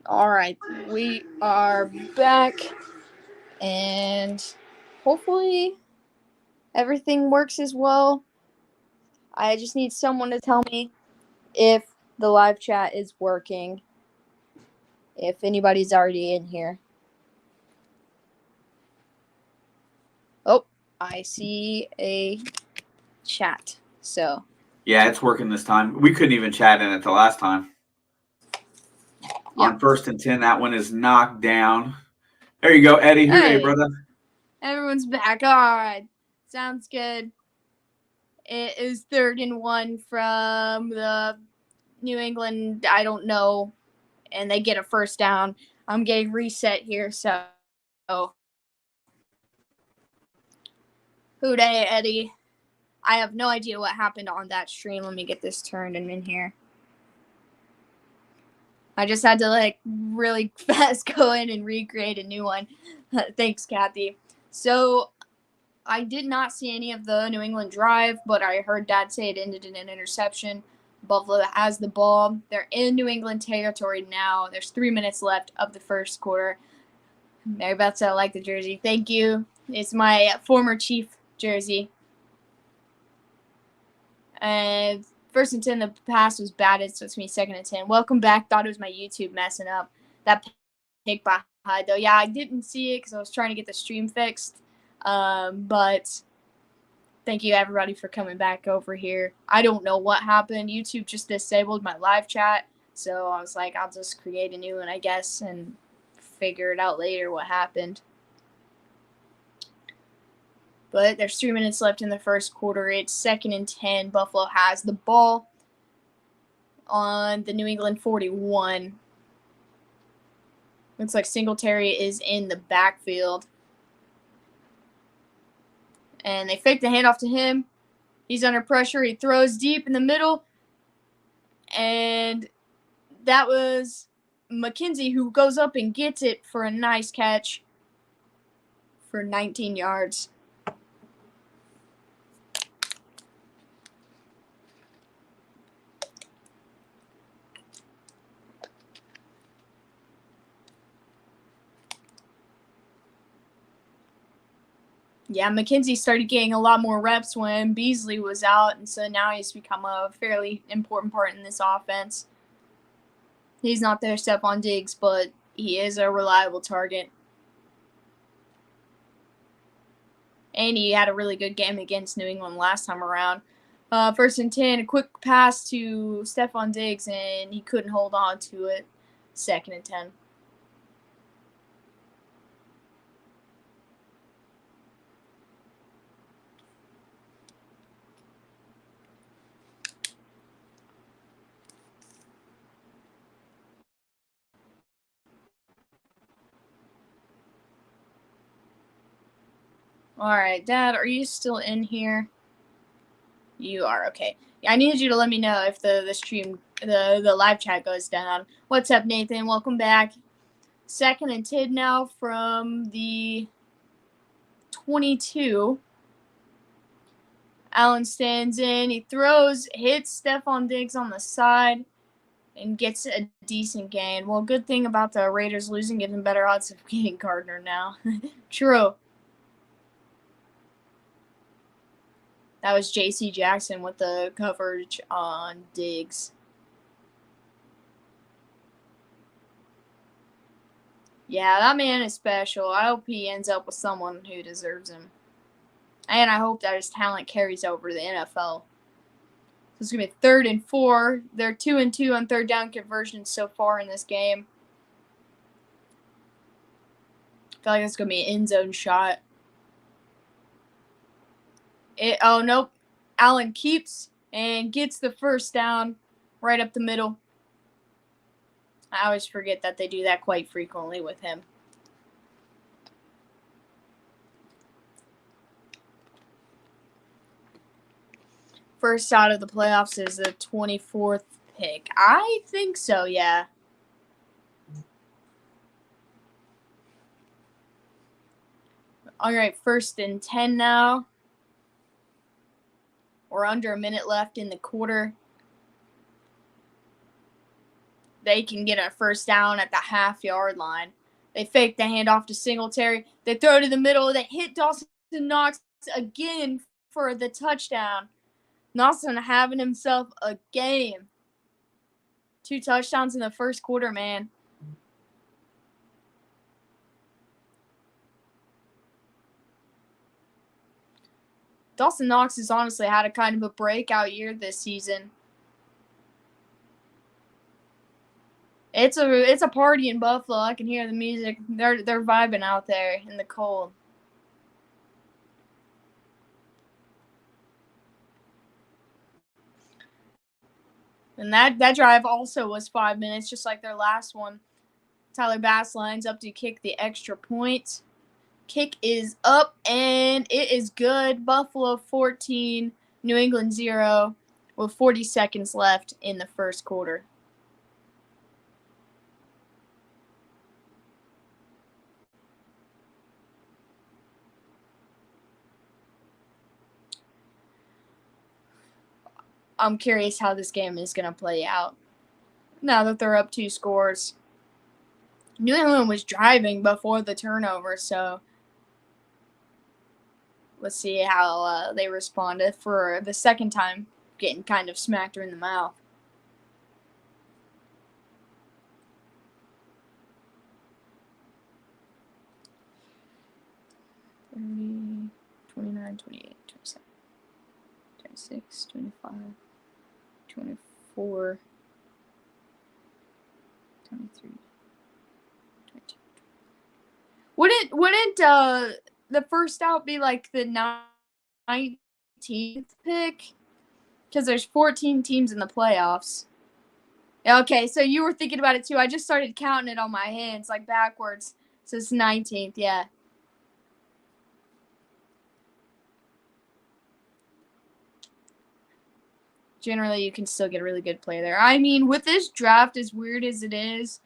All right, we are back, and hopefully everything works as well. I just need someone to tell me if the live chat is working, if anybody's already in here. Oh, I see a chat. So, Yeah, it's working this time. We couldn't even chat in it the last time. yeah. On 1st and 10, that one is knocked down. There you go, Eddie. Hooray, Hey, brother. everyone's back. All right, sounds good. It is 3rd-and-1 from the New England, I don't know, and they get a first down. I'm getting reset here, so who day, Eddie? I have no idea what happened on that stream. Let me get this turned and in here. I just had to really fast go in and recreate a new one. Thanks, Kathy. So I did not see any of the New England drive, but I heard Dad say it ended in an interception. Buffalo has the ball. They're in New England territory now. There's 3 minutes left of the first quarter. Mary Beth said I like the jersey. Thank you. It's my former Chief jersey. And 1st-and-10, the pass was batted, so it's me 2nd-and-10. Welcome back. Thought it was my YouTube messing up. That pick by Hyde, though. Yeah, I didn't see it because I was trying to get the stream fixed. But thank you, everybody, for coming back over here. I don't know what happened. YouTube just disabled my live chat. So I was like, I'll just create a new one, I guess, and figure it out later what happened. But there's 3 minutes left in the first quarter. It's 2nd-and-10. Buffalo has the ball on the New England 41. Looks like Singletary is in the backfield. And they fake the handoff to him. He's under pressure. He throws deep in the middle. And that was McKenzie who goes up and gets it for a nice catch for 19 yards. Yeah, McKenzie started getting a lot more reps when Beasley was out, and so now he's become a fairly important part in this offense. He's not their Stephon Diggs, but he is a reliable target. And he had a really good game against New England last time around. 1st-and-10, a quick pass to Stephon Diggs, and he couldn't hold on to it. 2nd-and-10. All right, Dad, are you still in here? You are, okay. I needed you to let me know if the stream, the live chat goes down. What's up, Nathan? Welcome back. 2nd-and-10 now from the 22. Allen stands in. He throws, hits Stephon Diggs on the side, and gets a decent gain. Well, good thing about the Raiders losing, gives them better odds of getting Gardner now. True. That was J.C. Jackson with the coverage on Diggs. Yeah, that man is special. I hope he ends up with someone who deserves him. And I hope that his talent carries over to the NFL. So it's going to be 3rd-and-4. They're 2-2 on 3rd down conversions so far in this game. I feel like it's going to be an end zone shot. Oh, nope. Allen keeps and gets the first down right up the middle. I always forget that they do that quite frequently with him. First out of the playoffs is the 24th pick. I think so, yeah. All right, 1st-and-10 now. We're under a minute left in the quarter. they can get a first down at the half-yard line. They fake the handoff to Singletary. They throw to the middle. They hit Dawson Knox again for the touchdown. Dawson having himself a game. 2 touchdowns in the first quarter, man. Dawson Knox has honestly had a kind of a breakout year this season. It's a party in Buffalo. I can hear the music. They're vibing out there in the cold. And that drive also was 5 minutes, just like their last one. Tyler Bass lines up to kick the extra point. Kick is up, and it is good. Buffalo 14, New England 0, with 40 seconds left in the first quarter. I'm curious how this game is going to play out now that they're up 2 scores. New England was driving before the turnover, so let's see how they responded for the second time, getting kind of smacked her in the mouth. $30, $29, $28, $27, $26, $25, $24, $23, $22. Wouldn't the first out be like the 19th pick? Because there's 14 teams in the playoffs. Okay, so you were thinking about it too. I just started counting it on my hands, like backwards. So it's 19th, yeah. Generally, you can still get a really good player there. I mean, with this draft, as weird as it is,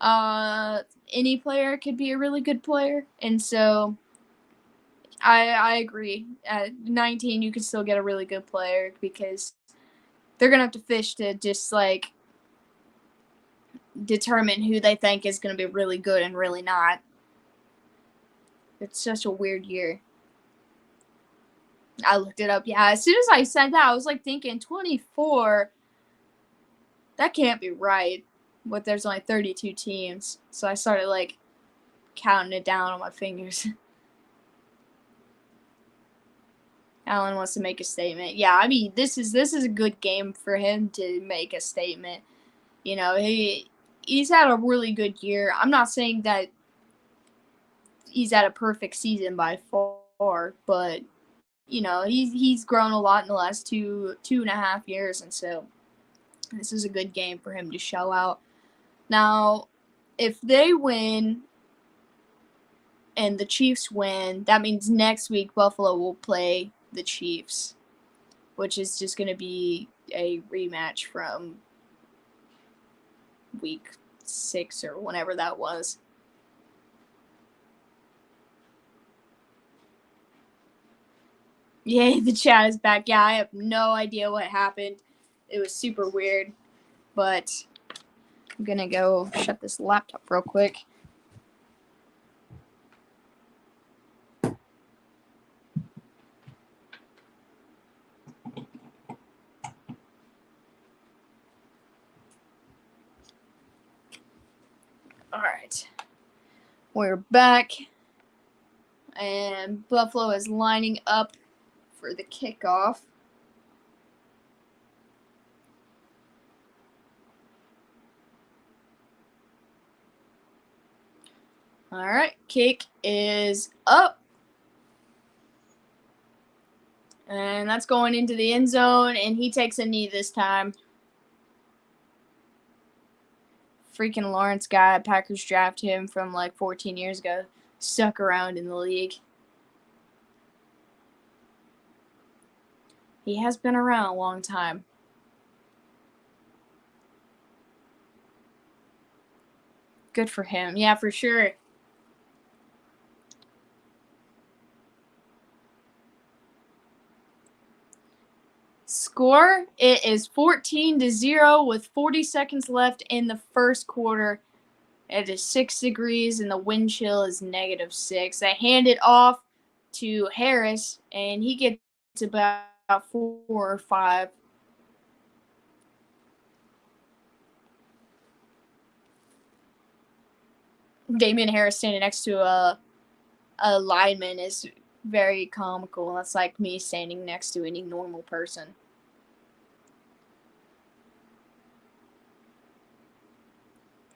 any player could be a really good player. And so I agree. At 19, you can still get a really good player because they're going to have to fish to just, like, determine who they think is going to be really good and really not. It's such a weird year. I looked it up. Yeah, as soon as I said that, I was, like, thinking 24. That can't be right. But there's only 32 teams. So I started, like, counting it down on my fingers. Allen wants to make a statement. Yeah, I mean, this is a good game for him to make a statement. You know, he's had a really good year. I'm not saying that he's had a perfect season by far, but you know, he's grown a lot in the last two and a half years, and so this is a good game for him to show out. Now, if they win and the Chiefs win, that means next week Buffalo will play the Chiefs, which is just going to be a rematch from week 6 or whenever that was. Yay, the chat is back. Yeah, I have no idea what happened. It was super weird, but I'm going to go shut this laptop real quick. All right. We're back, and Buffalo is lining up for the kickoff. All right, kick is up. And that's going into the end zone, and he takes a knee this time. Freaking Lawrence guy, Packers drafted him from like 14 years ago. Stuck around in the league. He has been around a long time. Good for him. Yeah, for sure. score, it is 14-0 with 40 seconds left in the first quarter. It is 6 degrees and the wind chill is -6. They hand it off to Harris, and he gets about 4 or 5. Damian Harris standing next to a lineman is very comical. That's like me standing next to any normal person.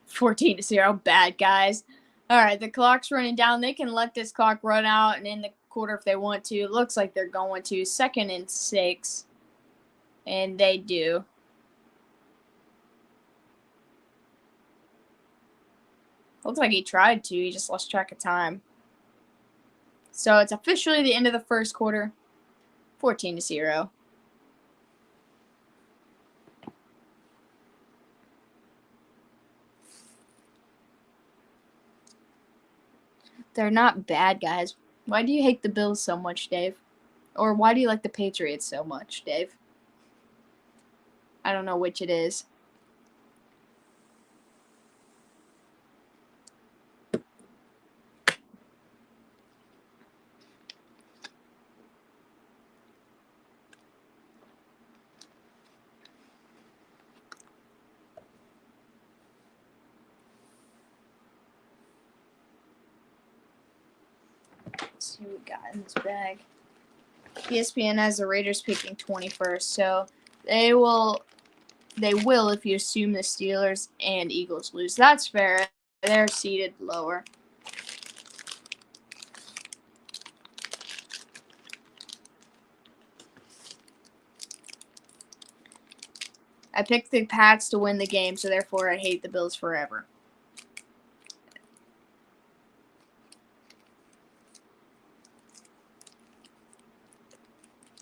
(14-0), bad guys. All right, the clock's running down. They can let this clock run out and end the quarter if they want to. It looks like they're going to. 2nd and 6, and they do. Looks like he tried to. He just lost track of time. So it's officially the end of the first quarter. 14-0. They're not bad guys. Why do you hate the Bills so much, Dave? Or why do you like the Patriots so much, Dave? I don't know which it is. Let's see what we got in this bag. ESPN has the Raiders picking 21st, so they will if you assume the Steelers and Eagles lose. That's fair. They're seated lower. I picked the Pats to win the game, so therefore I hate the Bills forever.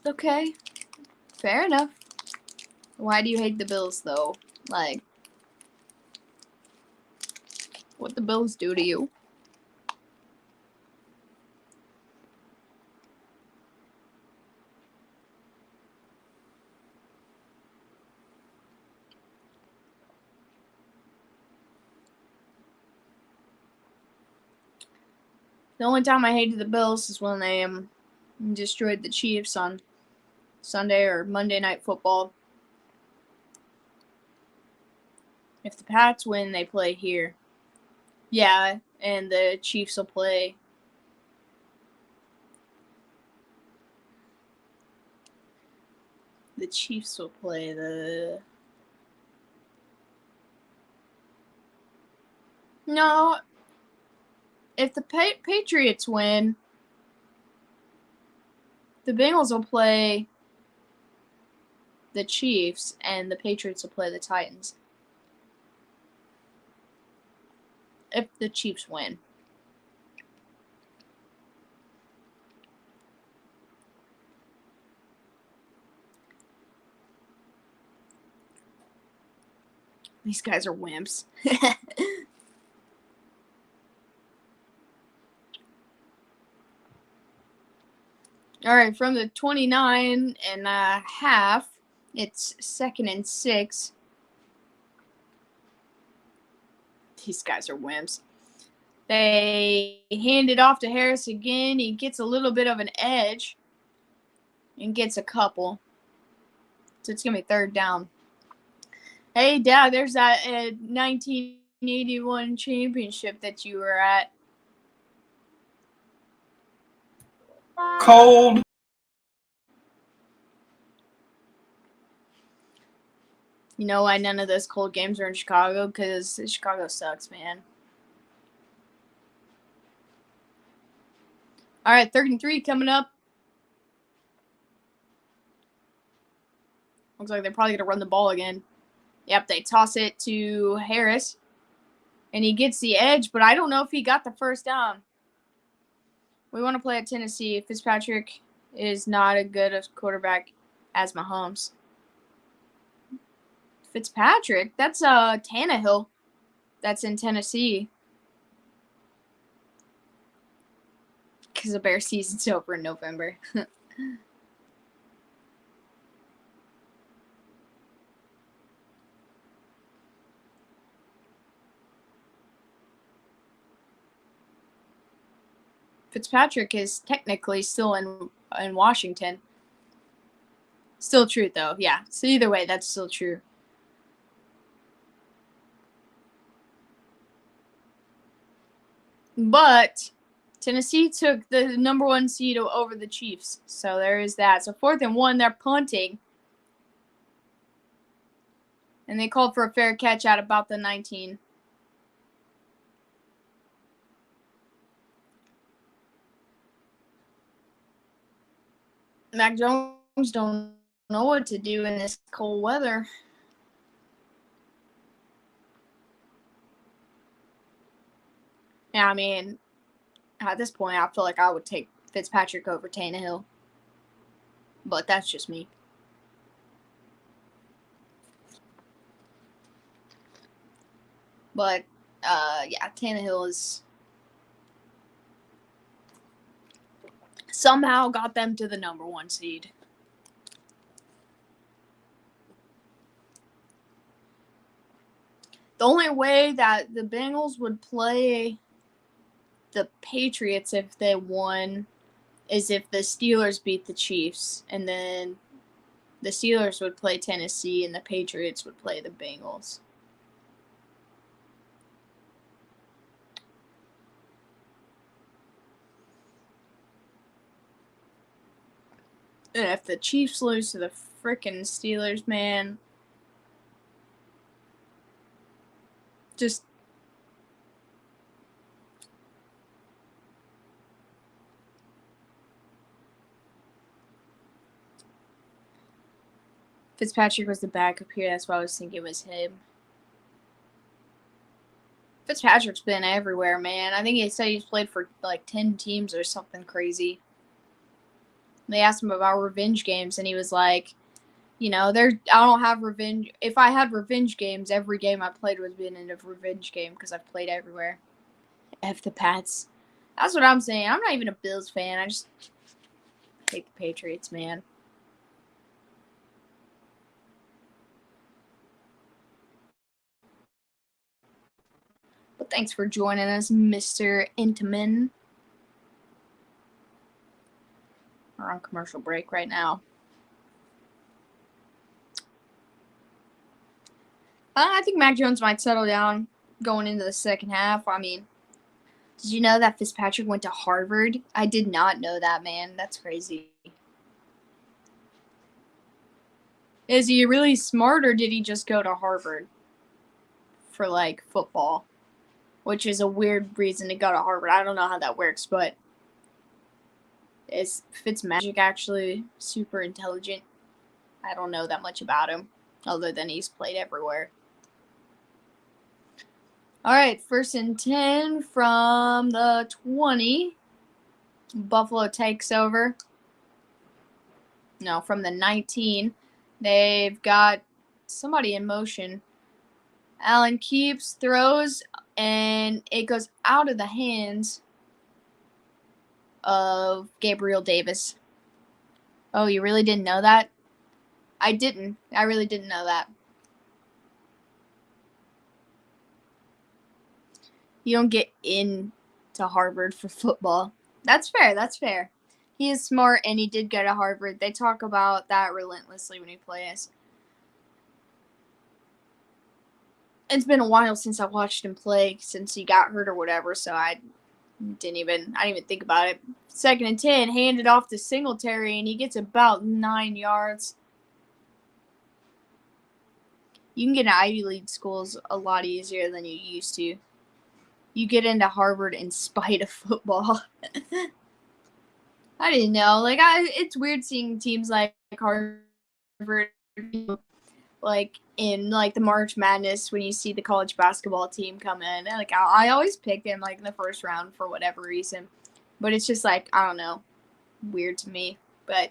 Okay, fair enough. Why do you hate the Bills, though? Like, what the Bills do to you? The only time I hated the Bills is when they destroyed the Chiefs on Sunday or Monday Night Football. If the Pats win, they play here. Yeah, and the Chiefs will play. The Chiefs will play the. No. If the Patriots win, the Bengals will play the Chiefs, and the Patriots will play the Titans. If the Chiefs win. These guys are wimps. All right, from the 29.5, it's 2nd and 6. These guys are wimps. They hand it off to Harris again. He gets a little bit of an edge and gets a couple. So it's going to be 3rd down. Hey, Dad, there's that 1981 championship that you were at. Cold. You know why none of those cold games are in Chicago? Because Chicago sucks, man. All right, 3rd and 3 coming up. Looks like they're probably going to run the ball again. Yep, they toss it to Harris. And he gets the edge, but I don't know if he got the 1st down. We want to play at Tennessee. Fitzpatrick is not as good a quarterback as Mahomes. Fitzpatrick? That's Tannehill. That's in Tennessee. Because the Bears season's over in November. Fitzpatrick is technically still in Washington. Still true, though. Yeah. So either way, that's still true. But Tennessee took the number 1 seed over the Chiefs. So there is that. So 4th and 1, they're punting. And they called for a fair catch at about the 19. Mac Jones don't know what to do in this cold weather. Yeah, I mean, at this point, I feel like I would take Fitzpatrick over Tannehill. But that's just me. But, yeah, Tannehill is somehow got them to the number 1 seed. The only way that the Bengals would play the Patriots if they won is if the Steelers beat the Chiefs, and then the Steelers would play Tennessee and the Patriots would play the Bengals. And if the Chiefs lose to the frickin' Steelers, man, just Fitzpatrick was the backup here. That's why I was thinking it was him. Fitzpatrick's been everywhere, man. I think he said he's played for like 10 teams or something crazy. They asked him about revenge games, and he was like, you know, I don't have revenge. If I had revenge games, every game I played would have been in a revenge game because I've played everywhere. F the Pats. That's what I'm saying. I'm not even a Bills fan. I just hate the Patriots, man. But thanks for joining us, Mr. Intamin. We're on commercial break right now. I think Mac Jones might settle down going into the second half. I mean, did you know that Fitzpatrick went to Harvard? I did not know that, man. That's crazy. Is he really smart, or did he just go to Harvard for, like, football? Which is a weird reason to go to Harvard. I don't know how that works, but is Fitzmagic actually super intelligent? I don't know that much about him, other than he's played everywhere. All right, 1st and 10 from the 20. Buffalo takes over. No, from the 19. They've got somebody in motion. Allen keeps, throws, and it goes out of the hands of Gabriel Davis. Oh, you really didn't know that? I didn't. I really didn't know that. You don't get into Harvard for football. That's fair. That's fair. He is smart, and he did go to Harvard. They talk about that relentlessly when he plays. It's been a while since I watched him play, since he got hurt or whatever, so I didn't even think about it. 2nd and 10, handed off to Singletary, and he gets about 9 yards. You can get into Ivy League schools a lot easier than you used to. You get into Harvard in spite of football. I didn't know. Like, it's weird seeing teams like Harvard, like, in, like, the March Madness when you see the college basketball team come in. Like, I always pick them, like, in the first round for whatever reason. But it's just, like, I don't know, weird to me. But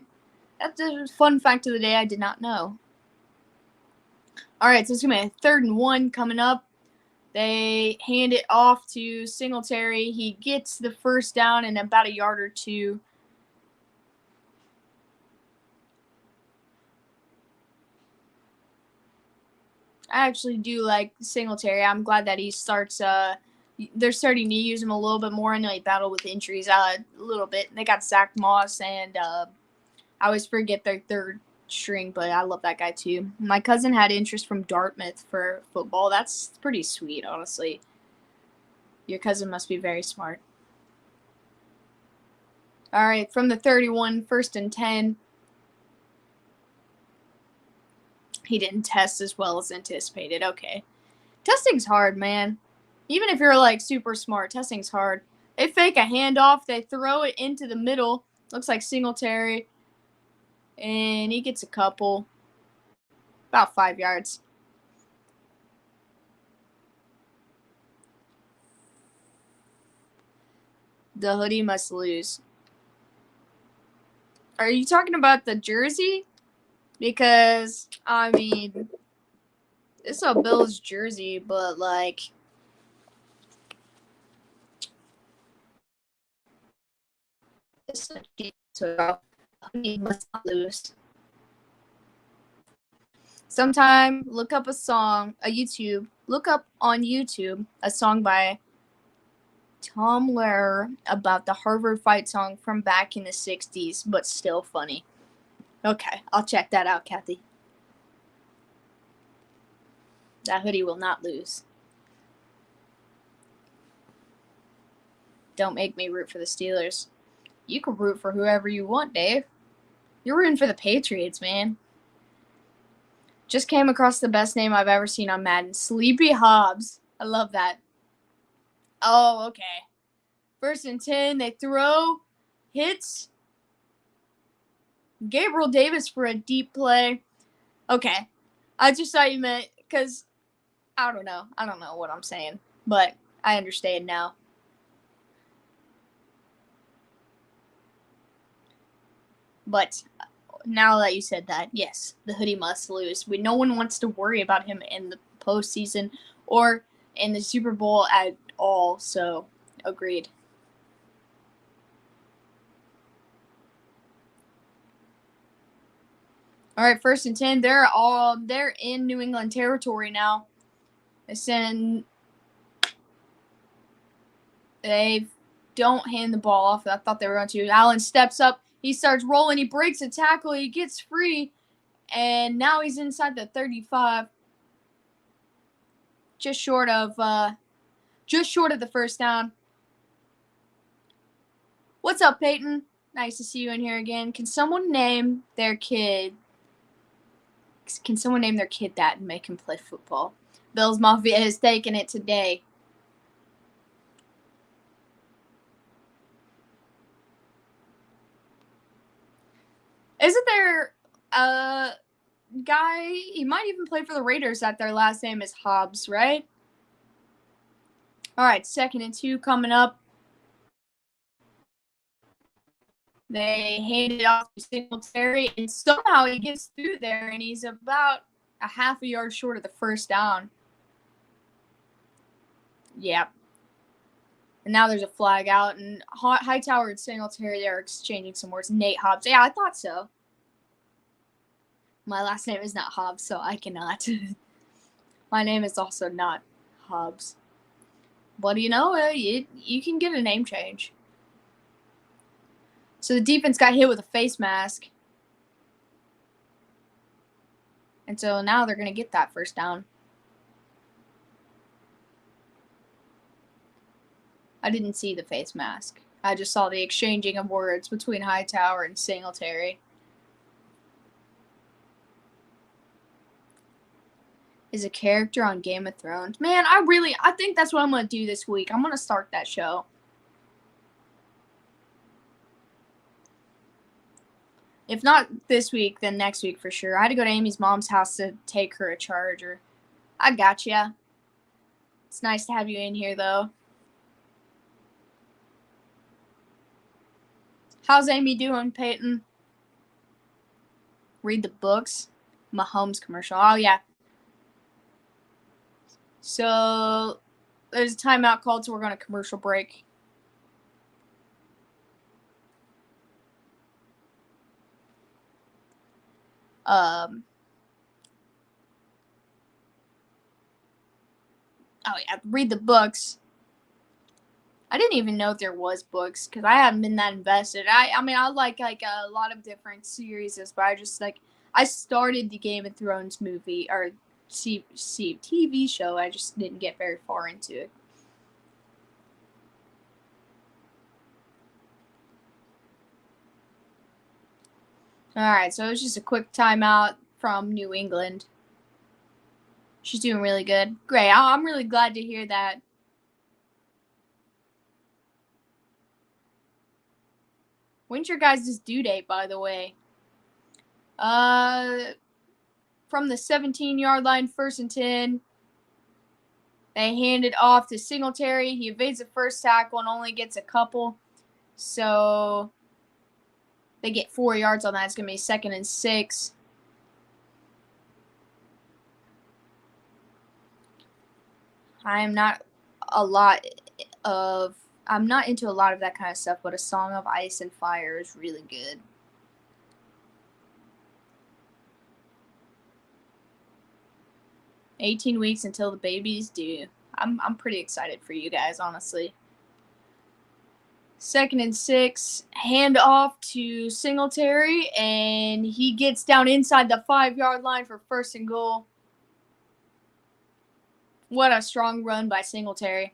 that's a fun fact of the day I did not know. All right, so it's going to be a 3rd and 1 coming up. They hand it off to Singletary. He gets the first down in about a yard or two. I actually do like Singletary. I'm glad that he starts they're starting to use him a little bit more. I know he battled with injuries a little bit. They got Zach Moss, and I always forget their third string, but I love that guy too. My cousin had interest from Dartmouth for football. That's pretty sweet, honestly. Your cousin must be very smart. All right, from the 31, 1st and 10. He didn't test as well as anticipated. Okay. Testing's hard, man. Even if you're, like, super smart, testing's hard. They fake a handoff. They throw it into the middle. Looks like Singletary. And he gets a couple. About 5 yards. The hoodie must lose. Are you talking about the jersey? Because, I mean, it's a Bills jersey, but, like, it's a G, so hoodie must not lose. Sometime look up a song, look up on YouTube a song by Tom Lehrer about the Harvard fight song from back in the 60s, but still funny. Okay, I'll check that out, Kathy. That hoodie will not lose. Don't make me root for the Steelers. You can root for whoever you want, Dave. You're rooting for the Patriots, man. Just came across the best name I've ever seen on Madden. Sleepy Hobbs. I love that. Oh, okay. 1st and 10. They throw. Hits. Gabriel Davis for a deep play. Okay. I just thought you meant, because I don't know. I don't know what I'm saying. But I understand now. But now that you said that, yes, the hoodie must lose. No one wants to worry about him in the postseason or in the Super Bowl at all. So, agreed. All right, 1st and 10. They're in New England territory now. They don't hand the ball off. I thought they were going to. Allen steps up. He starts rolling. He breaks a tackle. He gets free. And now he's inside the 35. Just short of the 1st down. What's up, Peyton? Nice to see you in here again. Can someone name their kid that and make him play football? Bills Mafia has taken it today. Isn't there a guy, he might even play for the Raiders, that their last name is Hobbs, right? All right, 2nd and 2 coming up. They hand it off to Singletary, and somehow he gets through there, and he's about a half a yard short of the 1st down. Yep. And now there's a flag out, and Hightower and Singletary are exchanging some words. Nate Hobbs. Yeah, I thought so. My last name is not Hobbs, so I cannot. My name is also not Hobbs. But you know, you can get a name change. So the defense got hit with a face mask. And so now they're going to get that 1st down. I didn't see the face mask. I just saw the exchanging of words between Hightower and Singletary. Is a character on Game of Thrones. Man, I think that's what I'm going to do this week. I'm going to start that show. If not this week, then next week for sure. I had to go to Amy's mom's house to take her a charger. I gotcha. It's nice to have you in here, though. How's Amy doing, Peyton? Read the books. Mahomes commercial. Oh, yeah. So, there's a timeout called, so we're going to commercial break. Oh, yeah, read the books. I didn't even know there was books because I haven't been that invested. I mean, I like a lot of different series, but I just I started the Game of Thrones movie or TV show. I just didn't get very far into it. All right, so it was just a quick timeout from New England. She's doing really good. Great. I'm really glad to hear that. When's your guys' due date, by the way? From the 17-yard line, 1st and 10. They hand it off to Singletary. He evades the first tackle and only gets a couple. So they get 4 yards on that. It's going to be 2nd and 6. I'm not into a lot of that kind of stuff, but A Song of Ice and Fire is really good. "18 weeks until the baby's due." I'm pretty excited for you guys, honestly. 2nd and 6, hand off to Singletary, and he gets down inside the 5-yard line for 1st and goal. What a strong run by Singletary.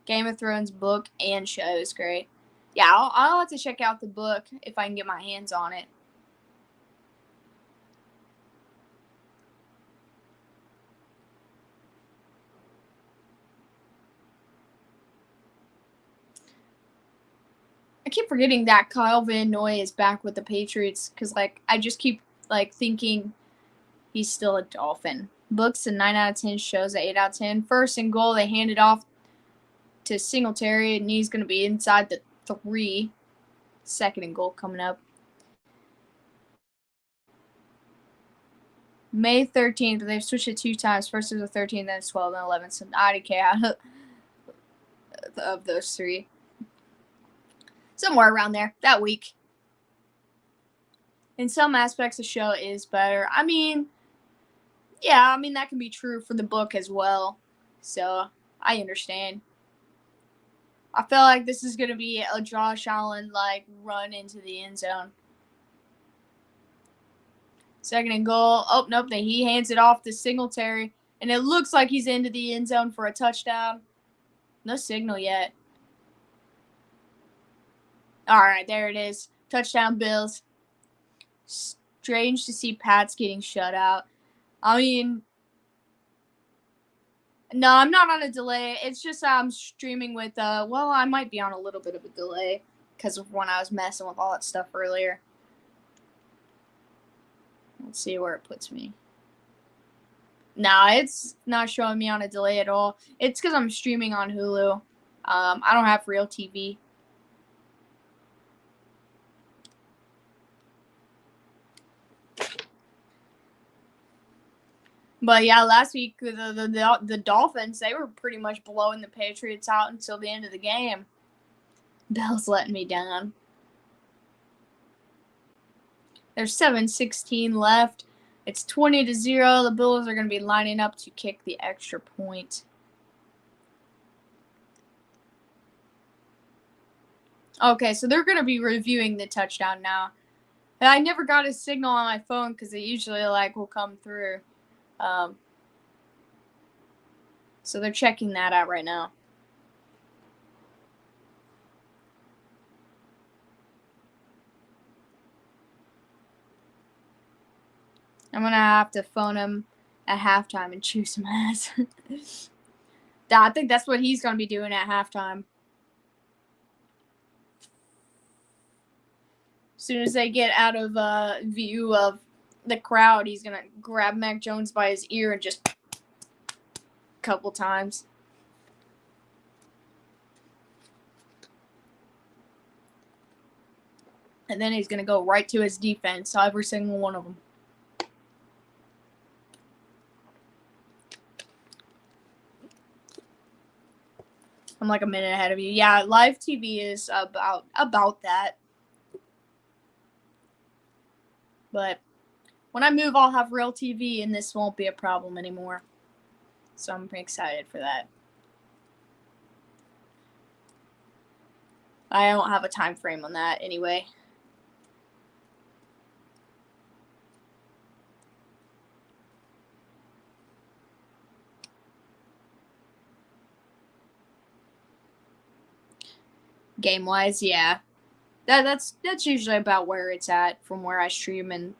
Game of Thrones book and show is great. Yeah, I'll have to check out the book if I can get my hands on it. I keep forgetting that Kyle Van Noy is back with the Patriots because, I just keep, thinking he's still a Dolphin. Books a 9 out of 10, shows a 8 out of 10. 1st and goal, they hand it off to Singletary, and he's going to be inside the 3. 2nd and goal coming up. May 13th, they've switched it 2 times. First it was the 13th, then it's 12, then 11. So I don't care of those 3. Somewhere around there, that week. In some aspects, the show is better. I mean, yeah, that can be true for the book as well. So, I understand. I feel like this is going to be a Josh Allen, run into the end zone. 2nd and goal. Oh, nope, he hands it off to Singletary, and it looks like he's into the end zone for a touchdown. No signal yet. All right, there it is. Touchdown, Bills. Strange to see Pats getting shut out. No, I'm not on a delay. It's just I'm streaming with, I might be on a little bit of a delay because of when I was messing with all that stuff earlier. Let's see where it puts me. Nah, it's not showing me on a delay at all. It's because I'm streaming on Hulu. I don't have real TV. But yeah, last week the Dolphins, they were pretty much blowing the Patriots out until the end of the game. Bell's letting me down. There's 7:16 left. It's 20-0. The Bills are going to be lining up to kick the extra point. Okay, so they're going to be reviewing the touchdown now. And I never got a signal on my phone because it usually will come through. So they're checking that out right now. I'm going to have to phone him at halftime and chew some ass. I think that's what he's going to be doing at halftime. As soon as they get out of view of the crowd, he's going to grab Mac Jones by his ear and just a couple times. And then he's going to go right to his defense, every single one of them. I'm like a minute ahead of you. Yeah, live TV is about that. But when I move, I'll have real TV, and this won't be a problem anymore. So I'm pretty excited for that. I don't have a time frame on that anyway. Game-wise, yeah. That's usually about where it's at from where I stream and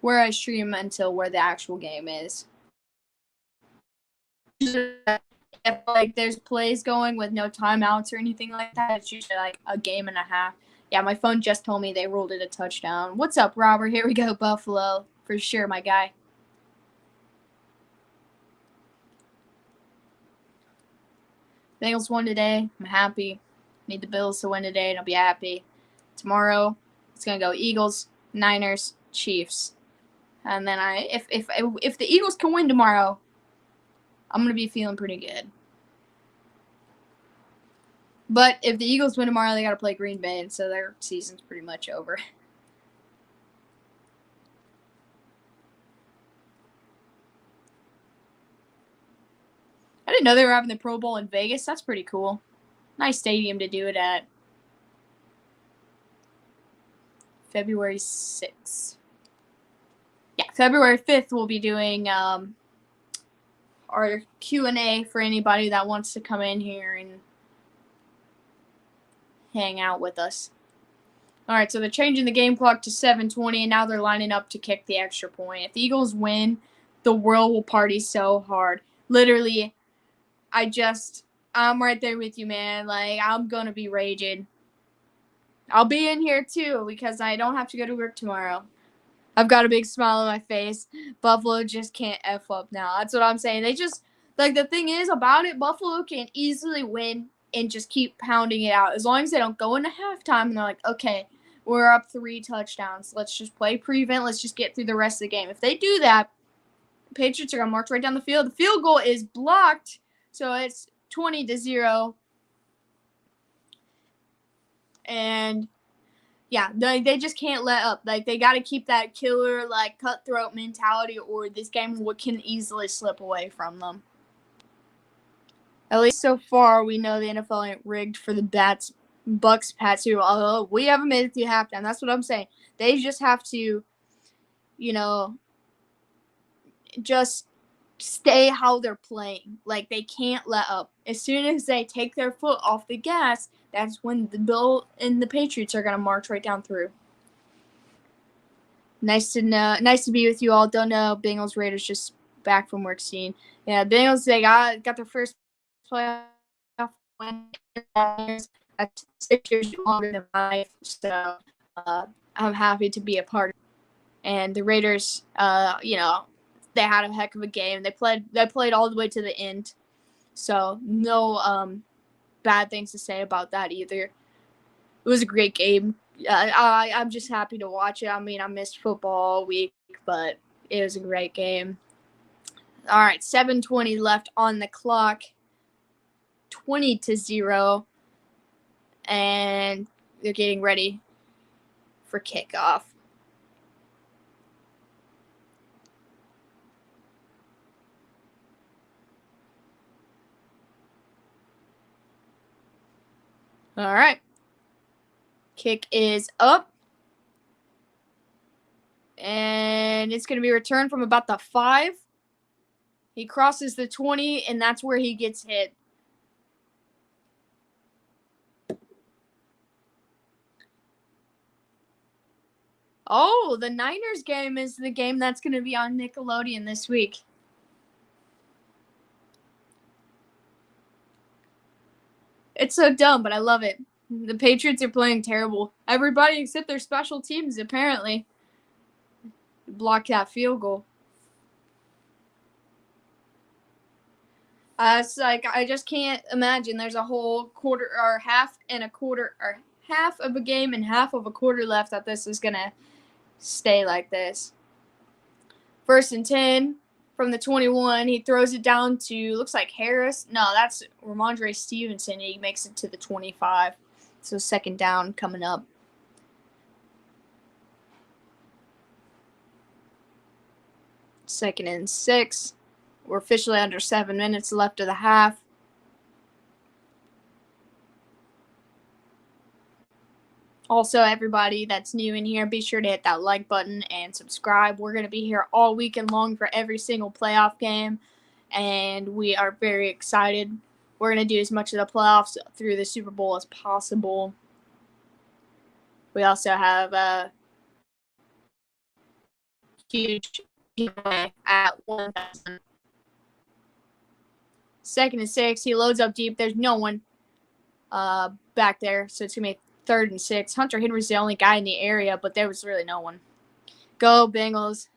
where I stream until where the actual game is. If like there's plays going with no timeouts or anything like that, it's usually like a game and a half. Yeah, my phone just told me they ruled it a touchdown. What's up, Robert? Here we go, Buffalo. For sure, my guy. Bengals won today. I'm happy. Need the Bills to win today, and I'll be happy. Tomorrow, it's gonna go Eagles, Niners, Chiefs, and then if the Eagles can win tomorrow, I'm gonna be feeling pretty good. But if the Eagles win tomorrow, they gotta play Green Bay, and so their season's pretty much over. I didn't know they were having the Pro Bowl in Vegas. That's pretty cool. Nice stadium to do it at. February 6th. Yeah, February 5th we'll be doing our Q&A for anybody that wants to come in here and hang out with us. All right, so they're changing the game clock to 7:20, and now they're lining up to kick the extra point. If the Eagles win, the world will party so hard. Literally, I'm right there with you, man. Like, I'm going to be raging. I'll be in here, too, because I don't have to go to work tomorrow. I've got a big smile on my face. Buffalo just can't F up now. That's what I'm saying. They just, like, the thing is about it, Buffalo can easily win and just keep pounding it out. As long as they don't go into halftime and they're like, okay, we're up 3 touchdowns. Let's just play prevent. Let's just get through the rest of the game. If they do that, the Patriots are going to march right down the field. The field goal is blocked, so it's 20-0. And yeah, they just can't let up. Like, they got to keep that killer, like, cutthroat mentality, or this game can easily slip away from them. At least so far, we know the NFL ain't rigged for the Bucks, Pats, although we haven't made it through halftime. That's what I'm saying. They just have to, just stay how they're playing. Like, they can't let up. As soon as they take their foot off the gas, that's when the Bill and the Patriots are going to march right down through. Nice to be with you all. Don't know. Bengals Raiders just back from work scene. Yeah, Bengals, they got their first playoff win. That's 6 years longer than life. So I'm happy to be a part of it. And the Raiders, they had a heck of a game. They played all the way to the end. So no bad things to say about that either. It was a great game. I'm just happy to watch it. I mean, I missed football all week, but it was a great game. All right, 7:20 left on the clock. 20-0. And they're getting ready for kickoff. All right. Kick is up. And it's going to be returned from about the 5. He crosses the 20, and that's where he gets hit. Oh, the Niners game is the game that's going to be on Nickelodeon this week. It's so dumb, but I love it. The Patriots are playing terrible. Everybody except their special teams, apparently, blocked that field goal. It's like, I just can't imagine there's a whole quarter or half and a quarter or half of a game and half of a quarter left that this is going to stay like this. 1st and 10 from the 21. He throws it down to, looks like Harris. No, that's Ramondre Stevenson. He makes it to the 25. So 2nd down coming up. Second and 6. We're officially under 7 minutes left of the half. Also, everybody that's new in here, be sure to hit that like button and subscribe. We're going to be here all weekend long for every single playoff game, and we are very excited. We're going to do as much of the playoffs through the Super Bowl as possible. We also have a huge giveaway at 1,000. 2nd and 6. He loads up deep. There's no one back there, so it's going to be 3rd and 6. Hunter Henry's the only guy in the area, but there was really no one. Go Bengals.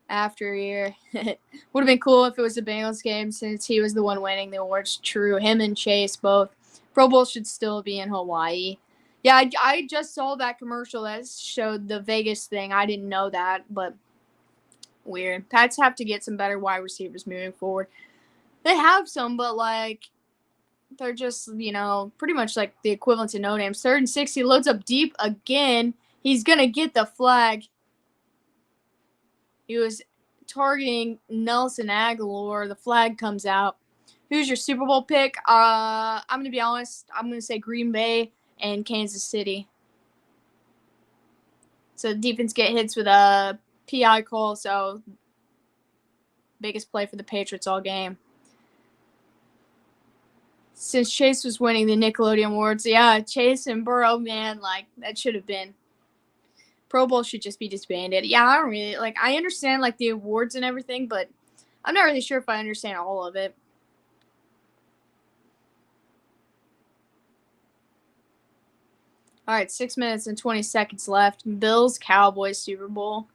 After here. Would have been cool if it was the Bengals game since he was the one winning the awards. True. Him and Chase both. Pro Bowl should still be in Hawaii. Yeah, I just saw that commercial that showed the Vegas thing. I didn't know that, but weird. Pats have to get some better wide receivers moving forward. They have some, but, like, they're just, pretty much like the equivalent to no names. 3rd and 6. He loads up deep again. He's going to get the flag. He was targeting Nelson Aguilar. The flag comes out. Who's your Super Bowl pick? I'm going to be honest. I'm going to say Green Bay and Kansas City. So the defense get hits with a PI call. So biggest play for the Patriots all game. Since Chase was winning the Nickelodeon Awards, yeah, Chase and Burrow, man, like, that should have been. Pro Bowl should just be disbanded. Yeah, I don't really, I understand, the awards and everything, but I'm not really sure if I understand all of it. All right, 6 minutes and 20 seconds left. Bills-Cowboys Super Bowl.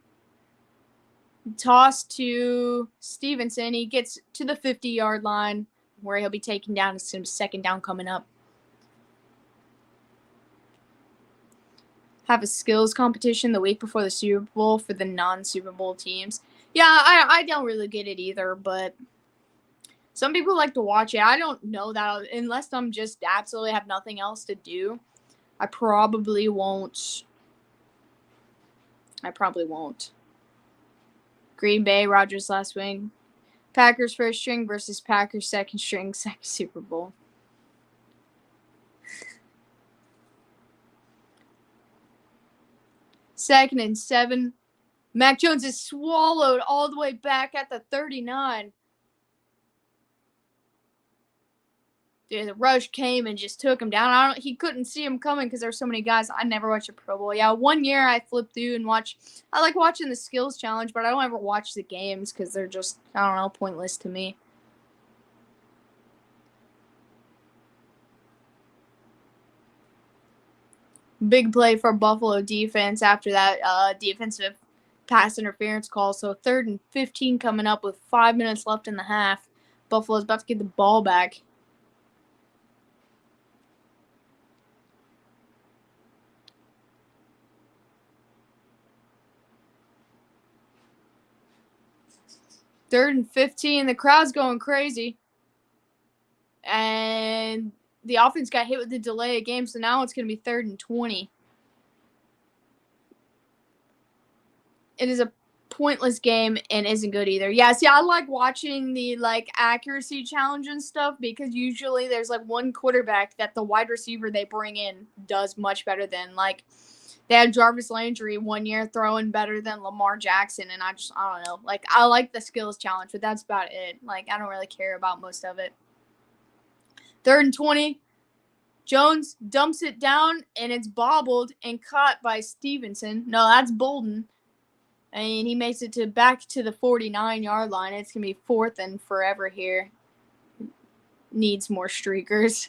Toss to Stevenson. He gets to the 50-yard line where he'll be taken down. It's some 2nd down coming up. Have a skills competition the week before the Super Bowl for the non-Super Bowl teams. Yeah, I don't really get it either, but some people like to watch it. I don't know that unless I'm just absolutely have nothing else to do. I probably won't. Green Bay, Rodgers last wing. Packers first string versus Packers second string, second Super Bowl. Second and 7. Mac Jones is swallowed all the way back at the 39. Dude, the rush came and just took him down. He couldn't see him coming because there's so many guys. I never watched a Pro Bowl. Yeah, one year I flipped through and watched. I like watching the skills challenge, but I don't ever watch the games because they're just, I don't know, pointless to me. Big play for Buffalo defense after that defensive pass interference call. So 3rd and 15 coming up with 5 minutes left in the half. Buffalo's about to get the ball back. Third and 15. The crowd's going crazy. And the offense got hit with the delay of game, so now it's going to be 3rd and 20. It is a pointless game and isn't good either. Yeah, see, I like watching the, accuracy challenge and stuff because usually there's, one quarterback that the wide receiver they bring in does much better than. They had Jarvis Landry one year throwing better than Lamar Jackson, and I don't know. I like the skills challenge, but that's about it. I don't really care about most of it. 3rd and 20. Jones dumps it down, and it's bobbled and caught by Stevenson. No, that's Bolden. And he makes it back to the 49-yard line. It's going to be 4th and forever here. Needs more streakers.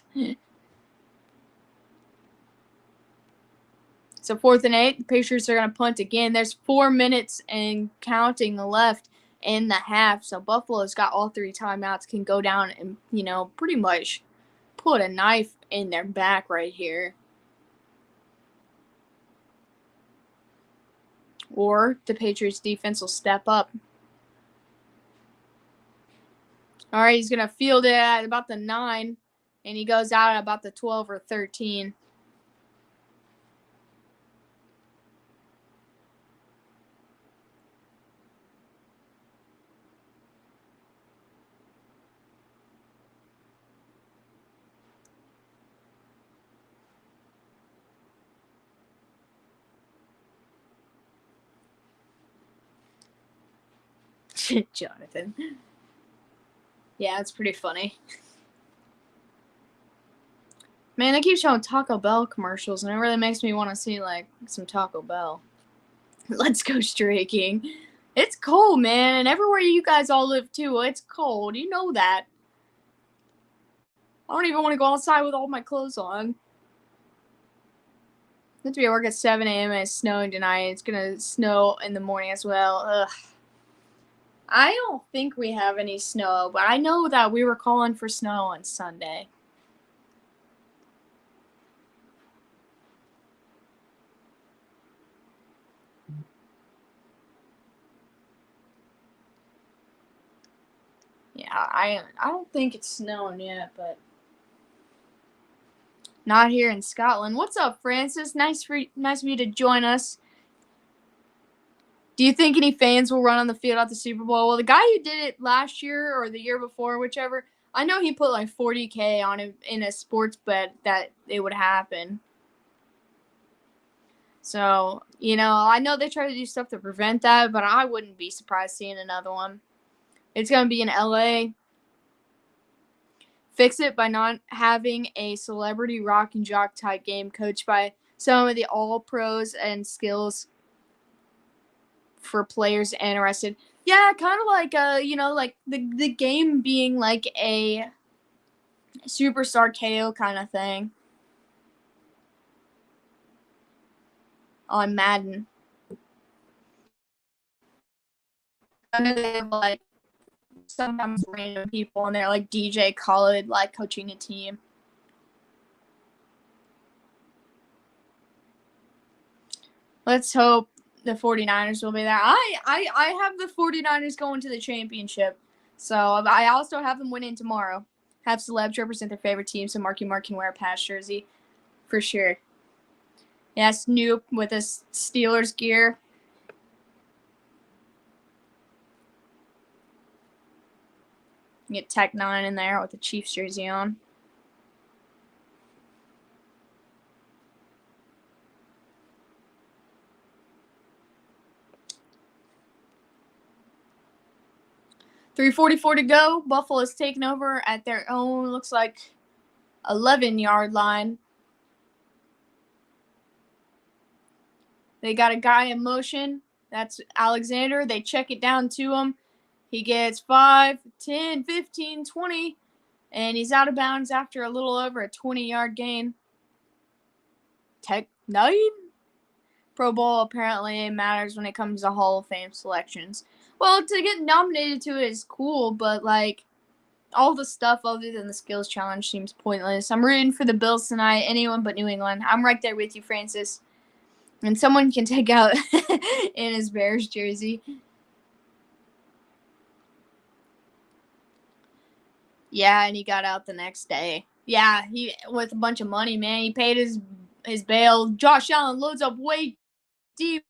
So 4th and 8. The Patriots are going to punt again. There's 4 minutes and counting left in the half. So Buffalo's got all 3 timeouts, can go down and, pretty much put a knife in their back right here. Or the Patriots defense will step up. All right, he's going to field it at about the 9, and he goes out at about the 12 or 13. Jonathan. Yeah, it's pretty funny. Man, they keep showing Taco Bell commercials, and it really makes me want to see, like, some Taco Bell. Let's go streaking. It's cold, man, and everywhere you guys all live, too, it's cold. You know that. I don't even want to go outside with all my clothes on. I have to be at work at 7 a.m. and it's snowing tonight. It's going to snow in the morning as well. Ugh. I don't think we have any snow, but I know that we were calling for snow on Sunday. Yeah, I don't think it's snowing yet, but not here in Scotland. What's up, Francis? Nice of you to join us. Do you think any fans will run on the field at the Super Bowl? Well, the guy who did it last year or the year before, whichever, I know he put like $40K on it in a sports bet that it would happen. So, I know they try to do stuff to prevent that, but I wouldn't be surprised seeing another one. It's going to be in LA. Fix it by not having a celebrity rock and jock type game coached by some of the all-pros and skills for players interested. Yeah, kind of like like the game being like a superstar KO kind of thing on Madden. I know they have like sometimes random people and they're like DJ Khaled like coaching a team. Let's hope the 49ers will be there. I have the 49ers going to the championship. So I also have them winning tomorrow. Have celebs represent their favorite team so Marky Mark can wear a patch jersey. For sure. Yeah, Snoop with his Steelers gear. Get Tech 9 in there with the Chiefs jersey on. .344 to go. Buffalo's taking over at their own, looks like, 11-yard line. They got a guy in motion. That's Alexander. They check it down to him. He gets 5, 10, 15, 20, and he's out of bounds after a little over a 20-yard gain. Tech 9. Pro Bowl apparently matters when it comes to Hall of Fame selections. Well, to get nominated to it is cool, but, like, all the stuff other than the skills challenge seems pointless. I'm rooting for the Bills tonight. Anyone but New England. I'm right there with you, Francis. And someone can take out in his Bears jersey. Yeah, and he got out the next day. Yeah, he with a bunch of money, man. He paid his bail. Josh Allen loads up way deep.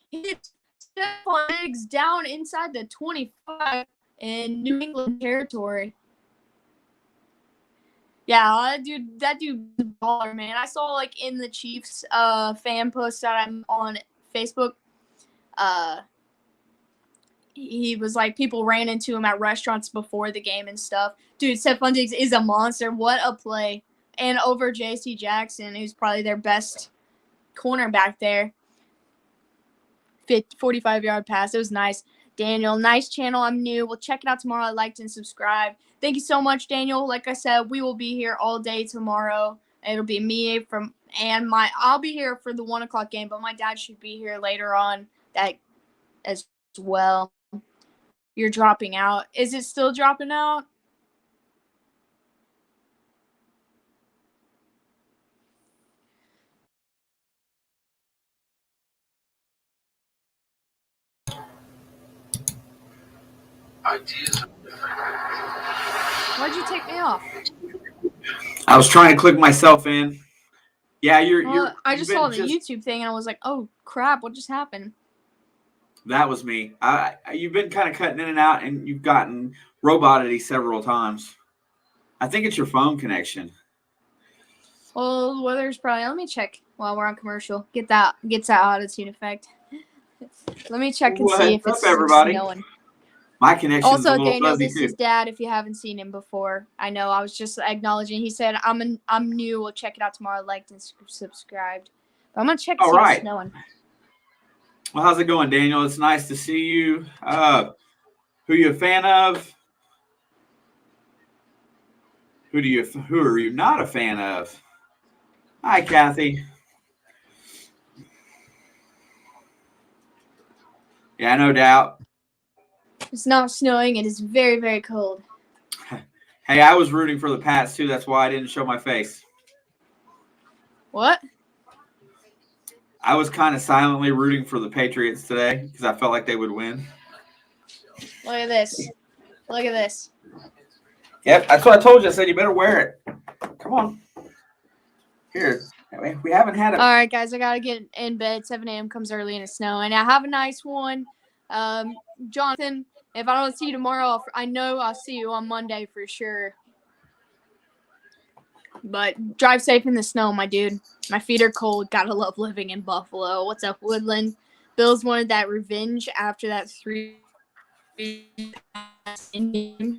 He hits Stephon Diggs down inside the 25 in New England territory. Yeah, that dude's a baller, man. I saw, like, in the Chiefs fan post that I'm on Facebook, he was like, people ran into him at restaurants before the game and stuff. Dude, Stephon Diggs is a monster. What a play. And over J.C. Jackson, who's probably their best cornerback there. 45-yard pass. It was nice. Daniel, nice channel. I'm new. We'll check it out tomorrow. I liked and subscribe. Thank you so much, Daniel. Like I said, we will be here all day tomorrow. It'll be me I'll be here for the 1 o'clock game, but my dad should be here later on that as well. You're dropping out. Is it still dropping out? Why'd you take me off? I was trying to click myself in. Yeah, I just saw the YouTube thing and I was like, oh crap, what just happened? That was me. You've been kind of cutting in and out, and you've gotten roboted several times. I think it's your phone connection. Well, the weather's probably. Let me check while we're on commercial. Gets that auto-tune effect. Let me check and see if it's snowing. My connection's a Also, little Daniel, fuzzy this too. is Dad. If you haven't seen him before, I know. I was just acknowledging. He said, "I'm new. We'll check it out tomorrow. Liked and subscribed." But I'm gonna check to All see if it's right. snowing. Well, how's it going, Daniel? It's nice to see you. Who you a fan of? Who are you not a fan of? Hi, Kathy. Yeah, no doubt. It's not snowing. It is very, very cold. Hey, I was rooting for the Pats too. That's why I didn't show my face. What? I was kind of silently rooting for the Patriots today because I felt like they would win. Look at this. Look at this. Yep, that's what I told you. I said you better wear it. Come on. Here. We haven't had it. All right, guys. I got to get in bed. 7 a.m. comes early and it's snowing. I have a nice one. Jonathan, if I don't see you tomorrow, I know I'll see you on Monday for sure. But drive safe in the snow, my dude. My feet are cold. Gotta love living in Buffalo. What's up, Woodland? Bills wanted that revenge after that 3 game.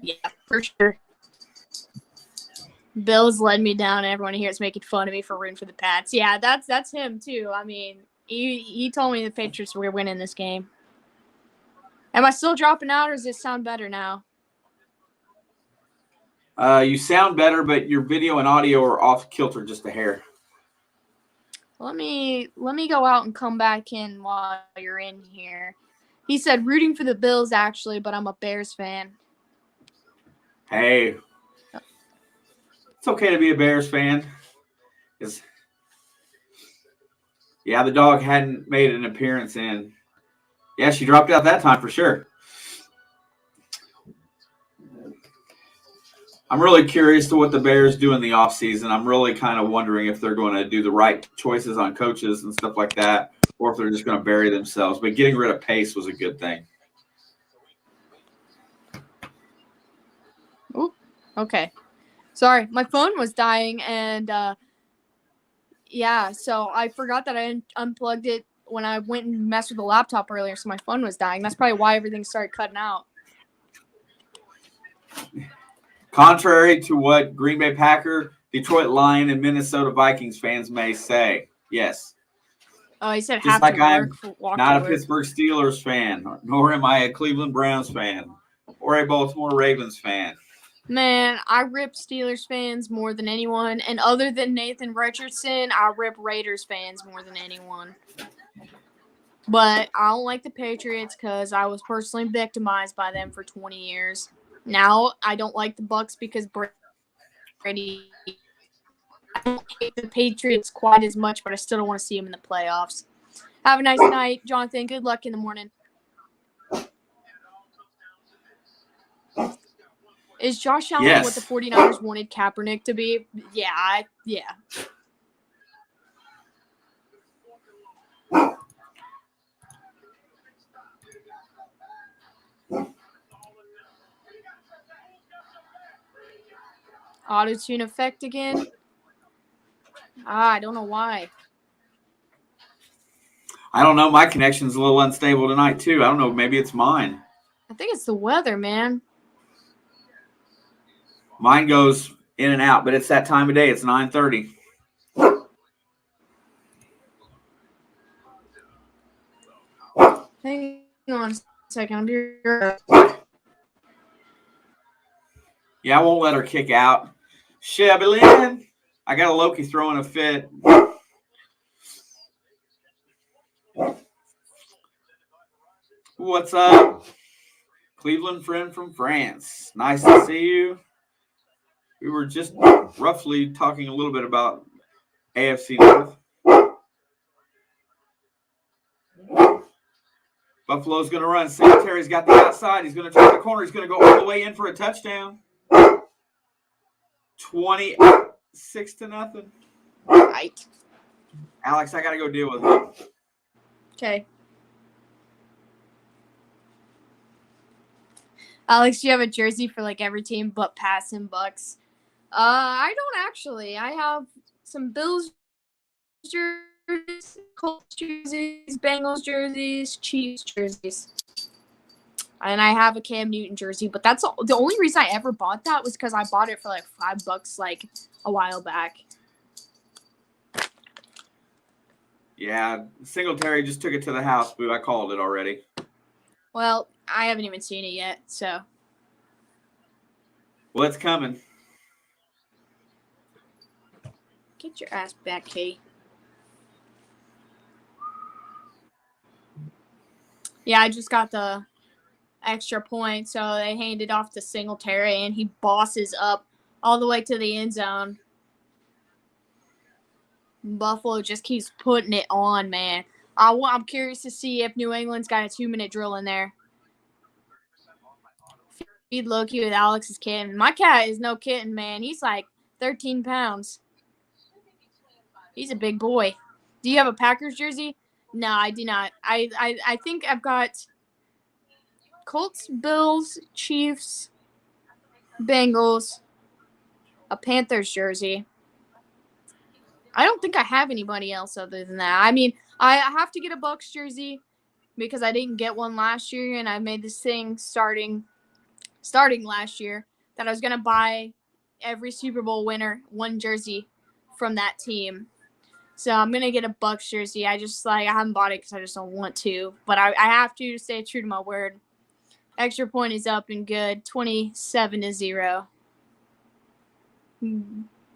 Yeah, for sure. Bills led me down, and everyone here is making fun of me for rooting for the Pats. Yeah, that's him too. I mean, he told me the Patriots were winning this game. Am I still dropping out, or does it sound better now? You sound better, but your video and audio are off kilter just a hair. Let me go out and come back in while you're in here. He said rooting for the Bills, actually, but I'm a Bears fan. Hey, it's okay to be a Bears fan. Yeah, the dog hadn't made an appearance in. Yeah, she dropped out that time for sure. I'm really curious to what the Bears do in the offseason. I'm really kind of wondering if they're going to do the right choices on coaches and stuff like that, or if they're just going to bury themselves. But getting rid of Pace was a good thing. Oop. Okay. Sorry, my phone was dying, and yeah, so I forgot that I unplugged it when I went and messed with the laptop earlier, so my phone was dying. That's probably why everything started cutting out. Contrary to what Green Bay Packer, Detroit Lion, and Minnesota Vikings fans may say, yes. Oh, he said just have like to I'm walk not to a work. Pittsburgh Steelers fan, nor am I a Cleveland Browns fan, or a Baltimore Ravens fan. Man, I rip Steelers fans more than anyone, and other than Nathan Richardson, I rip Raiders fans more than anyone. But I don't like the Patriots because I was personally victimized by them for 20 years. Now I don't like the Bucks because Brady. I don't hate the Patriots quite as much, but I still don't want to see them in the playoffs. Have a nice night, Jonathan. Good luck in the morning. Is Josh Allen what the 49ers wanted Kaepernick to be? Yeah. Auto-tune effect again? I don't know why. I don't know. My connection's a little unstable tonight, too. I don't know. Maybe it's mine. I think it's the weather, man. Mine goes in and out, but it's that time of day. It's 9:30. Hang on a second. I'll be right back. Yeah, I won't let her kick out. Shelby Lynn. I got a Loki throwing a fit. What's up? Cleveland friend from France. Nice to see you. We were just roughly talking a little bit about AFC North. Buffalo's going to run. Singletary's got the outside. He's going to turn the corner. He's going to go all the way in for a touchdown. 26-0. Right. Alex, I got to go deal with him. Okay. Alex, do you have a jersey for like every team but Pats and Bucks? I don't actually. I have some Bills jerseys, Colts jerseys, Bengals jerseys, Chiefs jerseys. And I have a Cam Newton jersey, but that's the only reason I ever bought that was because I bought it for like $5 like a while back. Yeah, Singletary just took it to the house, but I called it already. Well, I haven't even seen it yet, so. Well, it's coming. Get your ass back, Kate. Yeah, I just got the extra point, so they handed off to Singletary, and he bosses up all the way to the end zone. Buffalo just keeps putting it on, man. I'm curious to see if New England's got a 2-minute drill in there. Feed Loki with Alex's kitten. My cat is no kitten, man. He's like 13 pounds. He's a big boy. Do you have a Packers jersey? No, I do not. I think I've got Colts, Bills, Chiefs, Bengals, a Panthers jersey. I don't think I have anybody else other than that. I mean, I have to get a Bucs jersey because I didn't get one last year, and I made this thing starting last year that I was going to buy every Super Bowl winner one jersey from that team. So I'm going to get a Bucs jersey. I haven't bought it because I just don't want to, but I have to stay true to my word. Extra point is up and good, 27-0.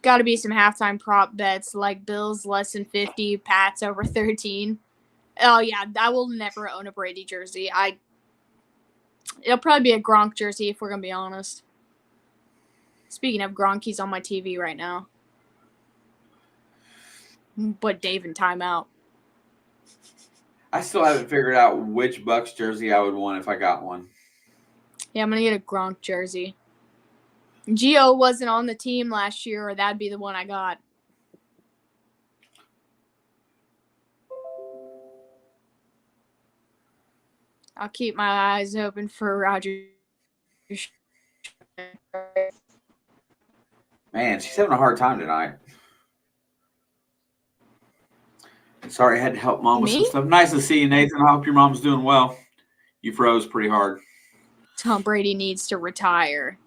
Got to be some halftime prop bets like Bills less than 50, Pats over 13. Oh, yeah, I will never own a Brady jersey. It'll probably be a Gronk jersey if we're going to be honest. Speaking of Gronk, he's on my TV right now. But Dave in timeout. I still haven't figured out which Bucs jersey I would want if I got one. Yeah, I'm going to get a Gronk jersey. Gio wasn't on the team last year, or that'd be the one I got. I'll keep my eyes open for Roger. Man, she's having a hard time tonight. Sorry, I had to help Mom with some stuff. Nice to see you, Nathan. I hope your mom's doing well. You froze pretty hard. Tom Brady needs to retire.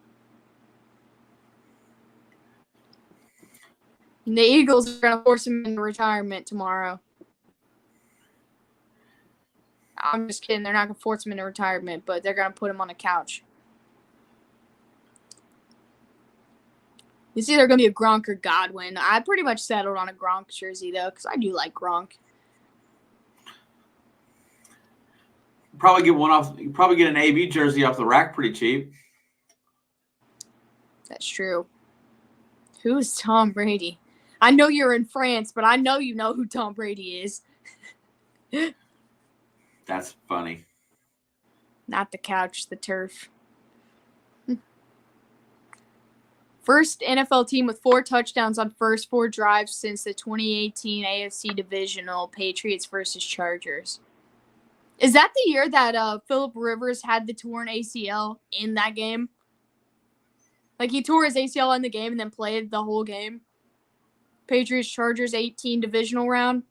And the Eagles are going to force him into retirement tomorrow. I'm just kidding. They're not going to force him into retirement, but they're going to put him on a couch. It's either going to be a Gronk or Godwin. I pretty much settled on a Gronk jersey, though, because I do like Gronk. Probably get one off. You probably get an AB jersey off the rack pretty cheap. That's true. Who is Tom Brady? I know you're in France, but I know you know who Tom Brady is. That's funny. Not the couch, the turf. First NFL team with 4 touchdowns on first 4 drives since the 2018 AFC Divisional, Patriots versus Chargers. Is that the year that Phillip Rivers had the torn ACL in that game? Like, he tore his ACL in the game and then played the whole game? Patriots Chargers 18 divisional round?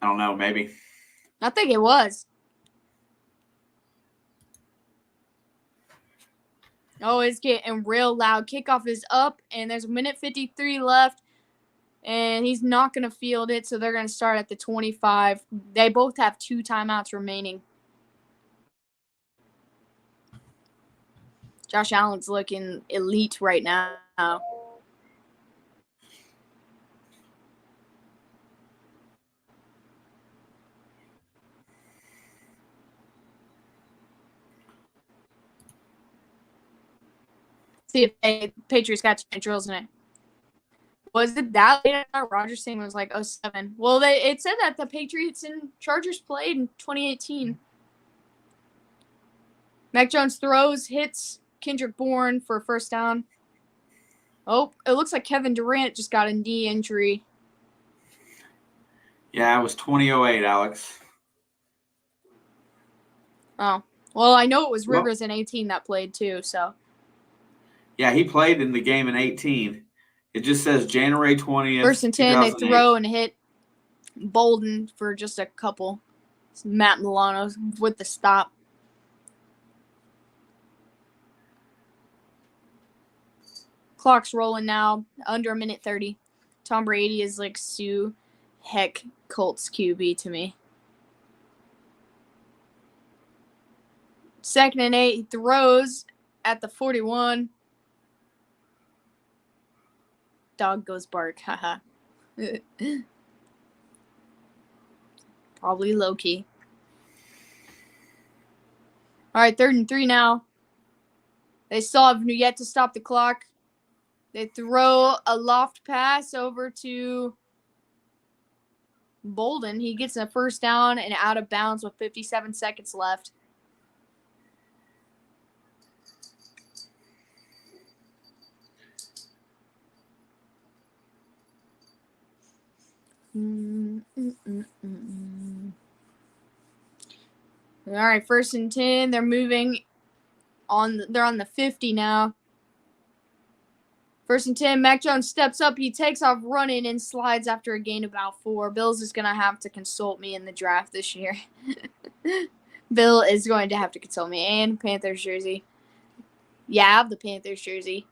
I don't know, maybe. I think it was. Oh, it's getting real loud. Kickoff is up, and there's 1:53 left, and he's not going to field it, so they're going to start at the 25. They both have 2 timeouts remaining. Josh Allen's looking elite right now. See if the Patriots got 10 drills in it. Was it that late? I thought Roger saying was like 07. Well, it said that the Patriots and Chargers played in 2018. Mac Jones throws, hits Kendrick Bourne for a first down. Oh, it looks like Kevin Durant just got a knee injury. Yeah, it was 2008, Alex. Oh. Well, I know it was Rivers in 18 that played too, so. Yeah, he played in the game in 18. It just says January 20th. First and 10, they throw and hit Bolden for just a couple. It's Matt Milano with the stop. Clock's rolling now. Under a minute 30. Tom Brady is like Sue Heck Colts QB to me. 2nd and 8. He throws at the 41. Dog goes bark. Haha. Probably low-key. All right, 3rd and 3 now. They still have yet to stop the clock. They throw a loft pass over to Bolden. He gets a first down and out of bounds with 57 seconds left. All right, 1st and 10. They're moving on. They're on the 50 now. 1st and 10. Mac Jones steps up. He takes off running and slides after a gain of about 4. Bill's is going to have to consult me in the draft this year. Bill is going to have to consult me. And Panthers jersey. Yeah, I have the Panthers jersey.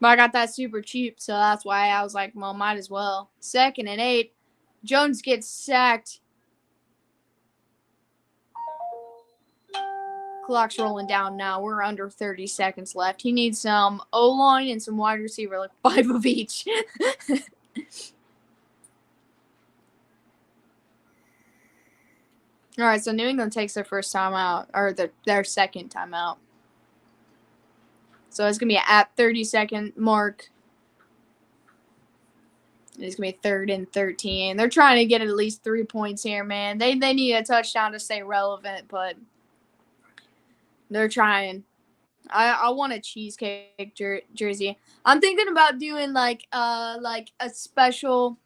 But I got that super cheap, so that's why I was like, well, might as well. 2nd and 8. Jones gets sacked. Clock's rolling down now. We're under 30 seconds left. He needs some O-line and some wide receiver, like 5 of each. All right, so New England takes their first timeout, or their second timeout. So it's going to be at 30-second mark. It's going to be 3rd and 13. They're trying to get at least 3 points here, man. They need a touchdown to stay relevant, but they're trying. I want a cheesecake jersey. I'm thinking about doing like a special.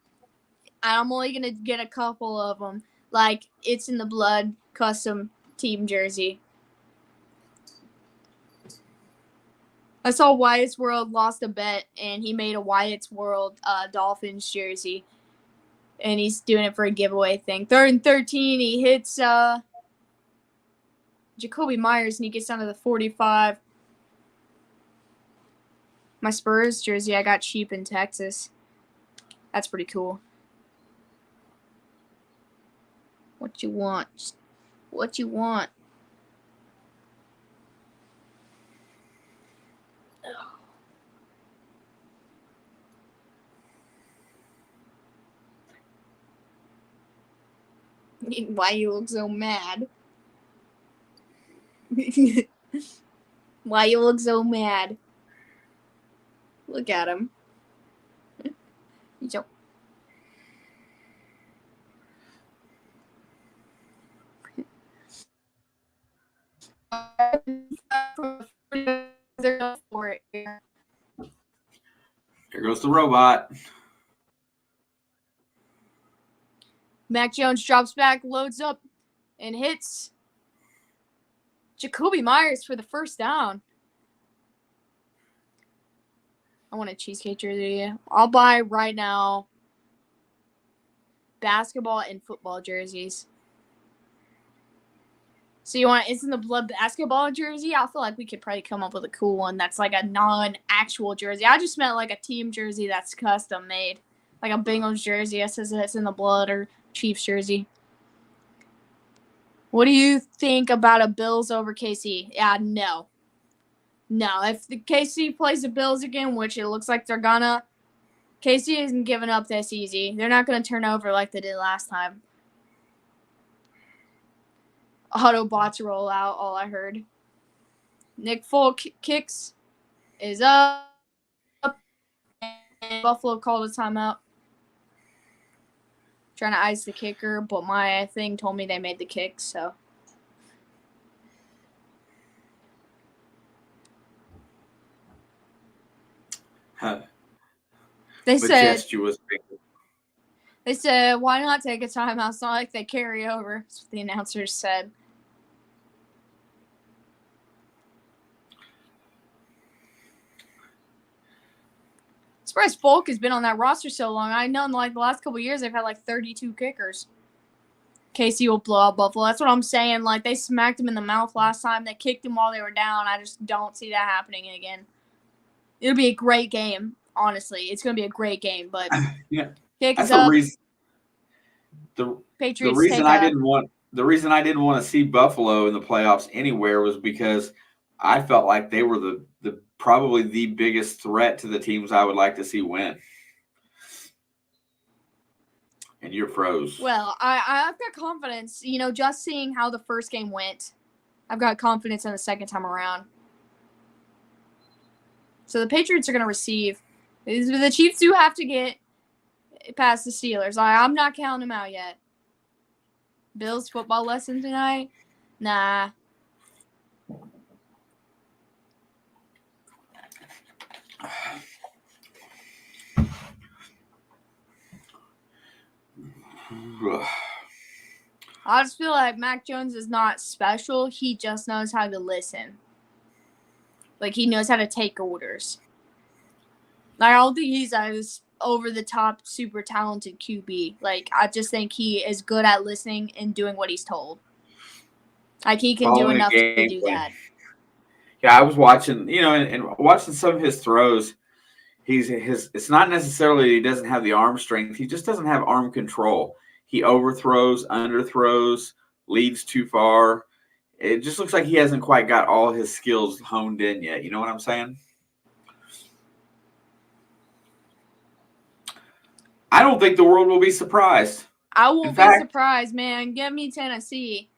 I'm only going to get a couple of them. Like It's in the Blood custom team jersey. I saw Wyatt's World lost a bet, and he made a Wyatt's World Dolphins jersey. And he's doing it for a giveaway thing. 3rd and 13, he hits Jacoby Myers, and he gets down to the 45. My Spurs jersey I got cheap in Texas. That's pretty cool. What you want? What you want? Why you look so mad? Why you look so mad? Look at him. You Here goes the robot. Mac Jones drops back, loads up, and hits Jacoby Myers for the first down. I want a cheesecake jersey. I'll buy right now basketball and football jerseys. So you want It's in the Blood basketball jersey? I feel like we could probably come up with a cool one that's like a non-actual jersey. I just meant like a team jersey that's custom made. Like a Bengals jersey that says It's in the Blood, or Chiefs jersey. What do you think about a Bills over KC? Yeah, no. No, if the KC plays the Bills again, which it looks like they're gonna, KC isn't giving up this easy. They're not going to turn over like they did last time. Autobots roll out, all I heard. Nick Folk kicks is up. And Buffalo called a timeout. Trying to ice the kicker, but my thing told me they made the kick, so. They said, why not take a timeout? It's not like they carry over. That's what the announcers said. Surprised Folk has been on that roster so long. I know in like the last couple of years they've had like 32 kickers. KC will blow out Buffalo. That's what I'm saying. Like, they smacked them in the mouth last time. They kicked them while they were down. I just don't see that happening again. It'll be a great game, honestly. It's going to be a great game, but Yeah, kick that's is up. the Patriots reason I didn't want to see Buffalo in the playoffs anywhere was because I felt like they were the probably the biggest threat to the teams I would like to see win. And you're froze. Well, I've got confidence. You know, just seeing how the first game went, I've got confidence in the second time around. So the Patriots are going to receive. The Chiefs do have to get past the Steelers. I'm not counting them out yet. Bills football lesson tonight? Nah. I just feel like Mac Jones is not special. He just knows how to listen. Like, he knows how to take orders. Like, I don't think he's a over-the-top, super talented QB. Like, I just think he is good at listening and doing what he's told. Like, he can do enough to do that. Yeah, I was watching, and watching some of his throws. It's not necessarily he doesn't have the arm strength. He just doesn't have arm control. He overthrows, underthrows, leads too far. It just looks like he hasn't quite got all his skills honed in yet. You know what I'm saying? I don't think the world will be surprised. I won't be surprised, man. Give me Tennessee.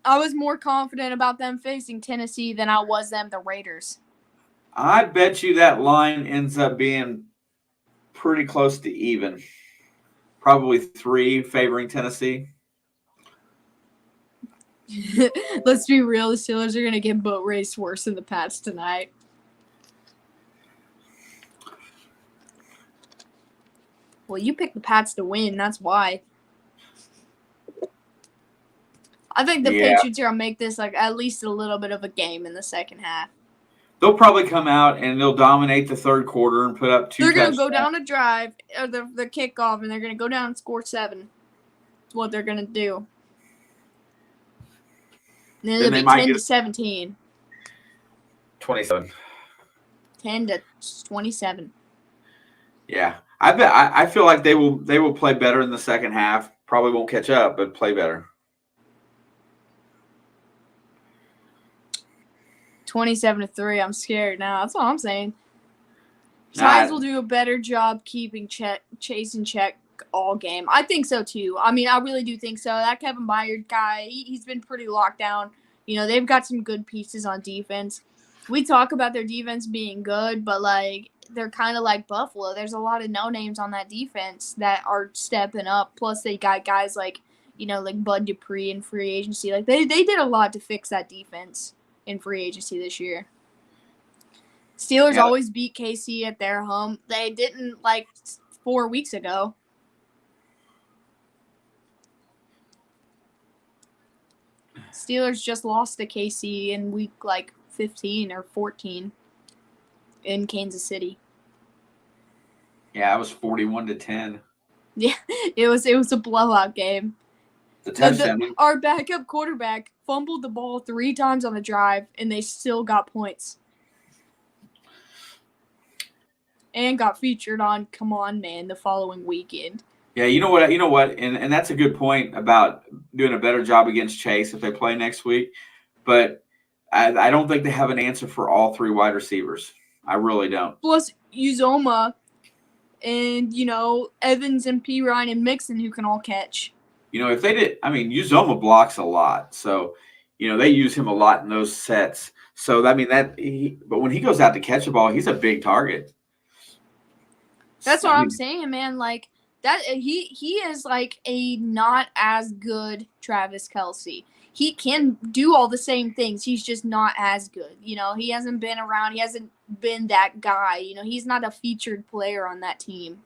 I was more confident about them facing Tennessee than I was them the Raiders. I bet you that line ends up being pretty close to even. Probably 3 favoring Tennessee. Let's be real. The Steelers are going to get boat raced worse than the Pats tonight. Well, you picked the Pats to win. That's why. I think the Patriots are going to make this like at least a little bit of a game in the second half. They'll probably come out and they'll dominate the third quarter and put up 2 touchdowns. They're going to go down a drive, or the kickoff, and they're going to go down and score 7. That's what they're going to do. And then it'll be 10-17. 27. 10-27. Yeah. I feel like they will play better in the second half. Probably won't catch up, but play better. 27-3. I'm scared now. That's all I'm saying. Sides will do a better job keeping Chase in check all game. I think so too. I mean, I really do think so. That Kevin Byard guy, he's been pretty locked down. You know, they've got some good pieces on defense. We talk about their defense being good, but like they're kind of like Buffalo. There's a lot of no names on that defense that are stepping up. Plus, they got guys like like Bud Dupree in free agency. Like they did a lot to fix that defense in free agency this year. Steelers always beat KC at their home. They didn't 4 weeks ago. Steelers just lost to KC in week 15 or 14 in Kansas City. Yeah, it was 41-10. Yeah, it was a blowout game. The touchdown. Our backup quarterback fumbled the ball 3 times on the drive, and they still got points. And got featured on Come On Man the following weekend. Yeah, you know what, and that's a good point about doing a better job against Chase if they play next week. But I don't think they have an answer for all 3 wide receivers. I really don't. Plus Uzoma and, Evans and P. Ryan and Mixon who can all catch. If they did, Uzoma blocks a lot. So, they use him a lot in those sets. So, but when he goes out to catch a ball, he's a big target. That's what I'm saying, man. Like that, he is like a not as good Travis Kelce. He can do all the same things. He's just not as good. He hasn't been around. He hasn't been that guy. He's not a featured player on that team.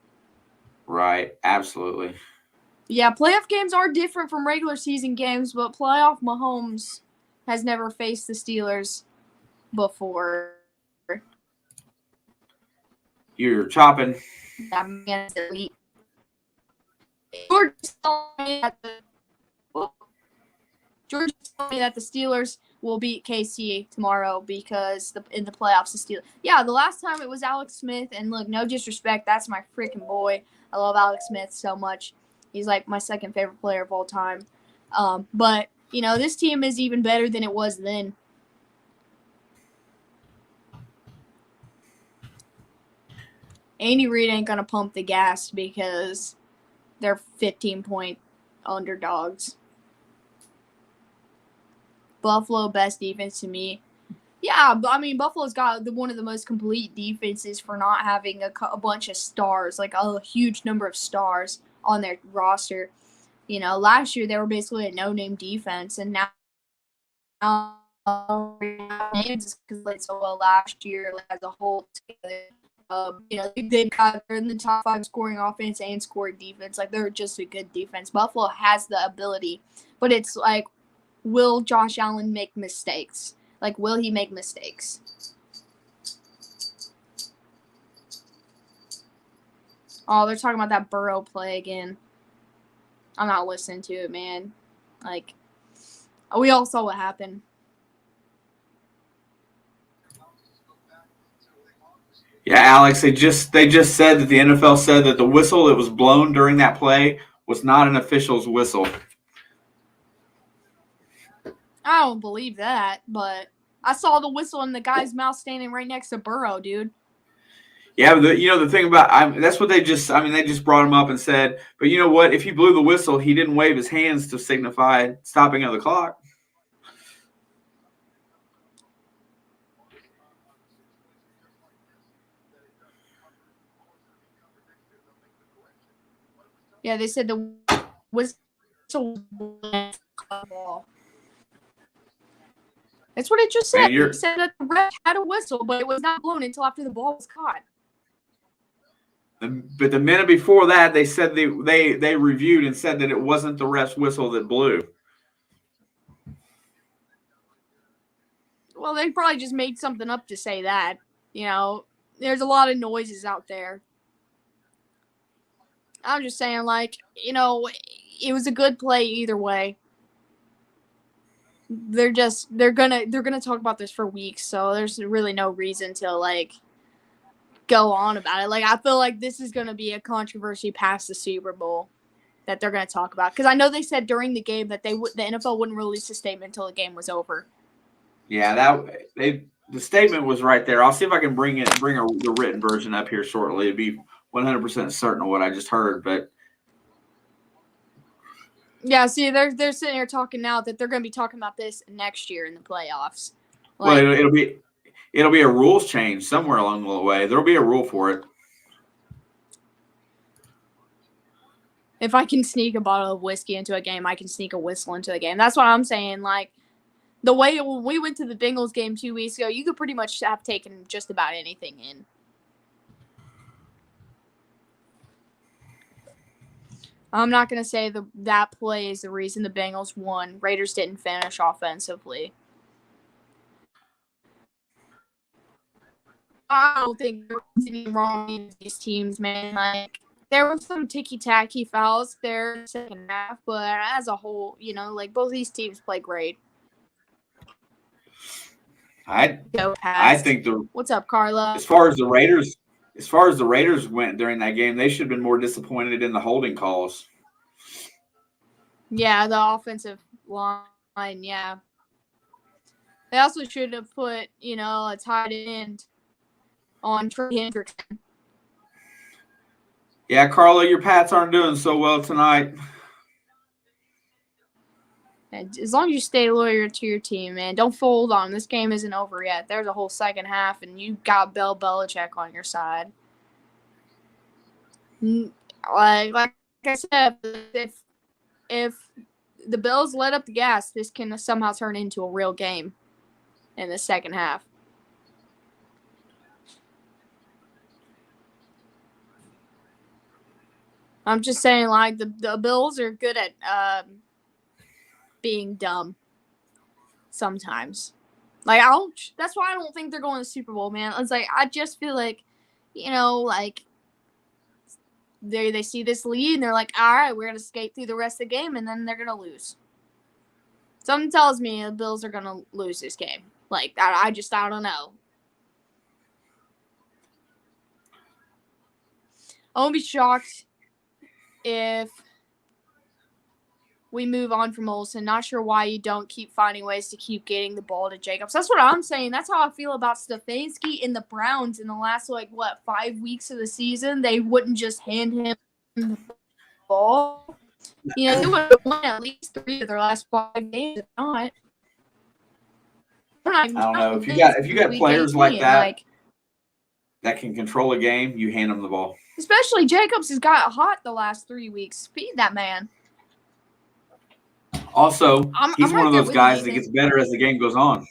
Right. Absolutely. Yeah, playoff games are different from regular season games, but playoff Mahomes has never faced the Steelers before. You're chopping. That man's elite. George told me that the Steelers will beat KC tomorrow because in the playoffs, the Steelers. Yeah, the last time it was Alex Smith, and look, no disrespect, that's my freaking boy. I love Alex Smith so much. He's like my second favorite player of all time. But this team is even better than it was then. Andy Reid ain't gonna pump the gas because they're 15-point underdogs. Buffalo, best defense to me. Yeah, but I mean, Buffalo's got one of the most complete defenses for not having a bunch of stars, like a huge number of stars on their roster. Last year they were basically a no-name defense, and now names because they played so well last year as a whole together. They're in the top 5 scoring offense and scoring defense. Like, they're just a good defense. Buffalo has the ability, but it's like, will Josh Allen make mistakes? Like, will he make mistakes? Oh, they're talking about that Burrow play again. I'm not listening to it, man. Like, we all saw what happened. Yeah, Alex, they just said that the NFL said that the whistle that was blown during that play was not an official's whistle. I don't believe that, but I saw the whistle in the guy's mouth standing right next to Burrow, dude. Yeah, but the thing about that's what they just brought him up and said, but you know what? If he blew the whistle, he didn't wave his hands to signify stopping of the clock. Yeah, they said the whistle. That's what it just said. It said that the ref had a whistle, but it was not blown until after the ball was caught. But the minute before that, they said they reviewed and said that it wasn't the ref's whistle that blew. Well, they probably just made something up to say that. There's a lot of noises out there. I'm just saying, like, it was a good play either way. They're gonna talk about this for weeks, so there's really no reason to like go on about it. Like, I feel like this is gonna be a controversy past the Super Bowl that they're gonna talk about, because I know they said during the game that the NFL wouldn't release a statement until the game was over. Yeah, the statement was right there. I'll see if I can bring the written version up here shortly to be 100% certain of what I just heard, but. Yeah, see, they're sitting here talking now that they're going to be talking about this next year in the playoffs. Like, well, it'll be a rules change somewhere along the way. There'll be a rule for it. If I can sneak a bottle of whiskey into a game, I can sneak a whistle into a game. That's what I'm saying. Like, the way when we went to the Bengals game 2 weeks ago, you could pretty much have taken just about anything in. I'm not going to say that play is the reason the Bengals won. Raiders didn't finish offensively. I don't think there was anything wrong with these teams, man. Like, there were some ticky-tacky fouls there in the second half, but as a whole, like, both these teams play great. I think What's up, Carla? As far as the Raiders went during that game, they should have been more disappointed in the holding calls. Yeah, the offensive line, yeah. They also should have put, a tight end on Trey Hendrickson. Yeah, Carla, your Pats aren't doing so well tonight. As long as you stay loyal to your team, man, don't fold on them. This game isn't over yet. There's a whole second half, and you got Bill Belichick on your side. Like I said, if the Bills let up the gas, this can somehow turn into a real game in the second half. I'm just saying, like, the Bills are good at being dumb sometimes. Like, that's why I don't think they're going to the Super Bowl, man. It's like, I just feel like, like, they see this lead and they're like, all right, we're going to skate through the rest of the game, and then they're going to lose. Something tells me the Bills are going to lose this game. Like, I don't know. I won't be shocked if we move on from Olsen. Not sure why you don't keep finding ways to keep getting the ball to Jacobs. That's what I'm saying. That's how I feel about Stefanski and the Browns in the last, 5 weeks of the season. They wouldn't just hand him the ball. They would have won at least 3 of their last 5 games, if not. I don't know. If you got players like that that can control a game, you hand them the ball. Especially Jacobs has got hot the last 3 weeks. Feed that man. Also, he's one of those guys that gets better as the game goes on.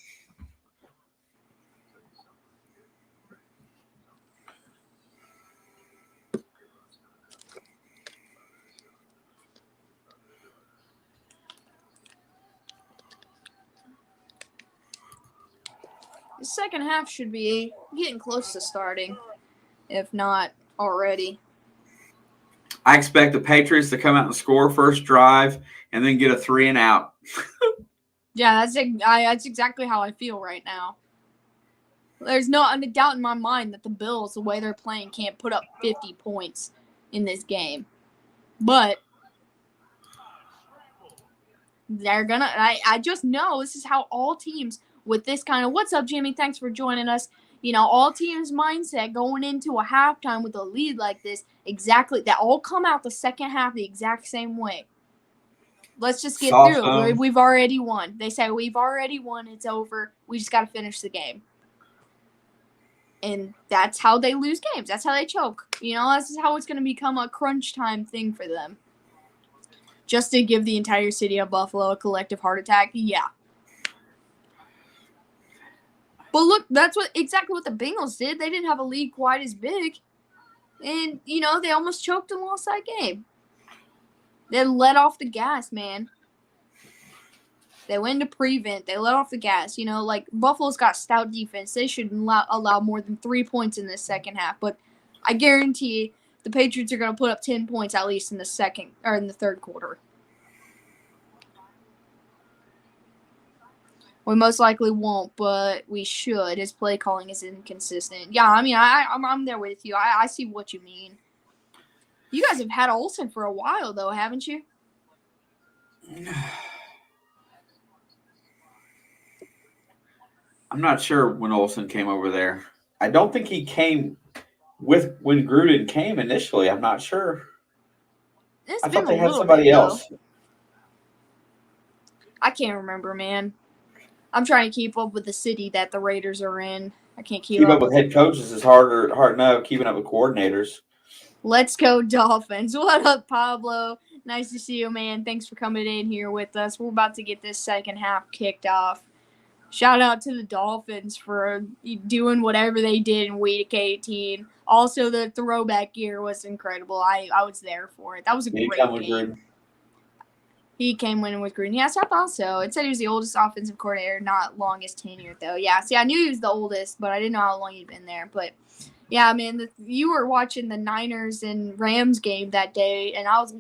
The second half should be getting close to starting, if not already. I expect the Patriots to come out and score first drive and then get a 3 and out. Yeah, that's exactly how I feel right now. There's no doubt in my mind that the Bills, the way they're playing, can't put up 50 points in this game. But they're going to – I just know this is how all teams with this kind of – what's up, Jimmy? Thanks for joining us. All teams' mindset going into a halftime with a lead like this, exactly – that all come out the second half the exact same way. Let's just get through it. We've already won. They say we've already won. It's over. We just got to finish the game. And that's how they lose games. That's how they choke. This is how it's going to become a crunch time thing for them. Just to give the entire city of Buffalo a collective heart attack. Yeah. But look, that's exactly what the Bengals did. They didn't have a lead quite as big. And, they almost choked and lost that game. They let off the gas, man. They went to prevent. They let off the gas. Buffalo's got stout defense. They shouldn't allow more than 3 points in this second half. But I guarantee the Patriots are going to put up 10 points at least in the third quarter. We most likely won't, but we should. His play calling is inconsistent. Yeah, I mean, I'm there with you. I see what you mean. You guys have had Olsen for a while, though, haven't you? I'm not sure when Olsen came over there. I don't think he came when Gruden came initially. I'm not sure. I thought they had somebody else. I can't remember, man. I'm trying to keep up with the city that the Raiders are in. I can't keep up with head coaches is hard enough. Keeping up with coordinators. Let's go Dolphins. What up, Pablo? Nice to see you, man. Thanks for coming in here with us. We're about to get this second half kicked off. Shout out to the Dolphins for doing whatever they did in Week 18. Also, the throwback gear was incredible. I was there for it. That was a great game. He came winning with Gruden. Yes, I thought so. It said he was the oldest offensive coordinator, not longest tenured, though. Yeah, see, I knew he was the oldest, but I didn't know how long he'd been there. But yeah, man, you were watching the Niners and Rams game that day, and I was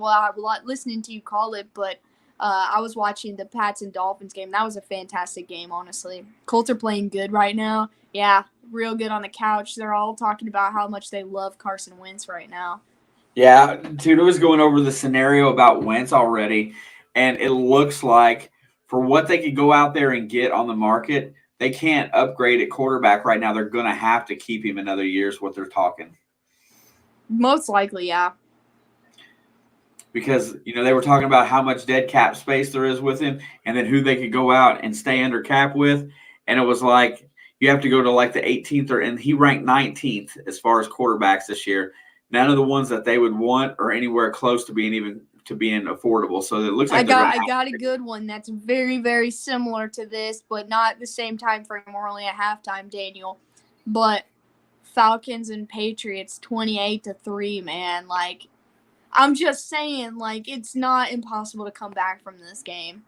listening to you call it, but I was watching the Pats and Dolphins game. That was a fantastic game, honestly. Colts are playing good right now. Yeah, real good on the couch. They're all talking about how much they love Carson Wentz right now. Yeah, dude, I was going over the scenario about Wentz already, and it looks like for what they could go out there and get on the market, they can't upgrade at quarterback right now. They're going to have to keep him another year is what they're talking. Most likely, yeah. Because, they were talking about how much dead cap space there is with him and then who they could go out and stay under cap with. And it was like you have to go to like the 18th and he ranked 19th as far as quarterbacks this year. None of the ones that they would want are anywhere close to being affordable. So it looks like I got a good one that's very, very similar to this, but not the same time frame. We're only at halftime, Daniel. But Falcons and Patriots 28-3, man. Like, I'm just saying, like, it's not impossible to come back from this game.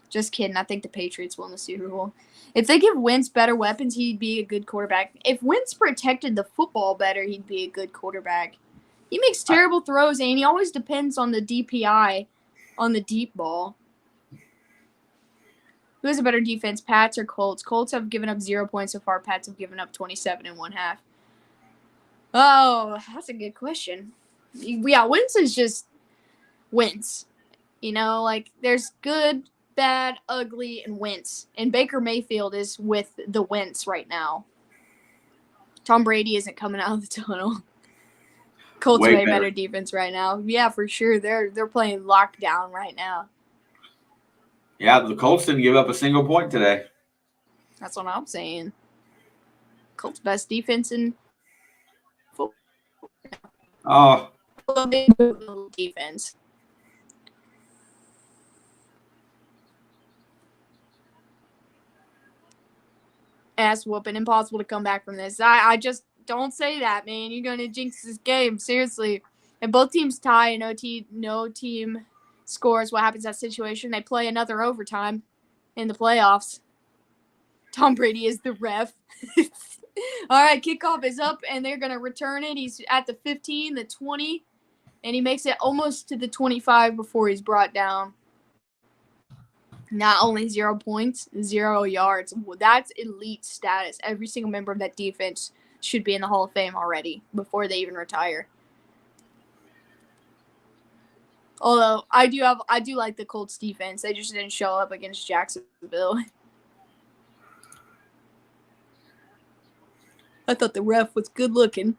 Just kidding. I think the Patriots won the Super Bowl. If they give Wentz better weapons, he'd be a good quarterback. If Wentz protected the football better, he'd be a good quarterback. He makes terrible throws, and he always depends on the DPI on the deep ball. Who has a better defense, Pats or Colts? Colts have given up 0 points so far. Pats have given up 27 in 1/2. Oh, that's a good question. Yeah, wins is just wins. You know, like there's good, bad, ugly, and wins. And Baker Mayfield is with the wins right now. Tom Brady isn't coming out of the tunnel. Colts way better defense right now. Yeah, for sure. They're playing lockdown right now. Yeah, the Colts didn't give up a single point today. That's what I'm saying. Colts best defense in football. Oh. Defense. Ass whooping. Impossible to come back from this. I just don't say that, man. You're going to jinx this game. Seriously. If both teams tie and no team scores, what happens in that situation? They play another overtime in the playoffs. Tom Brady is the ref. All right, kickoff is up, and they're going to return it. He's at the 15, the 20, and he makes it almost to the 25 before he's brought down. Not only 0 points, 0 yards. That's elite status. Every single member of that defense should be in the Hall of Fame already before they even retire. Although I do like the Colts defense. They just didn't show up against Jacksonville. I thought the ref was good looking.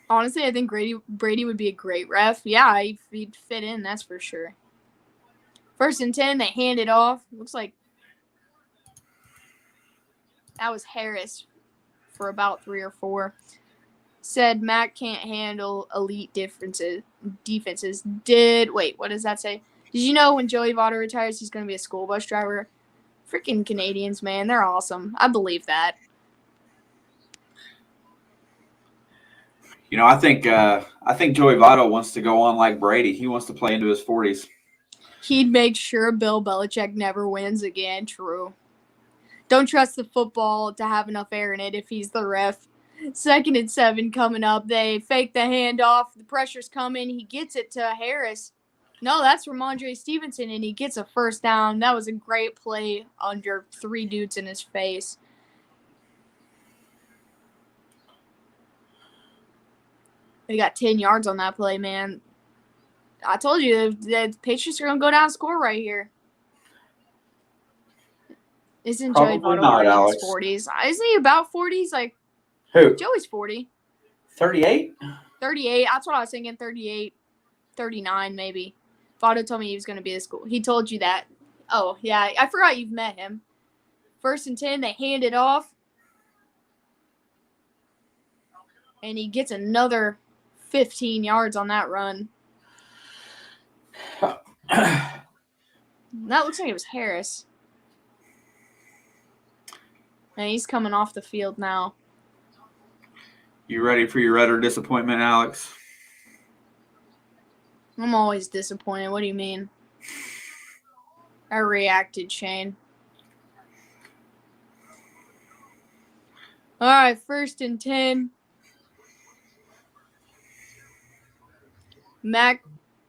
Honestly, I think Brady would be a great ref. Yeah, he'd fit in, that's for sure. 1st and 10, they hand it off. Looks like that was Harris for about 3 or 4. Said Mac can't handle elite defenses. Wait, what does that say? Did you know when Joey Votto retires, he's going to be a school bus driver? Freaking Canadians, man. They're awesome. I believe that. You know, I think Joey Votto wants to go on like Brady. He wants to play into his 40s. He'd make sure Bill Belichick never wins again. True. Don't trust the football to have enough air in it if he's the ref. 2nd and 7 coming up. They fake the handoff. The pressure's coming. He gets it to Harris. No, that's Ramondre Stevenson, and he gets a 1st down. That was a great play under 3 dudes in his face. They got 10 yards on that play, man. I told you, the Patriots are going to go down and score right here. Isn't Joey Votto already in his 40s? Isn't he about 40s? Like, who? Joey's 40. 38? 38. That's what I was thinking. 38, 39 maybe. Votto told me he was going to be at school. He told you that. Oh, yeah. I forgot you've met him. 1st and 10. They hand it off. And he gets another 15 yards on that run. That looks like it was Harris. And he's coming off the field now. You ready for your utter disappointment, Alex? I'm always disappointed. What do you mean? I reacted, Shane. All right, 1st and 10. Mac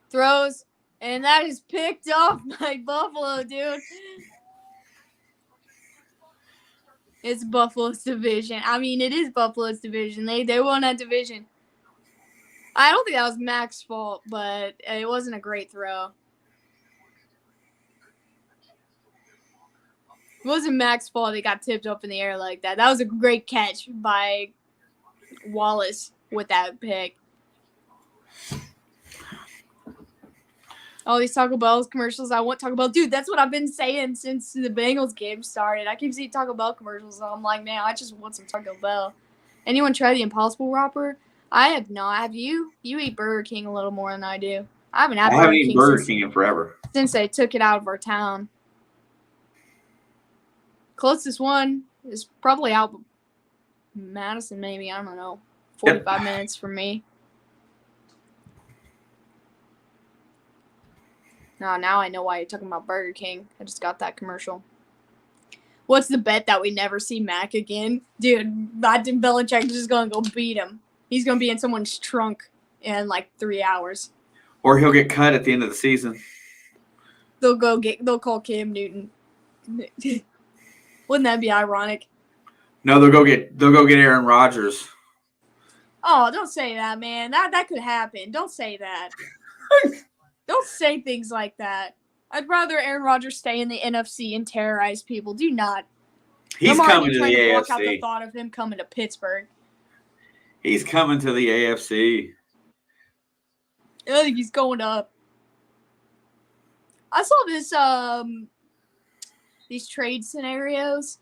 throws, and that is picked off by Buffalo, dude. It's Buffalo's division. I mean, it is Buffalo's division. They won that division. I don't think that was Mac's fault, but it wasn't a great throw. It wasn't Mac's fault it got tipped up in the air like that. That was a great catch by Wallace with that pick. All these Taco Bell commercials. I want Taco Bell. Dude, that's what I've been saying since the Bengals game started. I keep seeing Taco Bell commercials, and I'm like, man, I just want some Taco Bell. Anyone try the Impossible Whopper? I have not. Have you? You eat Burger King a little more than I do. I haven't eaten Burger King in forever. Since they took it out of our town. Closest one is probably out Madison, maybe. I don't know. 45 minutes from me. Now I know why you're talking about Burger King. I just got that commercial. What's the bet that we never see Mac again? Dude, I think Belichick is just going to go beat him. He's going to be in someone's trunk in like 3 hours. Or he'll get cut at the end of the season. They'll call Cam Newton. Wouldn't that be ironic? No, they'll go get Aaron Rodgers. Oh, don't say that, man. That could happen. Don't say that. Don't say things like that. I'd rather Aaron Rodgers stay in the NFC and terrorize people. Do not. He's coming to the AFC. Block out the thought of him coming to Pittsburgh. He's coming to the AFC. I think he's going up. I saw these trade scenarios,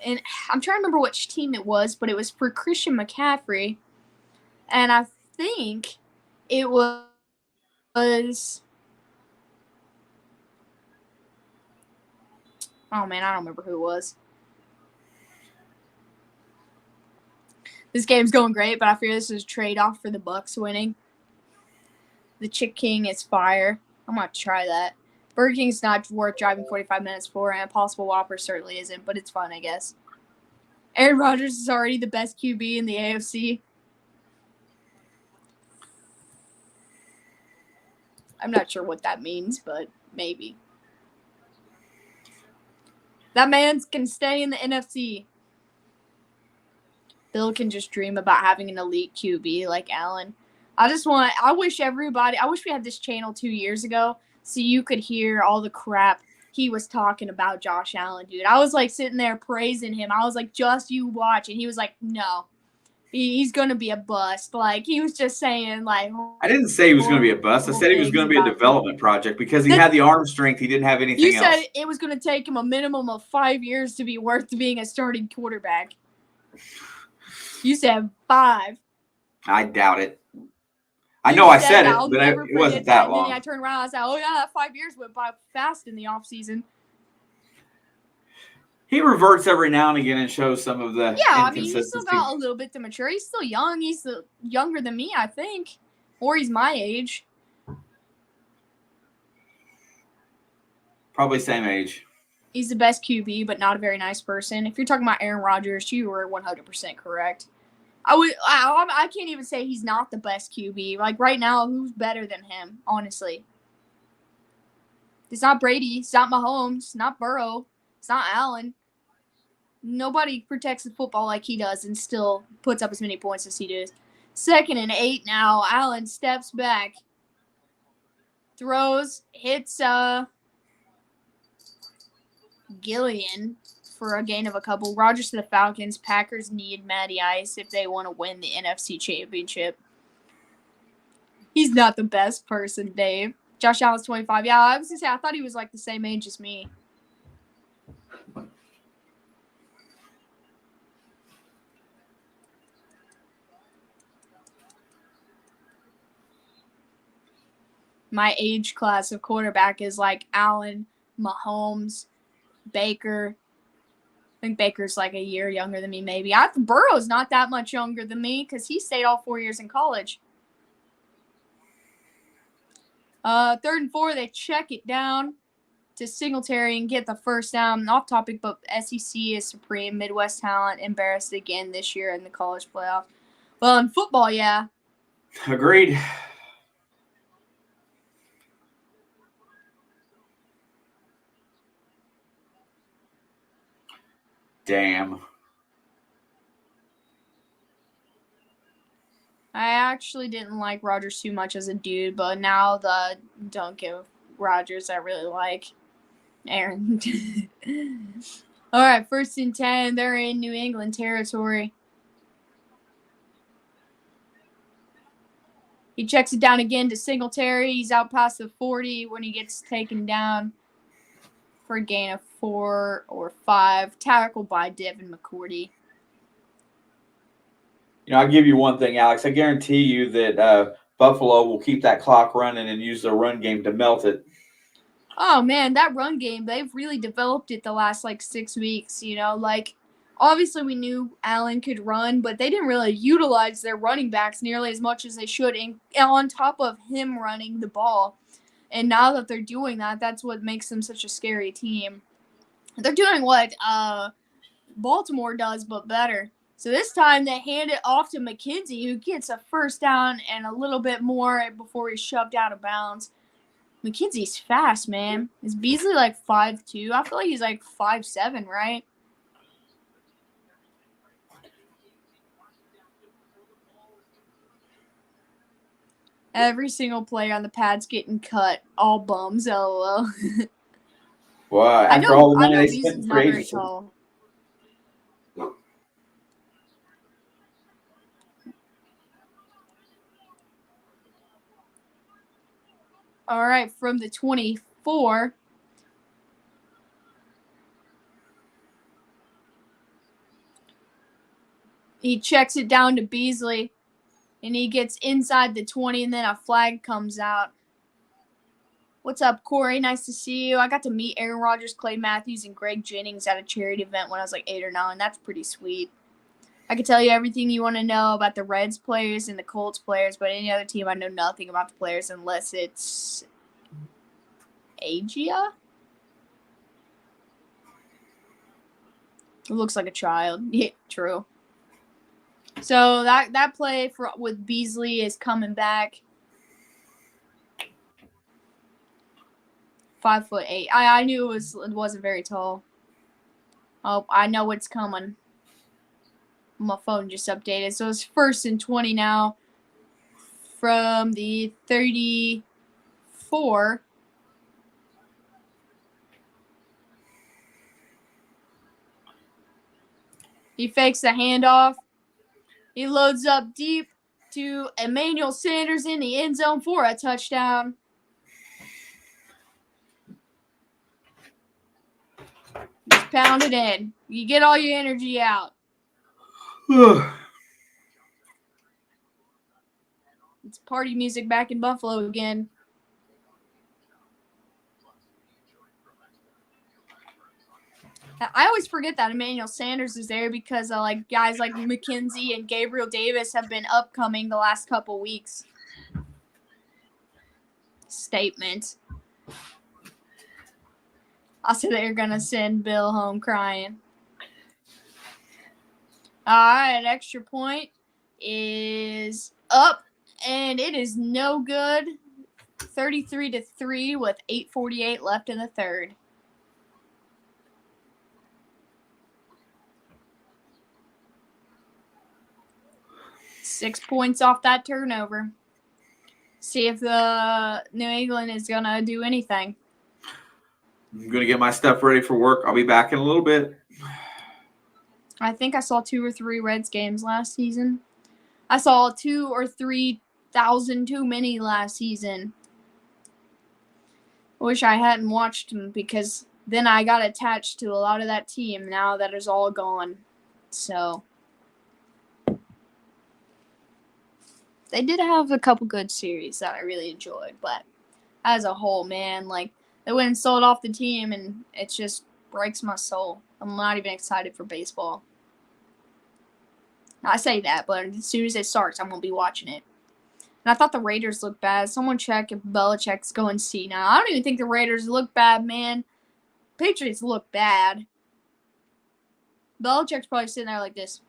and I'm trying to remember which team it was, but it was for Christian McCaffrey, and I think it was oh man, I don't remember who it was. This game's going great, but I fear this is a trade-off for the Bucks winning. The Chick King is fire. I'm going to try that. Burger King's not worth driving 45 minutes for, and Impossible Whopper certainly isn't, but it's fun, I guess. Aaron Rodgers is already the best QB in the AFC. I'm not sure what that means, but maybe. That man can stay in the NFC. Bill can just dream about having an elite QB like Allen. I wish we had this channel 2 years ago so you could hear all the crap he was talking about Josh Allen, dude. I was like sitting there praising him. I was like, just you watch. And he was like, no, he's going to be a bust. Like, he was just saying, like, I didn't say he was going to be a bust. I said he was going to be a development project because he had the arm strength. He didn't have anything else. You said it was going to take him a minimum of 5 years to be worth being a starting quarterback. You said 5. I doubt it. I know I said it, but it wasn't that long. And then I turned around and I said, oh, yeah, that 5 years went by fast in the offseason. He reverts every now and again and shows some of the he's still got a little bit to mature. He's still young. He's younger than me, I think. Or he's my age. Probably same age. He's the best QB, but not a very nice person. If you're talking about Aaron Rodgers, you were 100% correct. I can't even say he's not the best QB. Like, right now, who's better than him, honestly? It's not Brady. It's not Mahomes. It's not Burrow. It's not Allen. Nobody protects the football like he does and still puts up as many points as he does. 2nd and 8 now. Allen steps back. Throws. Hits Gillian for a gain of a couple. Rodgers to the Falcons. Packers need Matty Ice if they want to win the NFC Championship. He's not the best person, Dave. Josh Allen's 25. Yeah, I was going to say, I thought he was like the same age as me. My age class of quarterback is like Allen, Mahomes, Baker. I think Baker's like a year younger than me, maybe. Burrow's not that much younger than me because he stayed all 4 years in college. 3rd and 4, they check it down to Singletary and get the first down. Off topic, but SEC is supreme. Midwest talent embarrassed again this year in the college playoff. Well, in football, yeah. Agreed. Damn. I actually didn't like Rodgers too much as a dude, but now the don't give Rodgers I really like. Aaron. All right, 1st and 10. They're in New England territory. He checks it down again to Singletary. He's out past the 40 when he gets taken down for a gain of 4 or 5. Tackled by Devin McCourty. You know, I'll give you one thing, Alex. I guarantee you that Buffalo will keep that clock running and use their run game to melt it. Oh, man, that run game, they've really developed it the last, 6 weeks, you know. Obviously we knew Allen could run, but they didn't really utilize their running backs nearly as much as they should, and on top of him running the ball. And now that they're doing that, that's what makes them such a scary team. They're doing what Baltimore does, but better. So this time they hand it off to McKenzie, who gets a first down and a little bit more before he's shoved out of bounds. McKenzie's fast, man. Is Beasley like 5'2"? I feel like he's like 5'7", right? Every single player on the pad's getting cut. All bums, lol. Well, after all the money they Beasley's spent for not very agency. tall. All right, from the 24. He checks it down to Beasley, and he gets inside the 20, and then a flag comes out. What's up, Corey? Nice to see you. I got to meet Aaron Rodgers, Clay Matthews, and Greg Jennings at a charity event when I was like 8 or 9. That's pretty sweet. I can tell you everything you want to know about the Reds players and the Colts players, but any other team, I know nothing about the players unless it's Agia. It looks like a child. Yeah, true. So that play with Beasley is coming back. 5'8". I knew it wasn't very tall. Oh, I know what's coming. My phone just updated. So it's 1st and 20 now from the 34. He fakes the handoff. He loads up deep to Emmanuel Sanders in the end zone for a touchdown. Just pound it in. You get all your energy out. It's party music back in Buffalo again. I always forget that Emmanuel Sanders is there because like guys like McKenzie and Gabriel Davis have been upcoming the last couple weeks. Statement. Also, they're going to send Bill home crying. All right, extra point is up, and it is no good. 33-3 with 8:48 left in the third. Six points off that turnover. See if the New England is going to do anything. I'm going to get my stuff ready for work. I'll be back in a little bit. I think I saw 2 or 3 Reds games last season. I saw 2 or 3,000 too many last season. I wish I hadn't watched them because then I got attached to a lot of that team now that is all gone. So they did have a couple good series that I really enjoyed, but as a whole, man, like they went and sold off the team and it just breaks my soul. I'm not even excited for baseball. I say that, but as soon as it starts, I'm going to be watching it. And I thought the Raiders looked bad. Someone check if Belichick's going see now. I don't even think the Raiders look bad, man. Patriots look bad. Belichick's probably sitting there like this.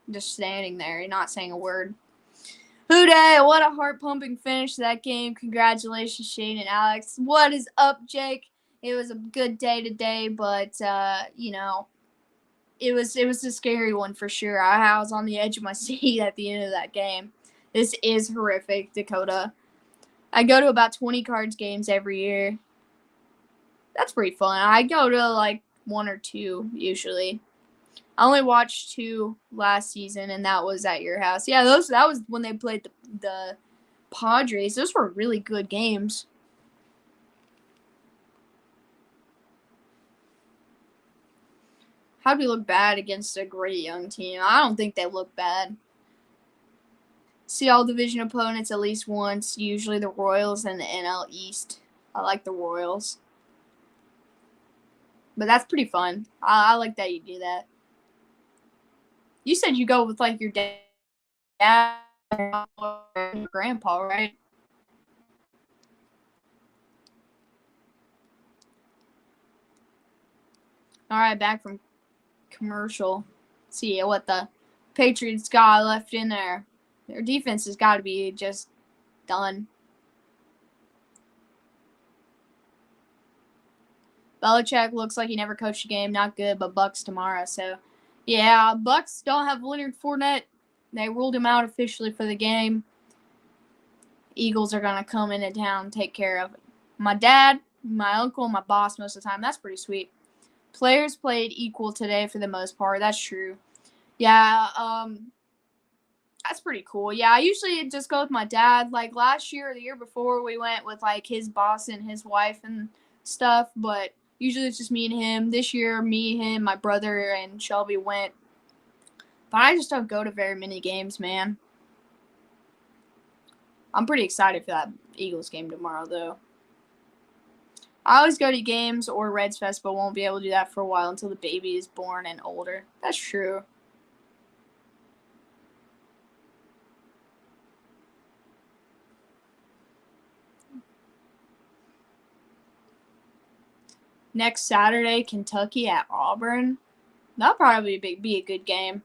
Just standing there and not saying a word. Hooday, what a heart-pumping finish to that game. Congratulations, Shane and Alex. What is up, Jake? It was a good day today, but, it was a scary one for sure. I was on the edge of my seat at the end of that game. This is horrific, Dakota. I go to about 20 cards games every year. That's pretty fun. I go to like 1 or 2 usually. I only watched 2 last season, and that was at your house. Yeah, that was when they played the Padres. Those were really good games. How'd we look bad against a great young team? I don't think they look bad. See all division opponents at least once, usually the Royals and the NL East. I like the Royals. But that's pretty fun. I like that you do that. You said you go with like your dad or your grandpa, right? All right, back from commercial. See what the Patriots got left in there. Their defense has got to be just done. Belichick looks like he never coached a game. Not good, but Bucks tomorrow. So, yeah, Bucks don't have Leonard Fournette. They ruled him out officially for the game. Eagles are going to come into town and take care of it. My dad, my uncle, and my boss most of the time. That's pretty sweet. Players played equal today for the most part. That's true. Yeah, that's pretty cool. Yeah, I usually just go with my dad. Like last year or the year before, we went with like his boss and his wife and stuff. But usually it's just me and him. This year, me, him, my brother, and Shelby went. But I just don't go to very many games, man. I'm pretty excited for that Eagles game tomorrow, though. I always go to games or Reds Fest, but won't be able to do that for a while until the baby is born and older. That's true. Next Saturday, Kentucky at Auburn. That'll probably be a good game.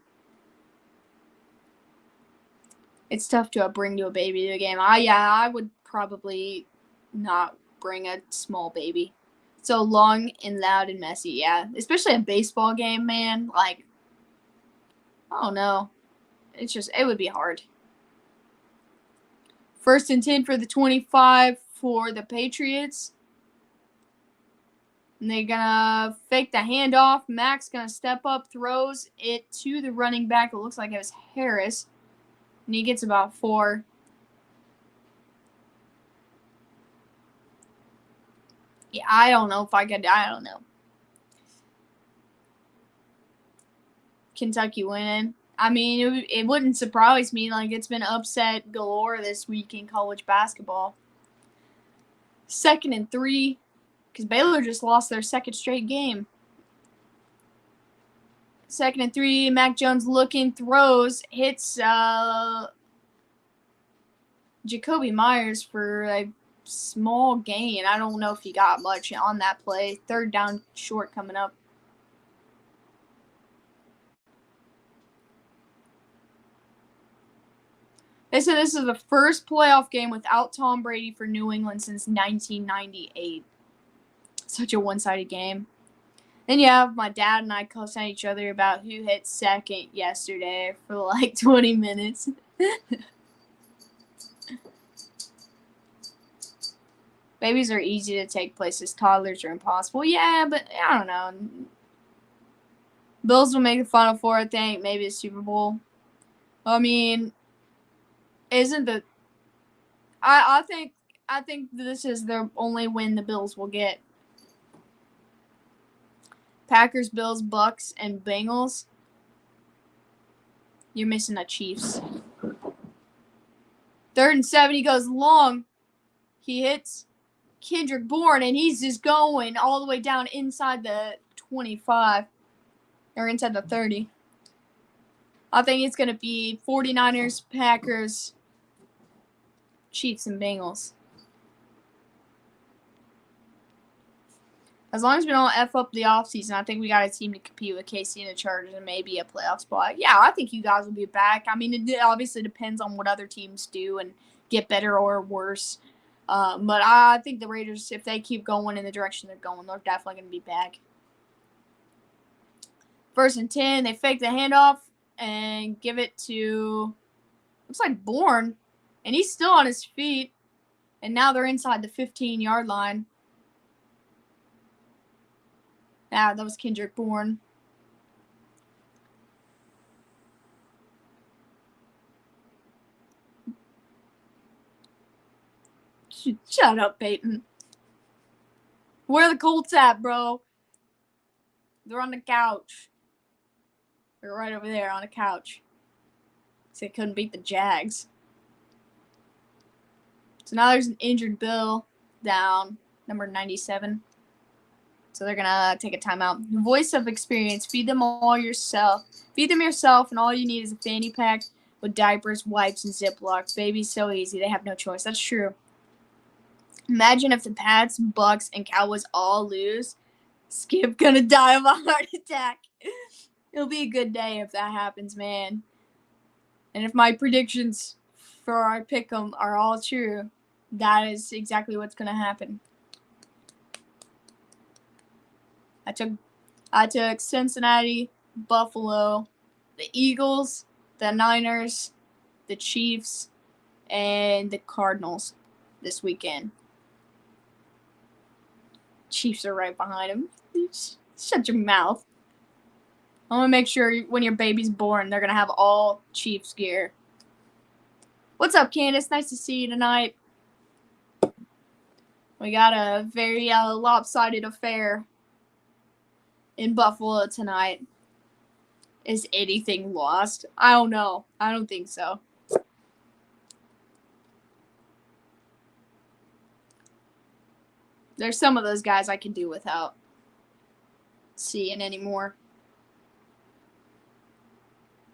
It's tough to bring a baby to a game. I would probably not bring a small baby. So long and loud and messy, yeah. Especially a baseball game, man. Like, I don't know. It would be hard. 1st and 10 for the 25 for the Patriots. And they're going to fake the handoff. Mac's going to step up, throws it to the running back. It looks like it was Harris. And he gets about 4. Yeah, I don't know. Kentucky winning. I mean, it wouldn't surprise me. Like, it's been upset galore this week in college basketball. 2nd and 3. Because Baylor just lost their 2nd straight game. 2nd and 3. Mac Jones looking, throws, hits Jacoby Myers for a small gain. I don't know if he got much on that play. 3rd down short coming up. They said this is the first playoff game without Tom Brady for New England since 1998. Such a one-sided game. Then you have my dad and I co-sign each other about who hit 2nd yesterday for like 20 minutes. Babies are easy to take places. Toddlers are impossible. Yeah, but I don't know. Bills will make the Final Four, I think. Maybe a Super Bowl. I mean, isn't the... I think this is the only win the Bills will get. Packers, Bills, Bucks, and Bengals. You're missing the Chiefs. 3rd and 7. He goes long. He hits Kendrick Bourne, and he's just going all the way down inside the 25. Or inside the 30. I think it's going to be 49ers, Packers, Chiefs, and Bengals. As long as we don't F up the offseason, I think we got a team to compete with KC and the Chargers and maybe a playoff spot. Yeah, I think you guys will be back. I mean, it obviously depends on what other teams do and get better or worse. But I think the Raiders, if they keep going in the direction they're going, they're definitely going to be back. 1st and 10. They fake the handoff and give it to, looks like Bourne. And he's still on his feet. And now they're inside the 15-yard line. Yeah, that was Kendrick Bourne. Shut up, Peyton. Where are the Colts at, bro? They're on the couch. They're right over there on the couch. They couldn't beat the Jags. So now there's an injured Bill down, number 97. So they're going to take a timeout. Voice of experience. Feed them yourself, and all you need is a fanny pack with diapers, wipes, and Ziplocs. Baby's so easy. They have no choice. That's true. Imagine if the Pats, Bucks, and Cowboys all lose. Skip going to die of a heart attack. It'll be a good day if that happens, man. And if my predictions for our pick'em are all true, that is exactly what's going to happen. I took Cincinnati, Buffalo, the Eagles, the Niners, the Chiefs, and the Cardinals this weekend. Chiefs are right behind them. Shut your mouth. I want to make sure when your baby's born, they're going to have all Chiefs gear. What's up, Candace? Nice to see you tonight. We got a very lopsided affair in Buffalo tonight. Is anything lost? I don't know. I don't think so. There's some of those guys I can do without seeing anymore.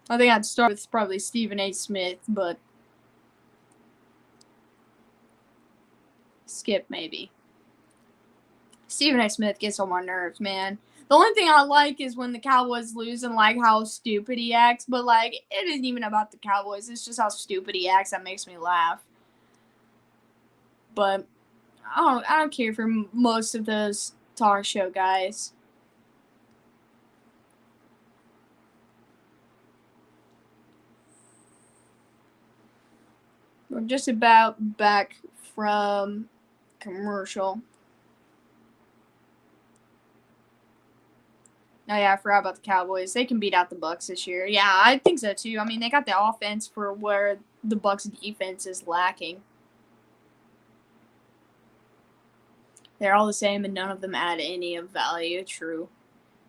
I think I'd start with probably Stephen A. Smith, but skip maybe. Stephen A. Smith gets on my nerves, man. The only thing I like is when the Cowboys lose and like how stupid he acts, but like it isn't even about the Cowboys. It's just how stupid he acts that makes me laugh. But I don't care for most of those talk show guys. We're just about back from commercial. Oh, yeah, I forgot about the Cowboys. They can beat out the Bucs this year. Yeah, I think so, too. I mean, they got the offense for where the Bucs defense is lacking. They're all the same, and none of them add any of value. True.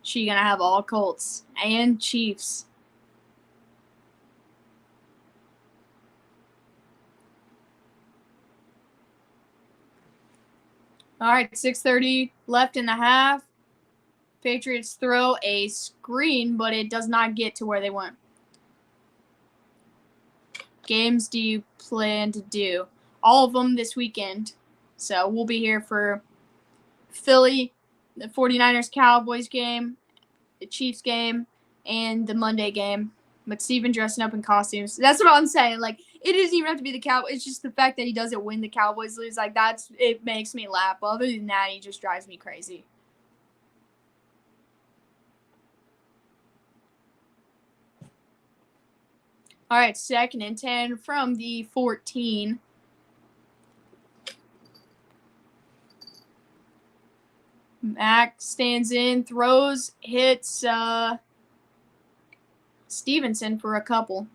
She's going to have all Colts and Chiefs. All right, 6:30 left in the half. Patriots throw a screen, but it does not get to where they want. Games do you plan to do? All of them this weekend. So we'll be here for Philly, the 49ers Cowboys game, the Chiefs game, and the Monday game. But Steven dressing up in costumes. That's what I'm saying. Like, it doesn't even have to be the Cowboys. It's just the fact that he doesn't win the Cowboys lose. Like, it makes me laugh. Other than that, he just drives me crazy. All right, 2nd and 10 from the 14. Mack stands in, throws, hits Stevenson for a couple.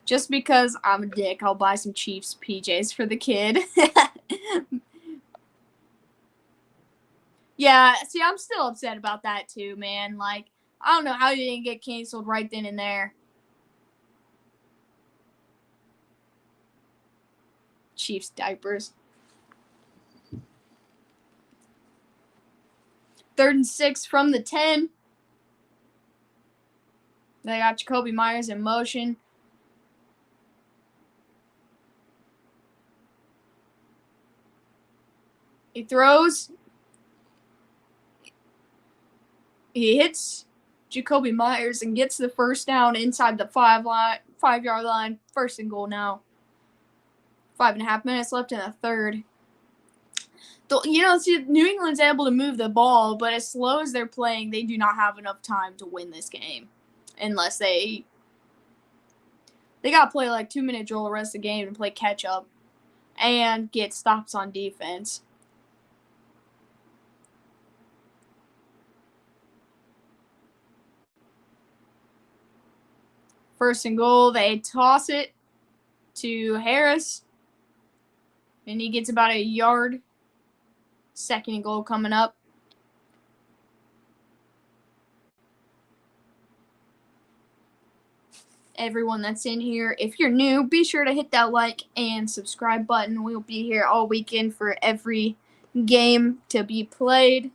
Just because I'm a dick, I'll buy some Chiefs PJs for the kid. Yeah, see, I'm still upset about that too, man. Like, I don't know how you didn't get canceled right then and there. Chiefs diapers. 3rd and 6 from the 10. They got Jacoby Myers in motion. He throws. He hits Jacoby Myers and gets the first down inside the 5-yard line. 1st and goal now. 5.5 minutes left in the 3rd. See, New England's able to move the ball, but as slow as they're playing, they do not have enough time to win this game. Unless they got to play like 2-minute drill the rest of the game and play catch up and get stops on defense. First and goal, they toss it to Harris, and he gets about a yard. 2nd and goal coming up. Everyone that's in here, if you're new, be sure to hit that like and subscribe button. We'll be here all weekend for every game to be played.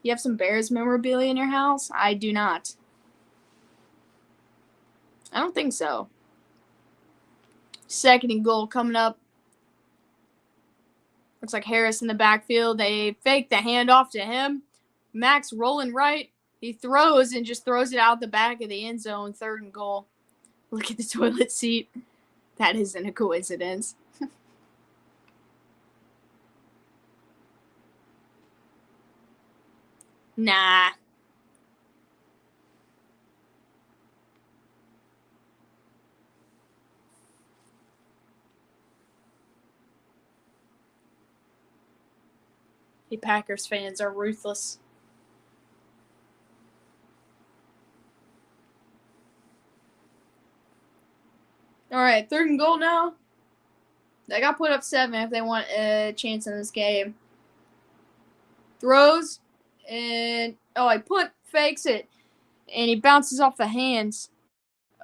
You have some Bears memorabilia in your house? I do not. I don't think so. 2nd and goal coming up. Looks like Harris in the backfield. They fake the handoff to him. Max rolling right. He throws and just throws it out the back of the end zone, 3rd and goal. Look at the toilet seat. That isn't a coincidence. Nah. You Packers fans are ruthless. All right, 3rd and goal now. They got put up 7 if they want a chance in this game. Throws, and fakes it, and he bounces off the hands.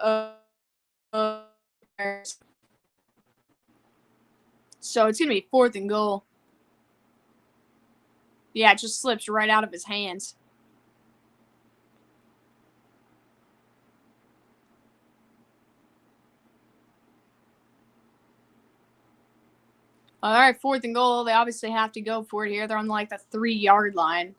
So it's gonna be 4th and goal. Yeah, it just slips right out of his hands. All right, 4th and goal. They obviously have to go for it here. They're on like the 3-yard line.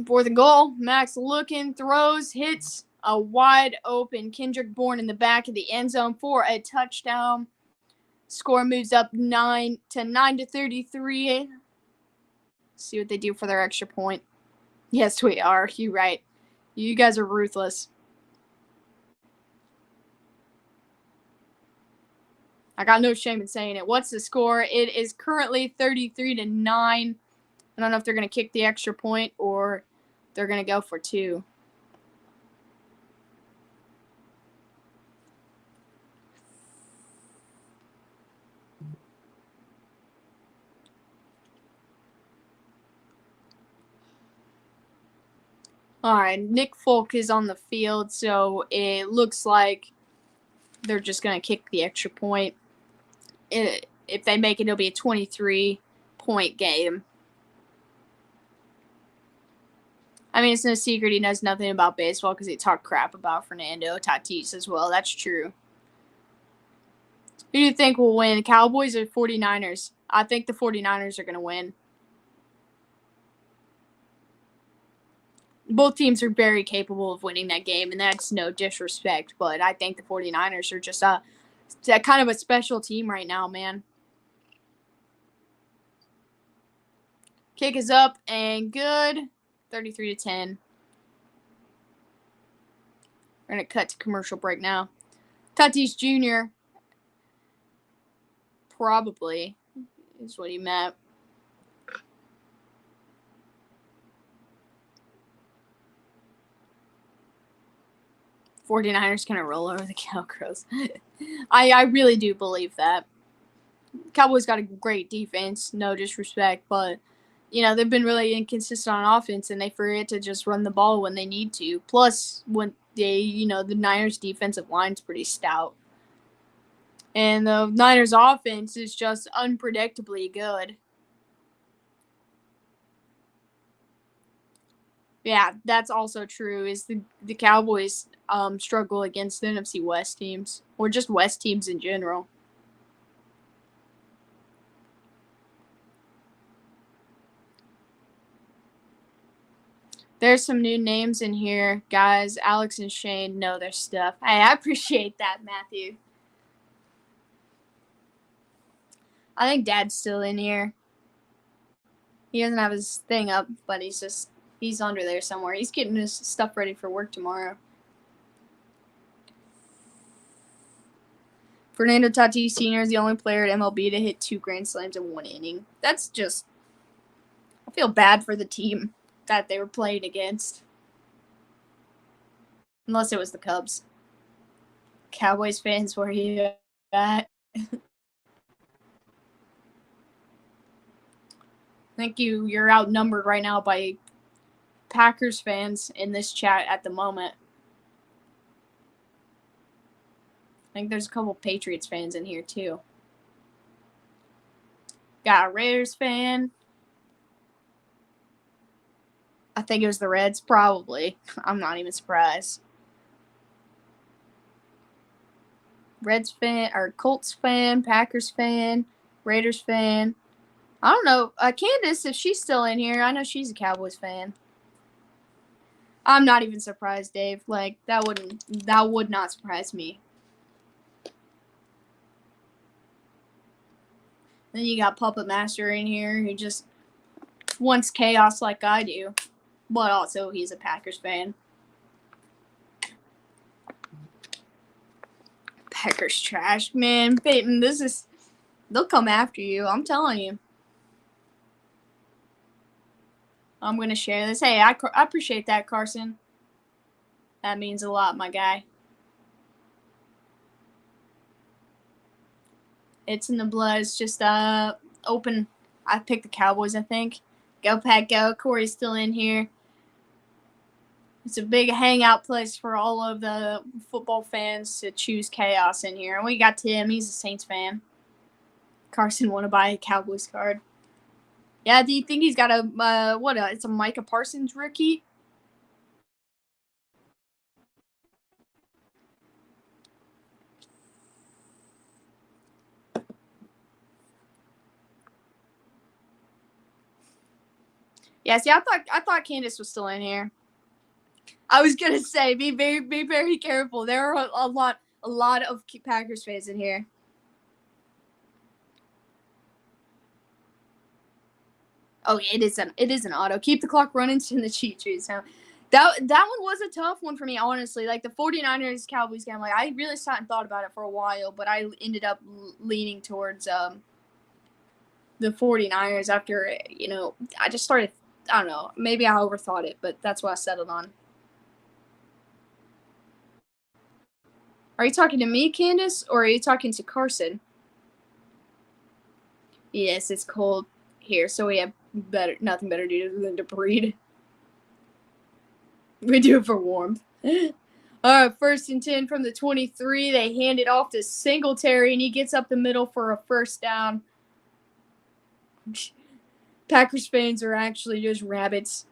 Fourth and goal. Max looking, throws, hits a wide open Kendrick Bourne in the back of the end zone for a touchdown. Score moves up 9 to 33. See what they do for their extra point. Yes, we are. You're right. You guys are ruthless. I got no shame in saying it. What's the score? It is currently 33-9. I don't know if they're going to kick the extra point or they're going to go for 2. All right, Nick Folk is on the field, so it looks like they're just going to kick the extra point. If they make it, it'll be a 23-point game. I mean, it's no secret he knows nothing about baseball because he talked crap about Fernando Tatis as well. That's true. Who do you think will win, Cowboys or 49ers? I think the 49ers are going to win. Both teams are very capable of winning that game, and that's no disrespect, but I think the 49ers are just a kind of a special team right now, man. Kick is up and good. 33-10. We're going to cut to commercial break now. Tatis Jr. probably is what he meant. '49ers going to roll over the Cowboys. I really do believe that. Cowboys got a great defense, no disrespect, but they've been really inconsistent on offense, and they forget to just run the ball when they need to. Plus, when the Niners' defensive line's pretty stout. And the Niners' offense is just unpredictably good. Yeah, that's also true, is the Cowboys struggle against the NFC West teams, or just West teams in general. There's some new names in here, guys. Alex and Shane know their stuff. Hey, I appreciate that, Matthew. I think Dad's still in here. He doesn't have his thing up, but he's under there somewhere. He's getting his stuff ready for work tomorrow. Fernando Tatis Sr. is the only player at MLB to hit 2 grand slams in 1 inning. That's just... I feel bad for the team that they were playing against. Unless it was the Cubs. Cowboys fans, where are you at? I think you're outnumbered right now by Packers fans in this chat at the moment. I think there's a couple Patriots fans in here too. Got a Raiders fan. I think it was the Reds, probably. I'm not even surprised. Reds fan or Colts fan, Packers fan, Raiders fan. I don't know. Candace, if she's still in here, I know she's a Cowboys fan. I'm not even surprised, Dave. Like that would not surprise me. Then you got Puppet Master in here who just wants chaos like I do. But also he's a Packers fan. Packers trash, man. Peyton, they'll come after you. I'm telling you. I'm going to share this. Hey, I appreciate that, Carson. That means a lot, my guy. It's in the blood. It's just open. I picked the Cowboys, I think. Go, Pack, go. Corey's still in here. It's a big hangout place for all of the football fans to choose chaos in here. And we got Tim. He's a Saints fan. Carson want to buy a Cowboys card. Yeah, do you think he's got it's a Micah Parsons rookie? Yeah, see, I thought Candace was still in here. I was gonna say, be very careful. There are a lot of Packers fans in here. Oh, it is an auto. Keep the clock running to the cheat trees. So that one was a tough one for me, honestly. Like the 49ers Cowboys game, like I really sat and thought about it for a while, but I ended up leaning towards the 49ers after, I just started, I don't know, maybe I overthought it, but that's what I settled on. Are you talking to me, Candace, or are you talking to Carson? Yes, it's cold here, so we have nothing better to do than to breed. We do it for warmth. All right, 1st and 10 from the 23. They hand it off to Singletary, and he gets up the middle for a first down. Packers fans are actually just rabbits.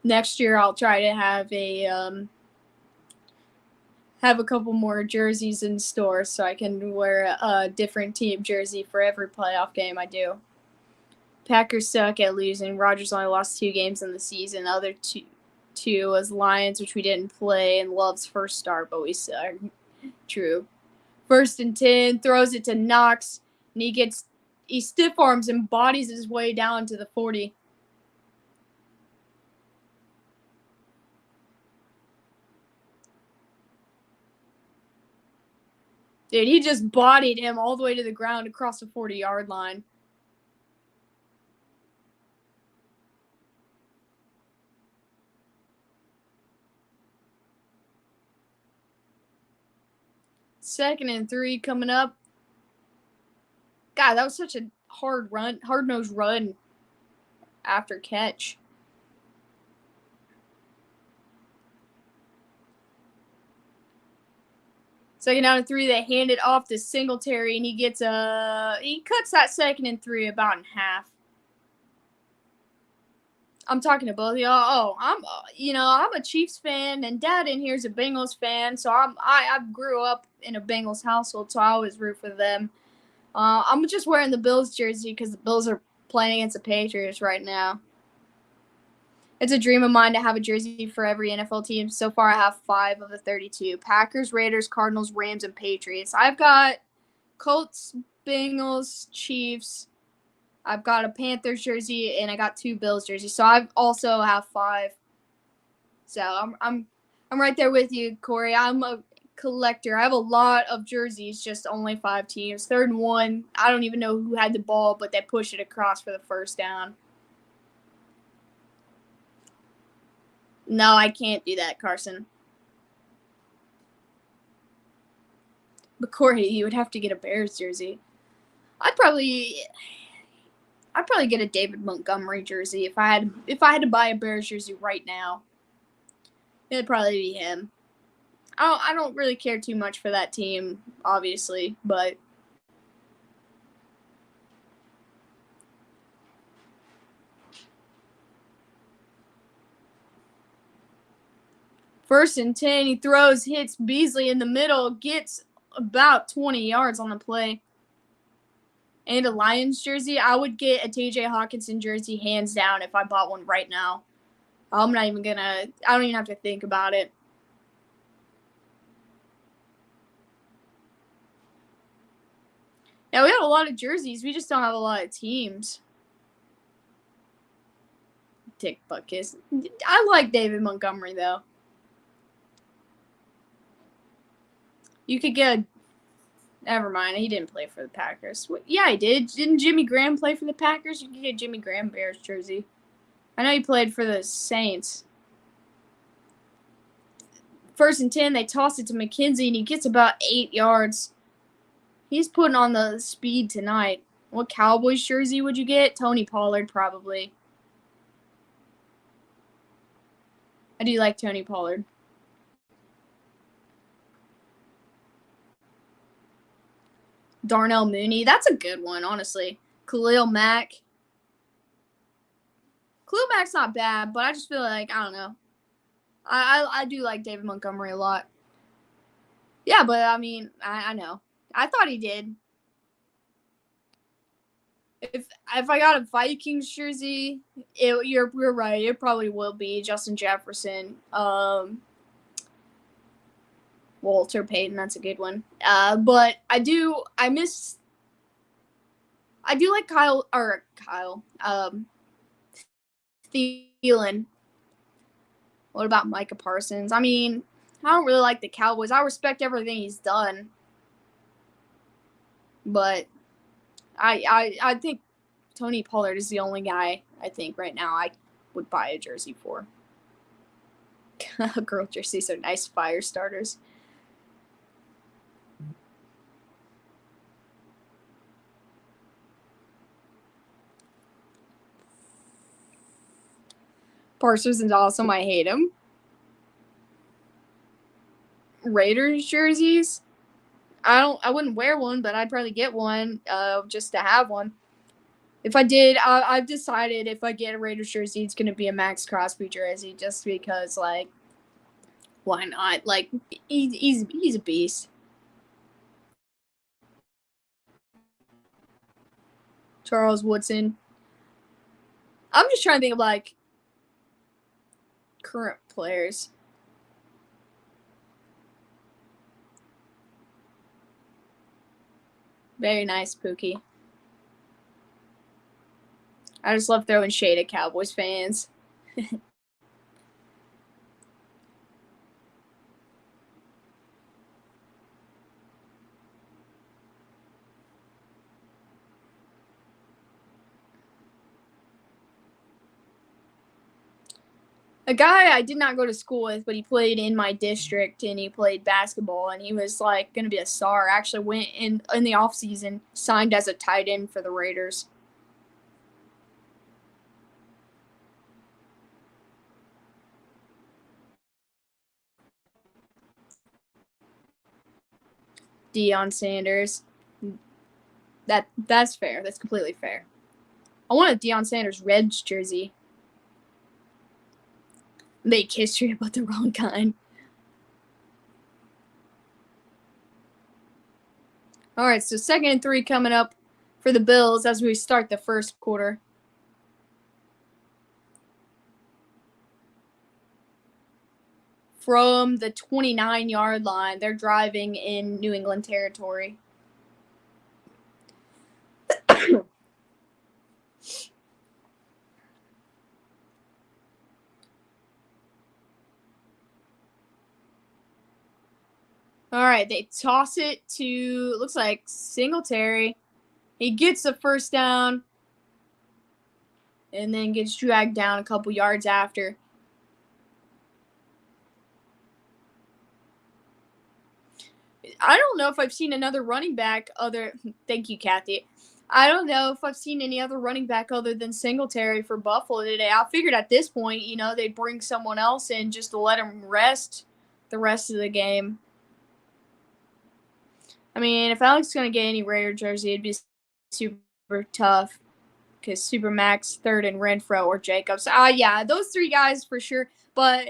Next year, I'll try to have a couple more jerseys in store so I can wear a different team jersey for every playoff game I do. Packers suck at losing. Rodgers only lost 2 games in the season. The other two was Lions, which we didn't play, and Love's first start, but we suck. True. 1st and 10, throws it to Knox, and he stiff arms and bodies his way down to the 40. Dude, he just bodied him all the way to the ground across the 40-yard line. Second and 3 coming up. God, that was such a hard-nosed run after catch. Second down and 3, they hand it off to Singletary, and he cuts that 2nd and 3 about in half. I'm talking to both of y'all. Oh, I'm a Chiefs fan, and Dad in here is a Bengals fan, so I grew up in a Bengals household, so I always root for them. I'm just wearing the Bills jersey because the Bills are playing against the Patriots right now. It's a dream of mine to have a jersey for every NFL team. So far, I have 5 of the 32. Packers, Raiders, Cardinals, Rams, and Patriots. I've got Colts, Bengals, Chiefs. I've got a Panthers jersey, and I got 2 Bills jerseys. So I also have 5. So I'm right there with you, Corey. I'm a collector. I have a lot of jerseys, just only 5 teams. 3rd and 1. I don't even know who had the ball, but they pushed it across for the first down. No, I can't do that, Carson. But Corey, you would have to get a Bears jersey. I'd probably get a David Montgomery jersey if I had to buy a Bears jersey right now. It'd probably be him. I don't really care too much for that team, obviously, but First and 10, he throws, hits Beasley in the middle, gets about 20 yards on the play. And a Lions jersey, I would get a TJ Hawkinson jersey hands down if I bought one right now. I don't even have to think about it. Yeah, we have a lot of jerseys. We just don't have a lot of teams. Dick Buckus. I like David Montgomery, though. You could get a... Never mind. He didn't play for the Packers. Yeah, he did. Didn't Jimmy Graham play for the Packers? You could get a Jimmy Graham Bears jersey. I know he played for the Saints. First and 10, they toss it to McKenzie, and he gets about 8 yards. He's putting on the speed tonight. What Cowboys jersey would you get? Tony Pollard, probably. I do like Tony Pollard. Darnell Mooney. That's a good one, honestly. Khalil Mack. Khalil Mack's not bad, but I just feel like, I don't know. I do like David Montgomery a lot. Yeah, but, I mean, I know. I thought he did. If I got a Vikings jersey, you're right. It probably will be Justin Jefferson. Walter Payton, that's a good one. But I do like Kyle. Thielen. What about Micah Parsons? I mean, I don't really like the Cowboys. I respect everything he's done. But I think Tony Pollard is the only guy I think right now I would buy a jersey for. Girl jerseys are nice fire starters. Parsons is awesome. I hate him. Raiders jerseys. I wouldn't wear one, but I'd probably get one just to have one. If I did, I've decided if I get a Raiders jersey, it's going to be a Max Crosby jersey just because, like, why not? Like, he's a beast. Charles Woodson. I'm just trying to think of, like, current players. Very nice, Pookie. I just love throwing shade at Cowboys fans. A guy I did not go to school with, but he played in my district, and he played basketball, and he was, like, going to be a star. Actually went in the offseason, signed as a tight end for the Raiders. Deion Sanders. That's fair. That's completely fair. I want a Deion Sanders Reds jersey. Make history about the wrong kind. All right, so 2nd and 3 coming up for the Bills as we start the first quarter. From the 29-yard line, they're driving in New England territory. All right, they toss it to, looks like Singletary. He gets the first down and then gets dragged down a couple yards after. I don't know if I've seen another running back thank you, Kathy. I don't know if I've seen any other running back other than Singletary for Buffalo today. I figured at this point, they'd bring someone else in just to let him rest the rest of the game. I mean, if Alex is going to get any Raider jersey, it'd be super tough because Supermax, Third, and Renfro or Jacobs. Yeah, those three guys for sure. But,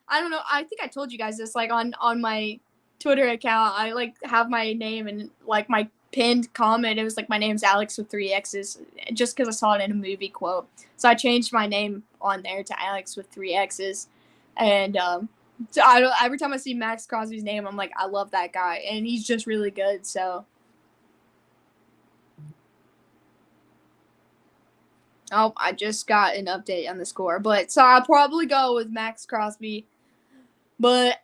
I don't know. I think I told you guys this, like, on my Twitter account. I, like, have my name and, like, my pinned comment. It was, like, my name's Alex with 3 X's, just because I saw it in a movie quote. So I changed my name on there to Alex with 3 X's. And so every time I see Max Crosby's name, I'm like, I love that guy. And he's just really good, so. Oh, I just got an update on the score. But so I'll probably go with Max Crosby. But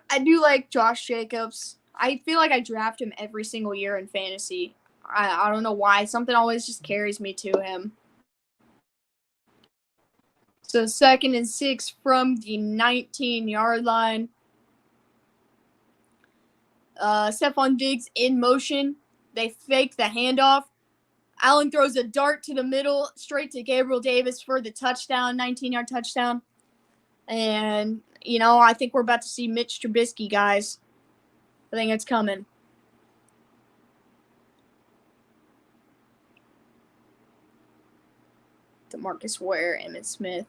I do like Josh Jacobs. I feel like I draft him every single year in fantasy. I don't know why. Something always just carries me to him. So 2nd and 6 from the 19-yard line. Stephon Diggs in motion. They fake the handoff. Allen throws a dart to the middle, straight to Gabriel Davis for the touchdown, 19-yard touchdown. And, I think we're about to see Mitch Trubisky, guys. I think it's coming. DeMarcus Ware, Emmitt Smith.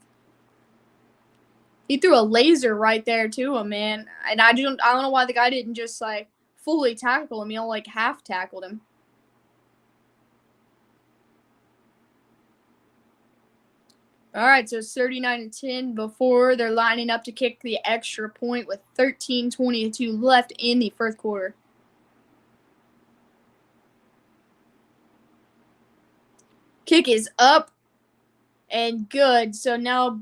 He threw a laser right there to him, man. And I don't know why the guy didn't just, like, fully tackle him. Like, half tackled him. All right, so it's 39-10 before they're lining up to kick the extra point with 13:22 left in the first quarter. Kick is up and good. So now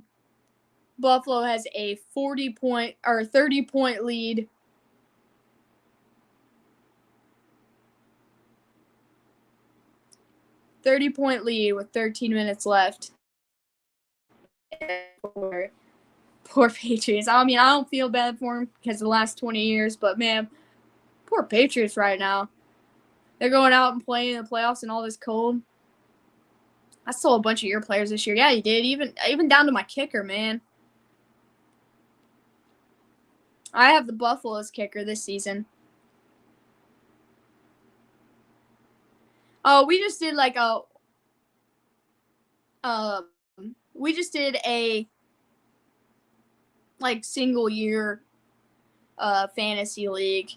Buffalo has a 30-point lead. .30 lead with 13 minutes left. Poor Patriots. I mean, I don't feel bad for them because of the last 20 years, but man, poor Patriots right now. They're going out and playing in the playoffs in all this cold. I stole a bunch of your players this year. Yeah, you did. Even down to my kicker, man. I have the Buffalo's kicker this season. Oh, we just did like a single year fantasy league.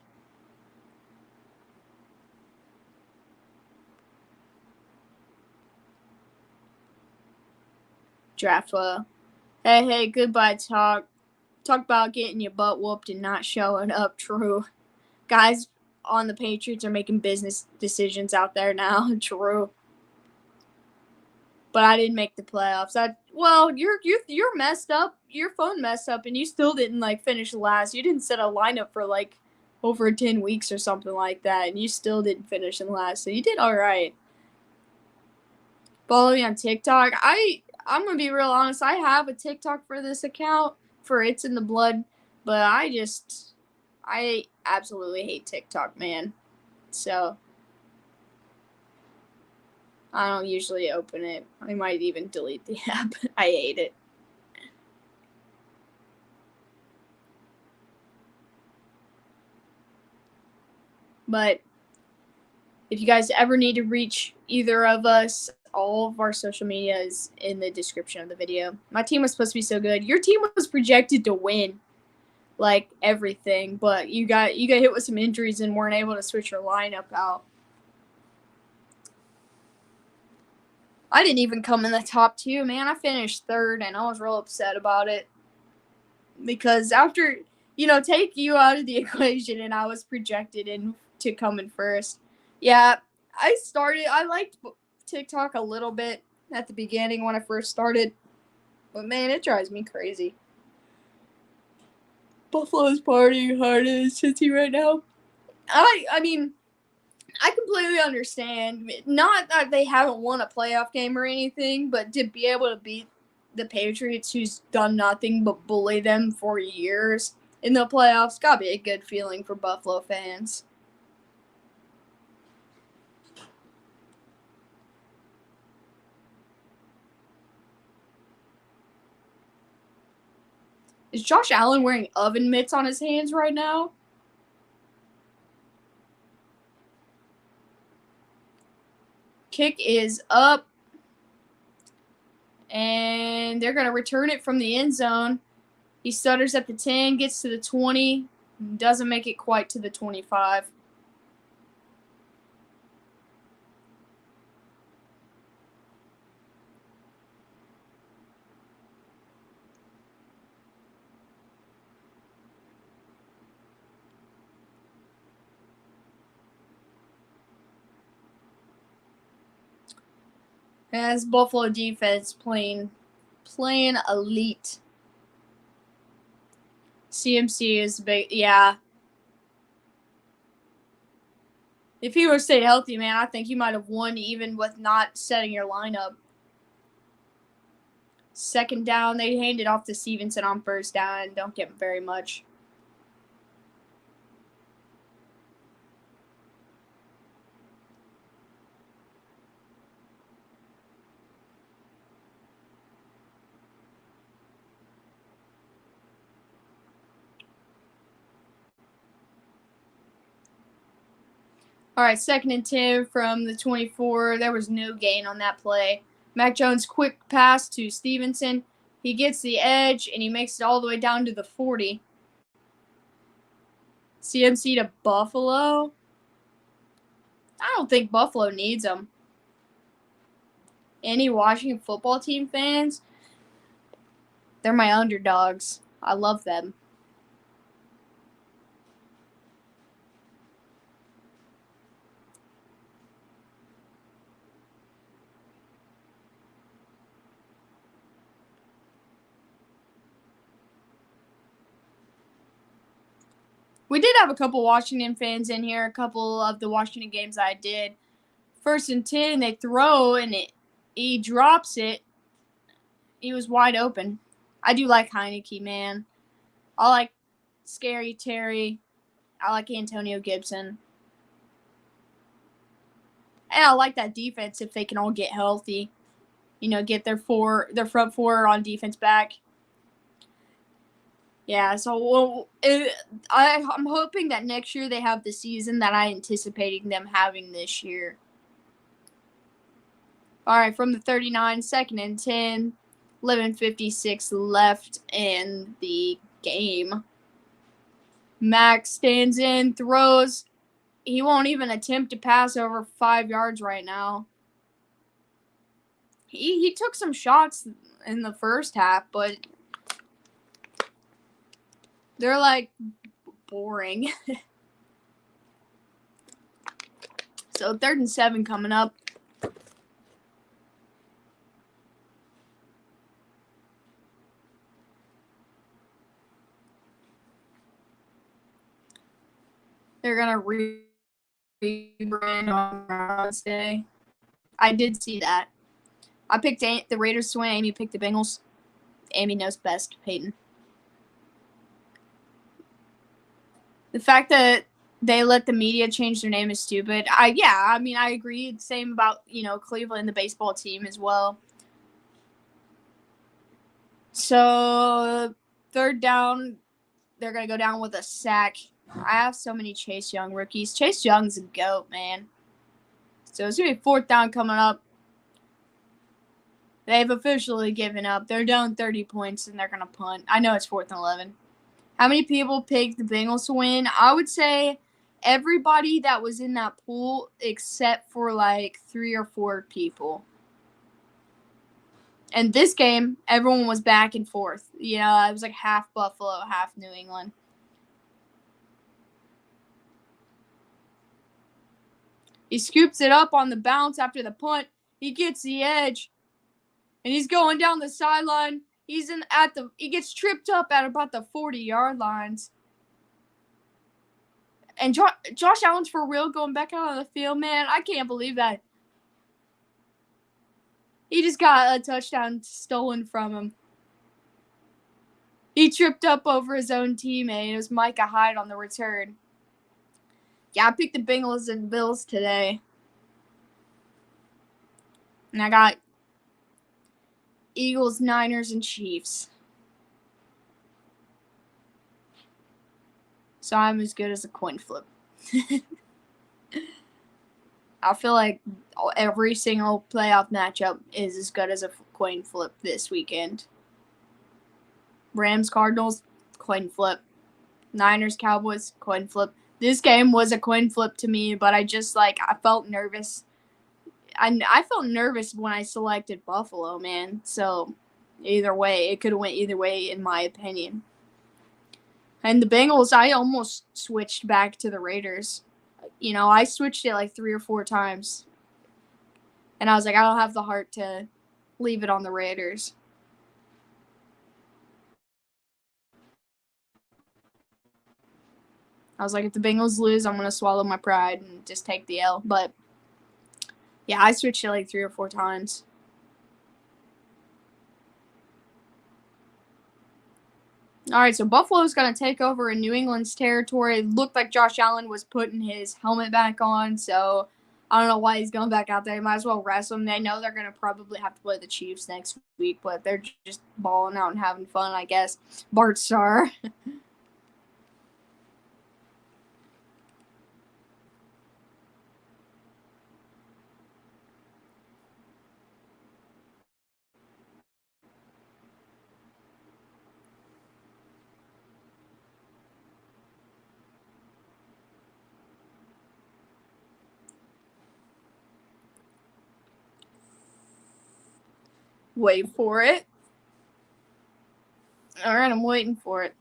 Draft well. Hey, goodbye talk. Talk about getting your butt whooped and not showing up. True. Guys on the Patriots are making business decisions out there now. True. But I didn't make the playoffs. You're messed up. Your phone messed up, and you still didn't finish last. You didn't set a lineup for over 10 weeks or something like that, and you still didn't finish in last. So you did all right. Follow me on TikTok. I'm gonna be real honest. I have a TikTok for this account for It's in the Blood, but I absolutely hate TikTok, man. So I don't usually open it. I might even delete the app. I hate it. But if you guys ever need to reach either of us, all of our social media is in the description of the video. My team was supposed to be so good. Your team was projected to win everything, but you got hit with some injuries and weren't able to switch your lineup out. I didn't even come in the top 2, man. I finished 3rd, and I was real upset about it. Because after, take you out of the equation, and I was projected to come in 1st. Yeah, I liked TikTok a little bit at the beginning when I first started. But, man, it drives me crazy. Buffalo's partying hard in Cincy right now. I mean, I completely understand. Not that they haven't won a playoff game or anything, but to be able to beat the Patriots, who's done nothing but bully them for years in the playoffs, gotta be a good feeling for Buffalo fans. Is Josh Allen wearing oven mitts on his hands right now? Kick is up. And they're going to return it from the end zone. He stutters at the 10, gets to the 20, doesn't make it quite to the 25. As Buffalo defense playing elite. CMC is big, yeah. If he were to stay healthy, man, I think he might have won even with not setting your lineup. Second down, they hand it off to Stevenson on first down and don't get very much. All right, 2nd and 10 from the 24. There was no gain on that play. Mac Jones, quick pass to Stevenson. He gets the edge, and he makes it all the way down to the 40. CMC to Buffalo. I don't think Buffalo needs him. Any Washington football team fans? They're my underdogs. I love them. We did have a couple Washington fans in here, a couple of the Washington games I did. 1st and 10, they throw, and he drops it. He was wide open. I do like Heineke, man. I like Scary Terry. I like Antonio Gibson. And I like that defense if they can all get healthy. You know, get their front four on defense back. Yeah, so I'm hoping that next year they have the season that I'm anticipating them having this year. All right, from the 39, 2nd and 10, 11:56 left in the game. Max stands in, throws. He won't even attempt to pass over 5 yards right now. He took some shots in the first half, but they're like boring. So 3rd and 7 coming up. They're going to rebrand on Wednesday. I did see that. I picked the Raiders to win. Amy picked the Bengals. Amy knows best, Peyton. The fact that they let the media change their name is stupid. I agree. Same about, Cleveland, the baseball team as well. So 3rd down, they're going to go down with a sack. I have so many Chase Young rookies. Chase Young's a GOAT, man. So it's going to be 4th down coming up. They've officially given up. They're down 30 points, and they're going to punt. I know it's 4th and 11. How many people picked the Bengals to win? I would say everybody that was in that pool except for like 3 or 4 people. And this game, everyone was back and forth. It was like half Buffalo, half New England. He scoops it up on the bounce after the punt. He gets the edge. And he's going down the sideline. He gets tripped up at about the 40-yard lines. And Josh Allen's for real going back out on the field, man. I can't believe that. He just got a touchdown stolen from him. He tripped up over his own teammate. It was Micah Hyde on the return. Yeah, I picked the Bengals and Bills today. And I got Eagles, Niners, and Chiefs. So I'm as good as a coin flip. I feel like every single playoff matchup is as good as a coin flip this weekend. Rams, Cardinals, coin flip. Niners, Cowboys, coin flip. This game was a coin flip to me, but I felt nervous. I felt nervous when I selected Buffalo, man. So either way, it could have went either way in my opinion. And the Bengals, I almost switched back to the Raiders. I switched it like 3 or 4 times. And I was like, I don't have the heart to leave it on the Raiders. I was like, if the Bengals lose, I'm going to swallow my pride and just take the L. But, yeah, I switched it like 3 or 4 times. All right, so Buffalo's going to take over in New England's territory. It looked like Josh Allen was putting his helmet back on, so I don't know why he's going back out there. He might as well rest him. They know they're going to probably have to play the Chiefs next week, but they're just balling out and having fun, I guess. Bart Starr. Wait for it. All right, I'm waiting for it.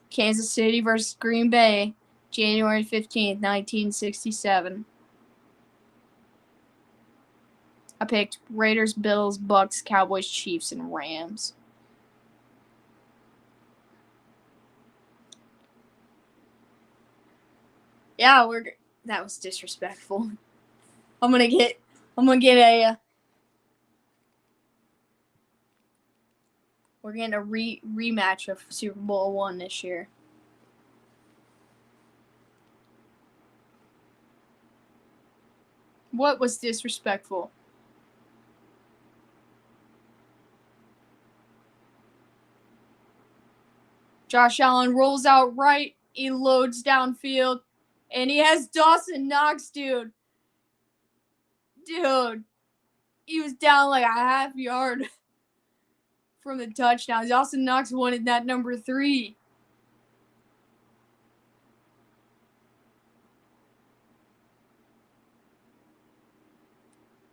Kansas City versus Green Bay, January 15th, 1967. I picked Raiders, Bills, Bucks, Cowboys, Chiefs, and Rams. Yeah, that was disrespectful. I'm gonna get a. We're getting a rematch of Super Bowl 1 this year. What was disrespectful? Josh Allen rolls out right. He loads downfield. And he has Dawson Knox, dude. Dude. He was down like a half yard from the touchdown. Dawson Knox wanted that number 3.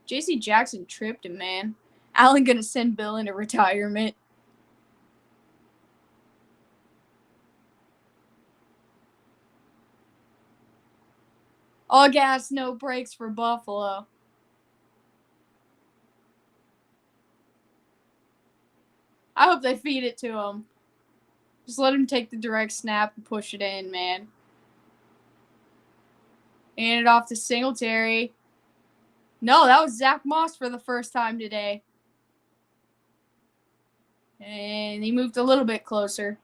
J.C. Jackson tripped him, man. Allen gonna send Bill into retirement. All gas, no brakes for Buffalo. I hope they feed it to him. Just let him take the direct snap and push it in, man. Hand it off to Singletary. No, that was Zach Moss for the first time today. And he moved a little bit closer.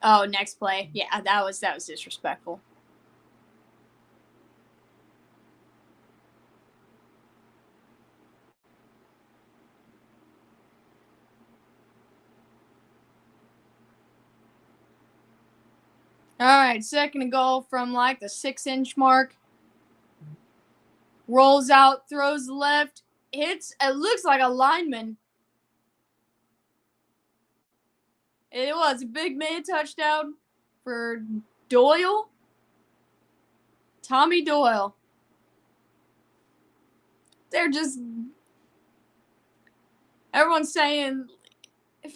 Oh, next play. Yeah, that was disrespectful. All right, second and goal from like the 6-inch mark. Rolls out, throws left, hits. It looks like a lineman. It was a big man touchdown for Doyle. Tommy Doyle. They're just. Everyone's saying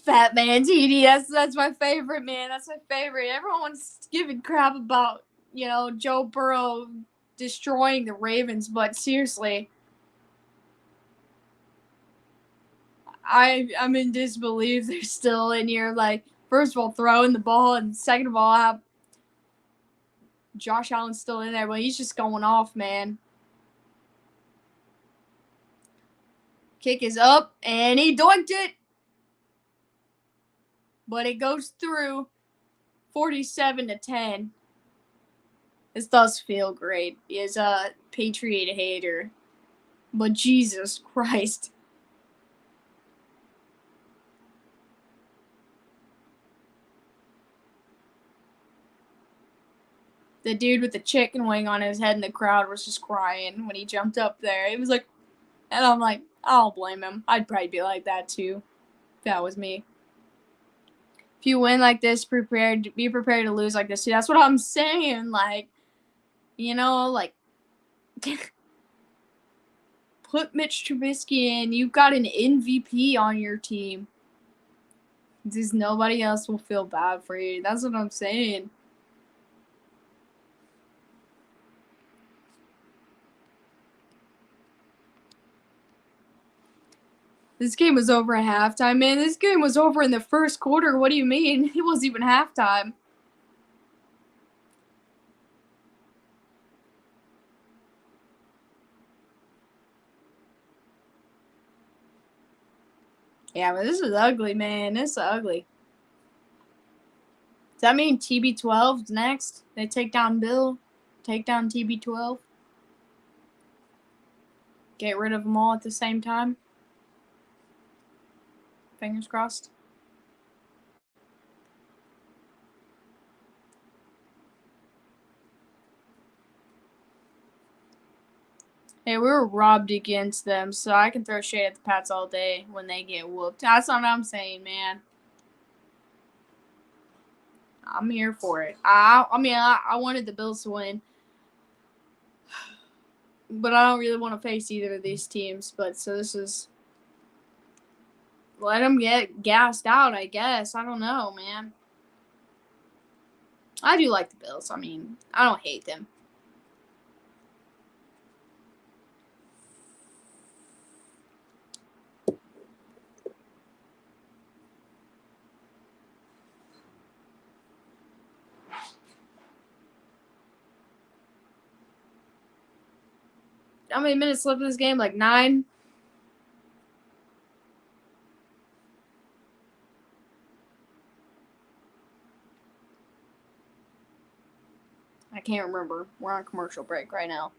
Fat Man TD. That's my favorite, man. That's my favorite. Everyone's giving crap about, Joe Burrow destroying the Ravens, but seriously, I'm in disbelief they're still in here. Like, first of all, throwing the ball, and second of all, I have Josh Allen still in there, but he's just going off, man. Kick is up, and he doinked it. But it goes through 47-10. This does feel great. He is a Patriot hater. But Jesus Christ. The dude with the chicken wing on his head in the crowd was just crying when he jumped up there. He was like, and I'm like, I don't blame him. I'd probably be like that too if that was me. If you win like this, be prepared to lose like this too. That's what I'm saying. Like, you know, like, put Mitch Trubisky in. You've got an MVP on your team. Just nobody else will feel bad for you. That's what I'm saying. This game was over at halftime, man. This game was over in the first quarter. What do you mean? It wasn't even halftime. Yeah, but this is ugly, man. This is ugly. Does that mean TB12's next? They take down Bill? Take down TB12? Get rid of them all at the same time? Fingers crossed. Hey, we were robbed against them, so I can throw shade at the Pats all day when they get whooped. That's what I'm saying, man. I'm here for it. I wanted the Bills to win. But I don't really want to face either of these teams. But so this is... Let them get gassed out, I guess. I don't know, man. I do like the Bills. I mean, I don't hate them. How many minutes left in this game? Like 9? I can't remember. We're on commercial break right now.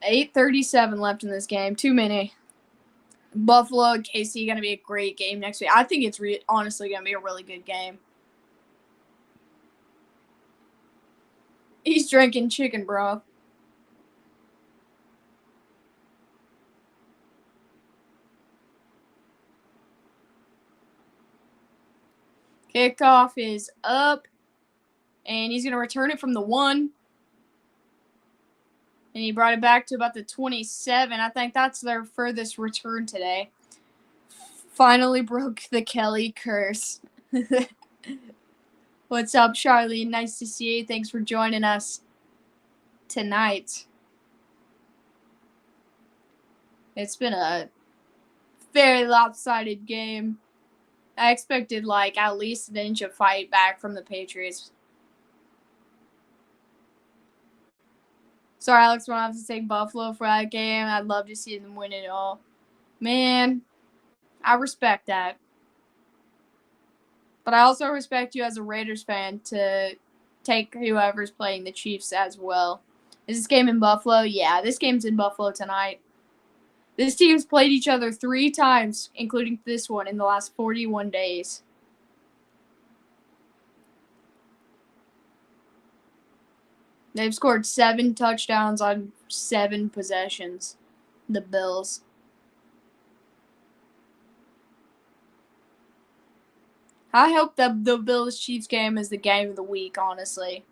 $8:37 left in this game. Too many. Buffalo and KC going to be a great game next week. I think it's honestly going to be a really good game. He's drinking chicken broth. Kickoff is up, and he's going to return it from the 1. And he brought it back to about the 27. I think that's their furthest return today. Finally broke the Kelly curse. What's up, Charlene? Nice to see you. Thanks for joining us tonight. It's been a very lopsided game. I expected, like, at least an inch of fight back from the Patriots. Sorry, Alex, we'll have to take Buffalo for that game. I'd love to see them win it all. Man, I respect that. But I also respect you as a Raiders fan to take whoever's playing the Chiefs as well. Is this game in Buffalo? Yeah, this game's in Buffalo tonight. This team's played each other 3 times, including this one, in the last 41 days. They've scored 7 touchdowns on 7 possessions. The Bills. I hope that the Bills-Chiefs game is the game of the week, honestly.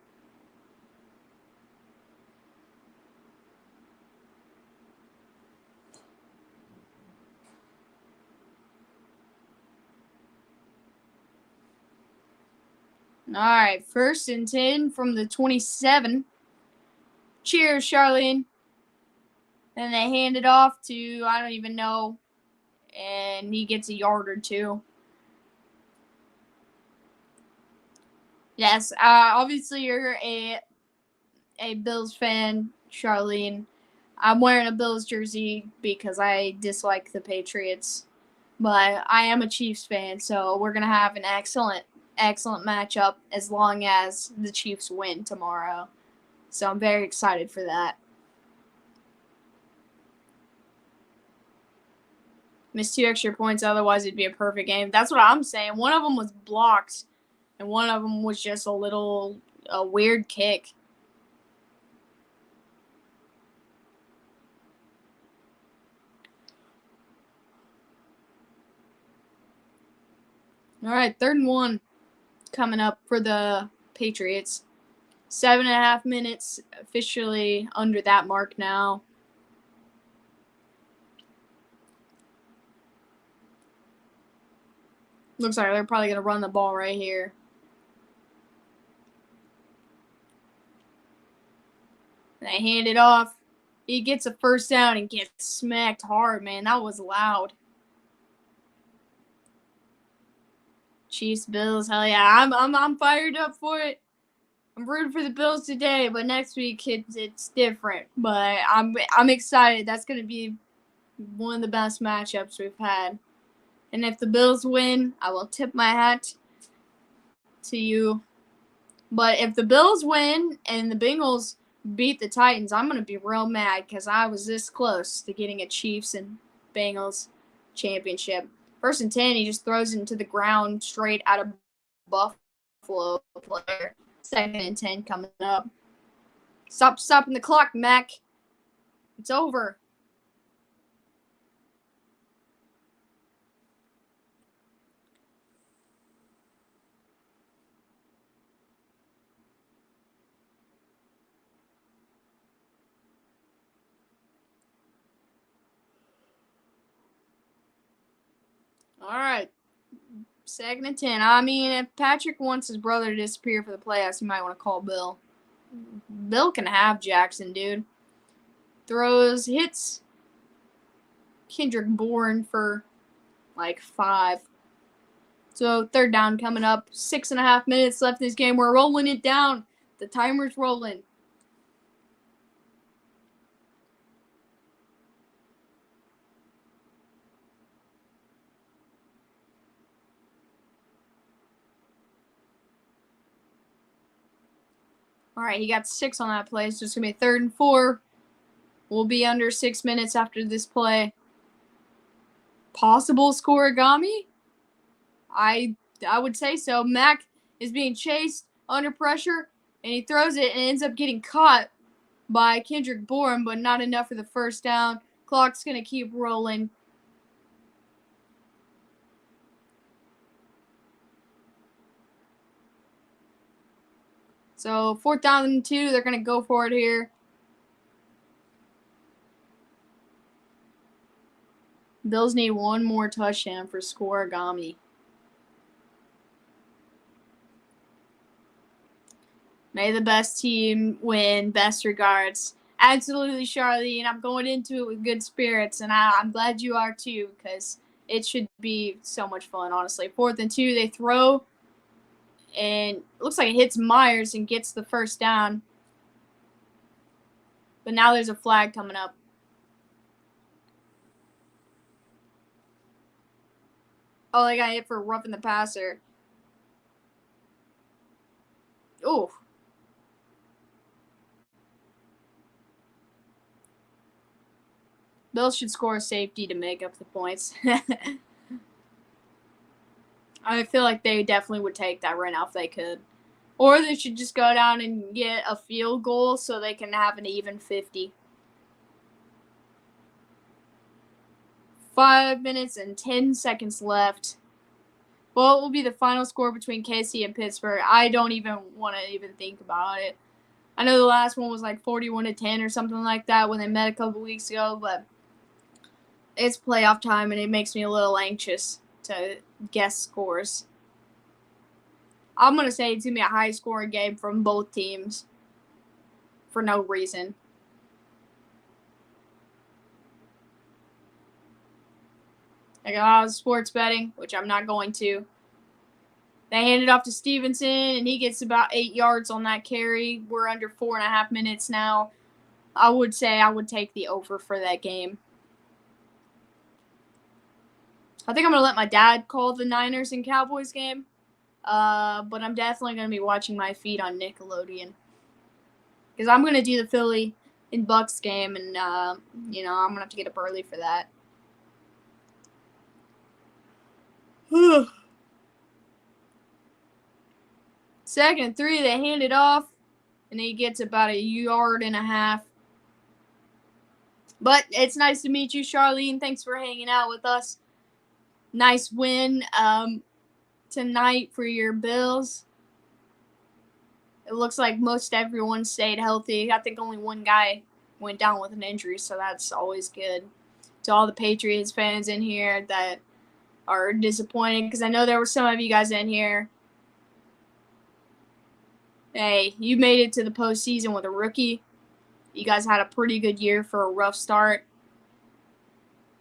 All right, 1st and 10 from the 27. Cheers, Charlene. And they hand it off to, I don't even know, and he gets a yard or 2. Yes, obviously you're a Bills fan, Charlene. I'm wearing a Bills jersey because I dislike the Patriots. But I am a Chiefs fan, so we're going to have an excellent matchup as long as the Chiefs win tomorrow. So I'm very excited for that. Missed 2 extra points, otherwise it'd be a perfect game. That's what I'm saying. One of them was blocked, and one of them was just a weird kick. All right, 3rd and 1 coming up for the Patriots. 7.5 minutes, officially under that mark now. Looks like they're probably going to run the ball right here. And they hand it off. He gets a first down and gets smacked hard, man. That was loud. Chiefs, Bills, hell yeah. I'm fired up for it. I'm rooting for the Bills today, but next week it's different. But I'm excited. That's going to be one of the best matchups we've had. And if the Bills win, I will tip my hat to you. But if the Bills win and the Bengals beat the Titans, I'm going to be real mad because I was this close to getting a Chiefs and Bengals championship. 1st and 10, he just throws it into the ground straight out of Buffalo player. 2nd and 10 coming up. Stopping the clock, Mac. It's over. All right. 2nd and 10. I mean, if Patrick wants his brother to disappear for the playoffs, he might want to call Bill. Bill can have Jackson, dude. Throws, hits Kendrick Bourne for like 5. So 3rd down coming up. 6.5 minutes left in this game. We're rolling it down. The timer's rolling. All right, he got 6 on that play, so it's going to be 3rd and 4. We'll be under 6 minutes after this play. Possible scoregami? I would say so. Mac is being chased under pressure, and he throws it and ends up getting caught by Kendrick Bourne, but not enough for the first down. Clock's going to keep rolling. So 4th down and 2, they're going to go for it here. Bills need one more touchdown for scoregami. May the best team win. Best regards. Absolutely, Charlene. I'm going into it with good spirits, and I'm glad you are too, because it should be so much fun, honestly. 4th and 2, they throw, and it looks like it hits Myers and gets the first down. But now there's a flag coming up. Oh, they got hit for roughing the passer. Ooh. Bills should score a safety to make up the points. I feel like they definitely would take that right now if they could. Or they should just go down and get a field goal so they can have an even 50. 5 minutes and 10 seconds left. What will be the final score between KC and Pittsburgh? I don't even want to even think about it. I know the last one was like 41-10 or something like that when they met a couple weeks ago, but it's playoff time and it makes me a little anxious to guess scores. I'm going to say it's going to be a high-scoring game from both teams for no reason. I got sports betting, which I'm not going to. They hand it off to Stevenson, and he gets about 8 yards on that carry. We're under 4.5 minutes now. I would say I would take the over for that game. I think I'm going to let my dad call the Niners and Cowboys game. But I'm definitely going to be watching my feed on Nickelodeon. Because I'm going to do the Philly and Bucks game, and, I'm going to have to get up early for that. Second and 3, they hand it off, and he gets about 1.5 yards. But it's nice to meet you, Charlene. Thanks for hanging out with us. Nice win tonight for your Bills. It looks like most everyone stayed healthy. I think only one guy went down with an injury, so that's always good. To all the Patriots fans in here that are disappointed, because I know there were some of you guys in here. Hey, you made it to the postseason with a rookie. You guys had a pretty good year for a rough start.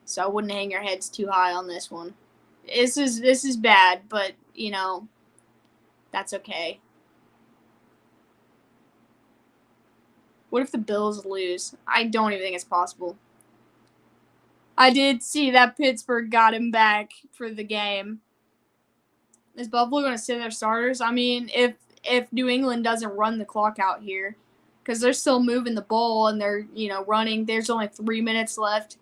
So I wouldn't hang your heads too high on this one. This is bad, but, you know, that's okay. What if the Bills lose? I don't even think it's possible. I did see that Pittsburgh got him back for the game. Is Buffalo going to sit their starters? I mean, if New England doesn't run the clock out here, because they're still moving the ball and they're, running. There's only 3 minutes left.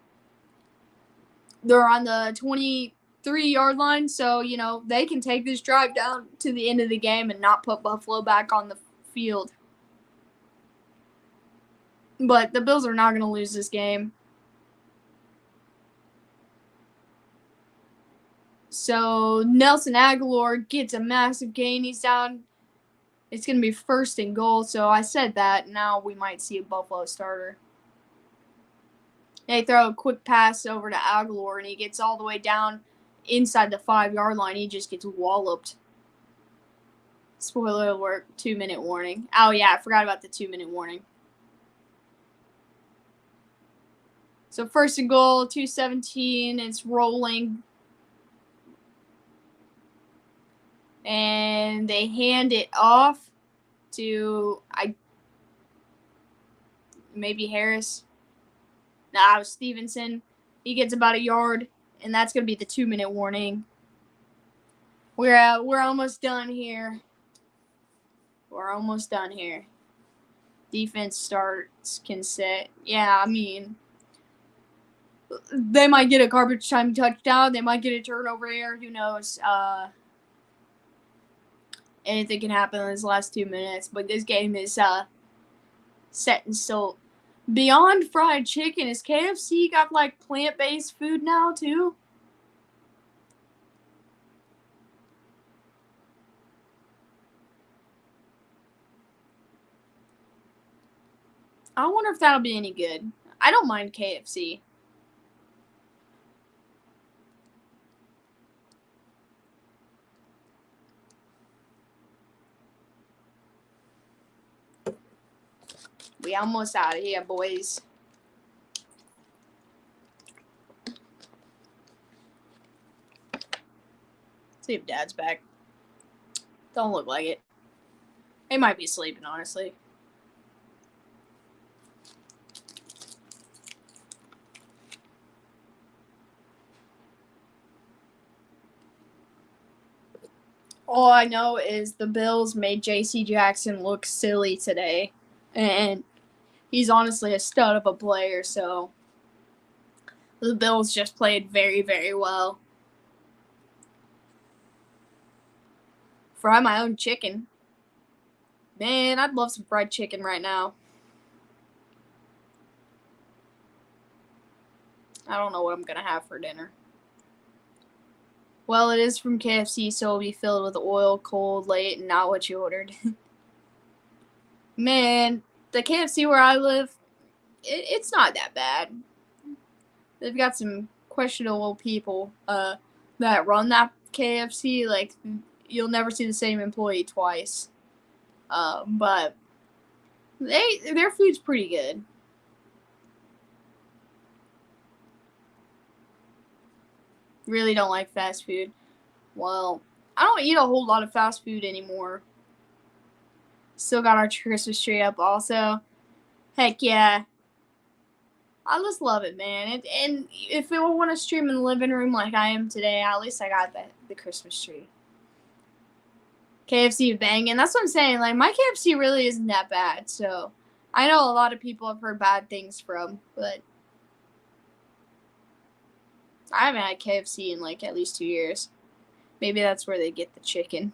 They're on the 23-yard line, so, they can take this drive down to the end of the game and not put Buffalo back on the field. But the Bills are not going to lose this game. So Nelson Aguilar gets a massive gain. He's down. It's going to be 1st and goal. So I said that. Now we might see a Buffalo starter. They throw a quick pass over to Aguilar, and he gets all the way down inside the 5-yard line. He just gets walloped. Spoiler alert, 2-minute warning. Oh, yeah, I forgot about the 2-minute warning. So 1st and goal, 2:17. It's rolling. And they hand it off to maybe Harris. Nah, it was Stevenson. He gets about 1 yard, and that's going to be the 2-minute warning. We're almost done here. We're almost done here. Defense starts can set. Yeah, I mean, they might get a garbage time touchdown. They might get a turnover here. Who knows? Anything can happen in these last 2 minutes. But this game is set in stone. Beyond fried chicken, is KFC got like plant-based food now too? I wonder if that'll be any good. I don't mind KFC. We almost out of here, boys. See if Dad's back. Don't look like it. He might be sleeping, honestly. All I know is the Bills made J.C. Jackson look silly today. And he's honestly a stud of a player, so the Bills just played very, very well. Fry my own chicken. Man, I'd love some fried chicken right now. I don't know what I'm going to have for dinner. Well, it is from KFC, so it'll be filled with oil, cold, late, and not what you ordered. Man, the KFC where I live, it's not that bad. They've got some questionable people that run that KFC. Like, you'll never see the same employee twice. But their food's pretty good. Really don't like fast food. Well, I don't eat a whole lot of fast food anymore. Still got our Christmas tree up also. Heck yeah. I just love it, man. And if I want to stream in the living room like I am today, at least I got the Christmas tree. KFC banging. That's what I'm saying. Like, my KFC really isn't that bad. So, I know a lot of people have heard bad things from, but I haven't had KFC in, like, at least 2 years. Maybe that's where they get the chicken.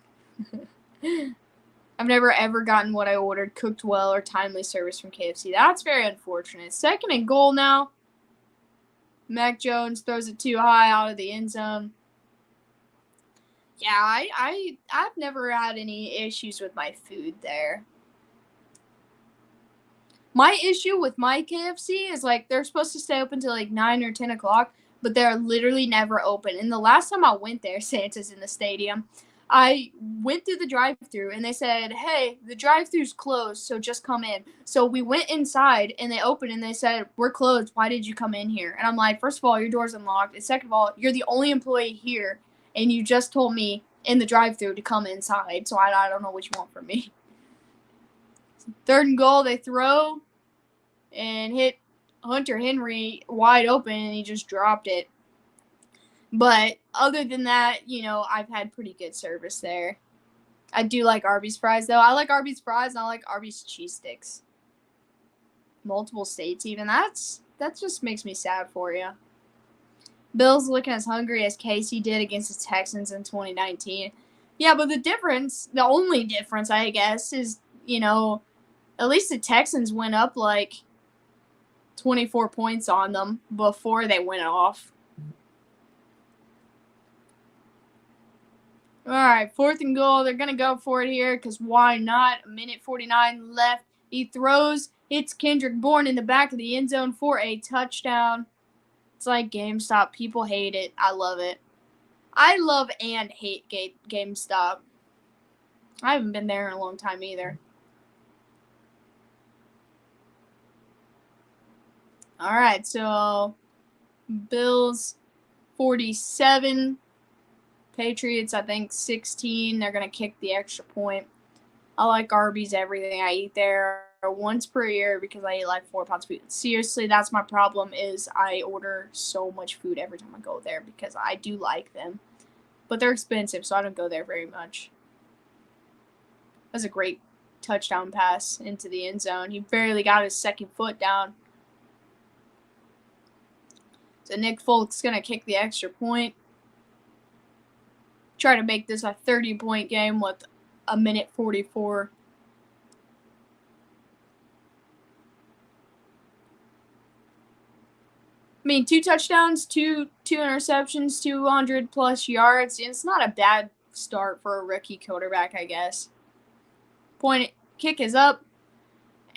I've never ever gotten what I ordered cooked well or timely service from KFC. That's very unfortunate. 2nd and goal now. Mac Jones throws it too high out of the end zone. Yeah, I've never had any issues with my food there. My issue with my KFC is, like, they're supposed to stay open till, like, 9 or 10 o'clock, but they're literally never open. And the last time I went there, Santa's in the stadium, I went through the drive-thru, and they said, hey, the drive-thru's closed, so just come in. So we went inside, and they opened, and they said, we're closed. Why did you come in here? And I'm like, first of all, your door's unlocked. And second of all, you're the only employee here, and you just told me in the drive-thru to come inside. So I don't know what you want from me. 3rd and goal, they throw and hit Hunter Henry wide open, and he just dropped it. But other than that, I've had pretty good service there. I do like Arby's fries, though. I like Arby's fries, and I like Arby's cheese sticks. Multiple states, even. That just makes me sad for you. Bills looking as hungry as Casey did against the Texans in 2019. Yeah, but the only difference, I guess, is, at least the Texans went up like 24 points on them before they went off. All right, 4th and goal. They're going to go for it here because why not? 1:49 left. He throws, hits Kendrick Bourne in the back of the end zone for a touchdown. It's like GameStop. People hate it. I love it. I love and hate GameStop. I haven't been there in a long time either. All right, so Bills 47. Patriots, I think, 16. They're going to kick the extra point. I like Arby's, everything I eat there once per year because I eat like 4 pounds of food. Seriously, that's my problem is I order so much food every time I go there because I do like them. But they're expensive, so I don't go there very much. That was a great touchdown pass into the end zone. He barely got his second foot down. So Nick Folk's going to kick the extra point. Try to make this a 30-point game with 1:44. I mean, 2 touchdowns, two interceptions, 200-plus yards. It's not a bad start for a rookie quarterback, I guess. Kick is up,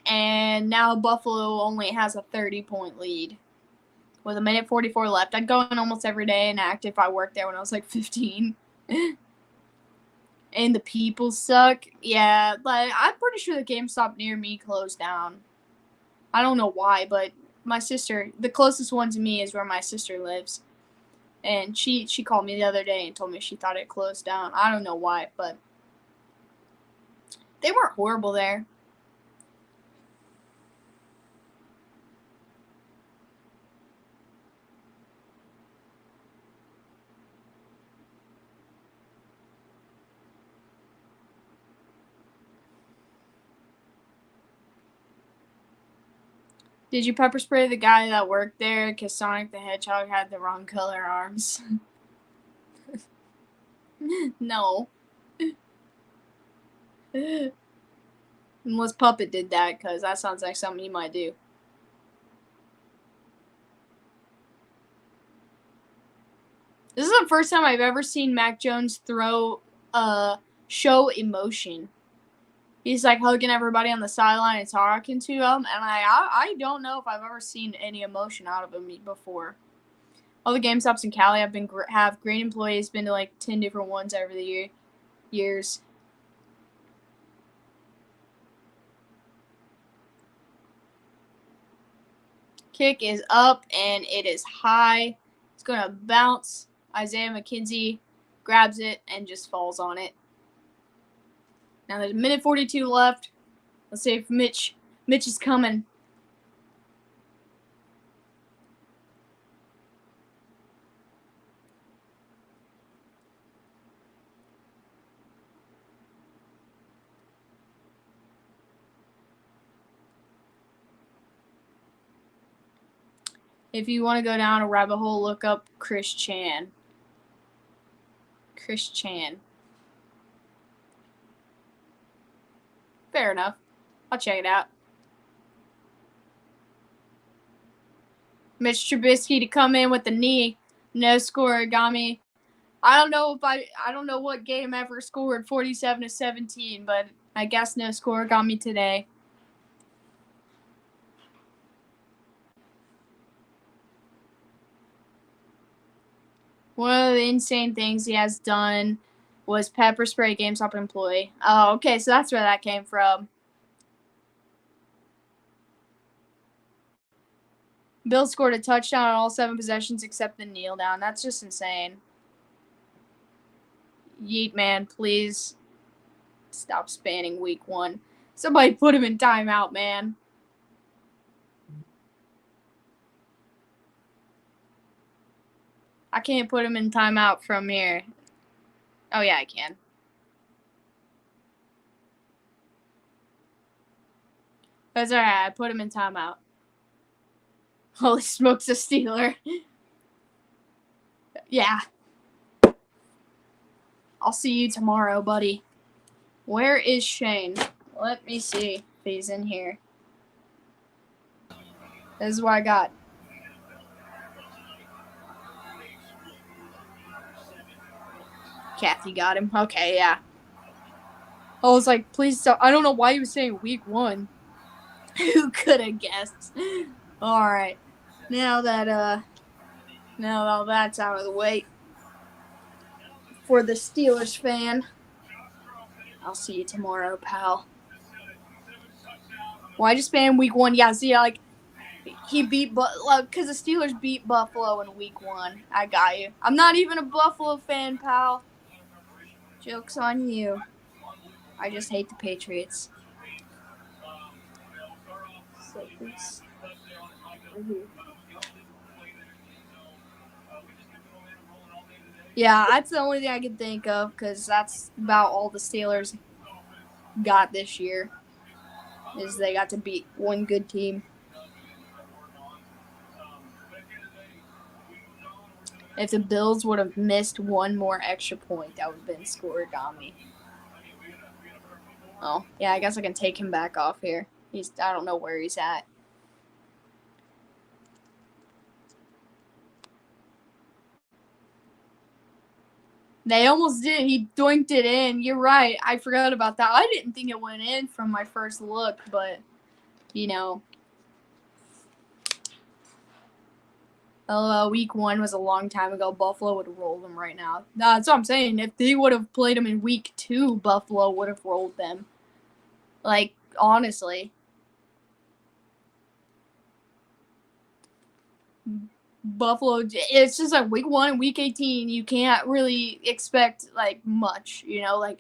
and now Buffalo only has a 30-point lead with 1:44 left. I'd go in almost every day and act if I worked there when I was like 15. And the people suck. Yeah, like I'm pretty sure the GameStop near me closed down. I don't know why, but my sister, the closest one to me is where my sister lives. And she called me the other day and told me she thought it closed down. I don't know why, but they weren't horrible there. Did you pepper spray the guy that worked there because Sonic the Hedgehog had the wrong color arms? No. Unless Puppet did that, because that sounds like something he might do. This is the first time I've ever seen Mac Jones show emotion. He's like hugging everybody on the sideline and talking to them, and I don't know if I've ever seen any emotion out of him before. All the GameStops in Cali have great employees. Been to like 10 different ones over the years. Kick is up and it is high. It's gonna bounce. Isaiah McKenzie grabs it and just falls on it. Now there's 1:42 left. Let's see if Mitch is coming. If you want to go down a rabbit hole, look up Chris Chan. Chris Chan. Fair enough. I'll check it out. Mitch Trubisky to come in with the knee. No scoregami. I don't know what game ever scored 47-17, but I guess no scoregami today. One of the insane things he has done was pepper spray GameStop employee. Oh, okay, so that's where that came from. Bill scored a touchdown on all 7 possessions except the kneel down. That's just insane. Yeet, man, please stop spanning week 1. Somebody put him in timeout, man. I can't put him in timeout from here. Oh, yeah, I can. That's alright. I put him in timeout. Holy smokes, a Steeler. Yeah. I'll see you tomorrow, buddy. Where is Shane? Let me see if he's in here. This is what I got. Kathy got him. Okay, yeah. I was like, please stop. I don't know why he was saying week 1. Who could have guessed? Alright. Now that all that's out of the way, for the Steelers fan, I'll see you tomorrow, pal. Why just ban week 1? Yeah, see, like, he beat, because the Steelers beat Buffalo in week 1. I got you. I'm not even a Buffalo fan, pal. Joke's on you. I just hate the Patriots. So this right here. Yeah, that's the only thing I can think of, because that's about all the Steelers got this year, is they got to beat one good team. If the Bills would have missed one more extra point, that would have been scoregami. Oh, yeah, I guess I can take him back off here. I don't know where he's at. They almost did. He doinked it in. You're right. I forgot about that. I didn't think it went in from my first look, but, week 1 was a long time ago. Buffalo would have rolled them right now. That's what I'm saying. If they would have played them in week 2, Buffalo would have rolled them. Like, honestly. Buffalo, it's just like week 1 and week 18, you can't really expect, like, much, like,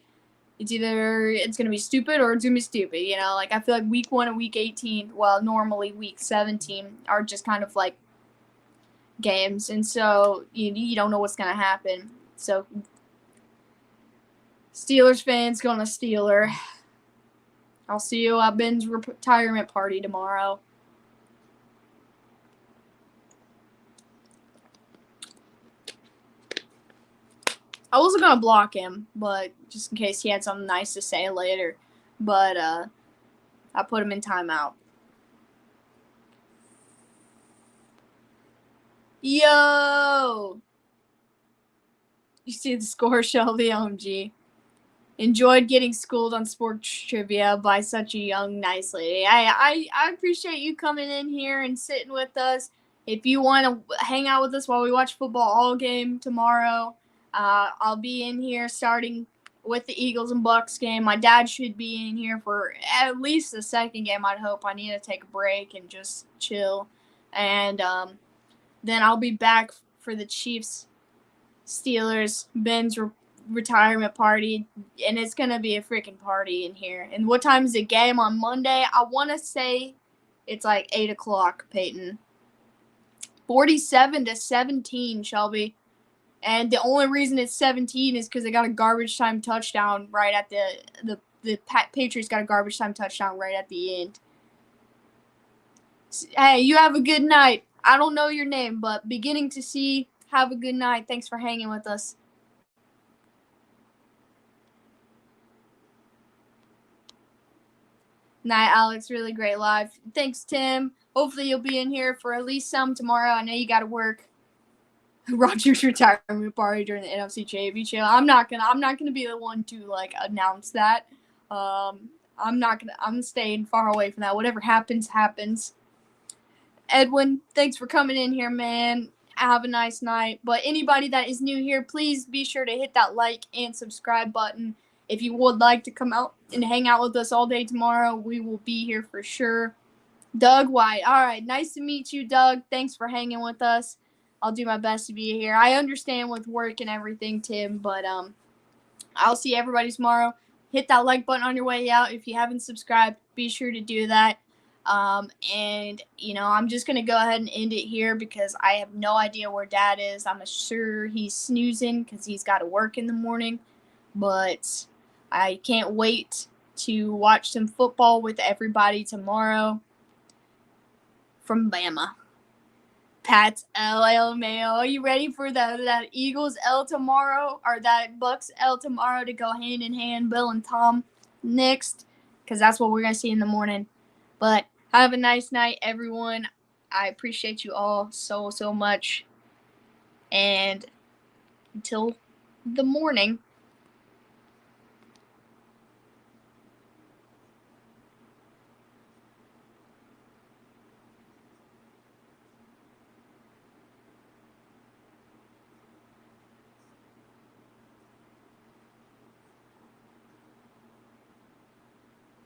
it's either it's going to be stupid or it's going to be stupid, like, I feel like week 1 and week 18, well, normally week 17 are just kind of, like, games, and so you don't know what's going to happen, so Steelers fans going to Steeler. I'll see you at Ben's retirement party tomorrow. I wasn't going to block him, but just in case he had something nice to say later. But I put him in timeout. Yo! You see the score, Shelby? OMG. Enjoyed getting schooled on sports trivia by such a young, nice lady. I appreciate you coming in here and sitting with us. If you want to hang out with us while we watch football all game tomorrow, I'll be in here starting with the Eagles and Bucks game. My dad should be in here for at least the second game, I'd hope. I need to take a break and just chill. And then I'll be back for the Chiefs, Steelers, Ben's retirement party, and it's going to be a freaking party in here. And what time is the game on Monday? I want to say it's like 8 o'clock, Peyton. 47-17, Shelby. And the only reason it's 17 is because they got a garbage time touchdown right at the Patriots got a garbage time touchdown right at the end. Hey, you have a good night. I don't know your name, but beginning to see. Have a good night. Thanks for hanging with us. Night, Alex. Really great live. Thanks, Tim. Hopefully you'll be in here for at least some tomorrow. I know you got to work. Rogers' retirement party during the NFC Championship. I'm not gonna be the one to like announce that. I'm staying far away from that. Whatever happens, happens. Edwin, thanks for coming in here, man. Have a nice night. But anybody that is new here, please be sure to hit that like and subscribe button. If you would like to come out and hang out with us all day tomorrow, we will be here for sure. Doug White. All right. Nice to meet you, Doug. Thanks for hanging with us. I'll do my best to be here. I understand with work and everything, Tim, but I'll see everybody tomorrow. Hit that like button on your way out. If you haven't subscribed, be sure to do that. And, I'm just going to go ahead and end it here because I have no idea where Dad is. I'm sure he's snoozing because he's got to work in the morning. But I can't wait to watch some football with everybody tomorrow. From Bama. Pat's L Mayo. Are you ready for that Eagles L tomorrow or that Bucks L tomorrow to go hand in hand, Bill and Tom next? Because that's what we're going to see in the morning. But have a nice night, everyone. I appreciate you all so much. And until the morning.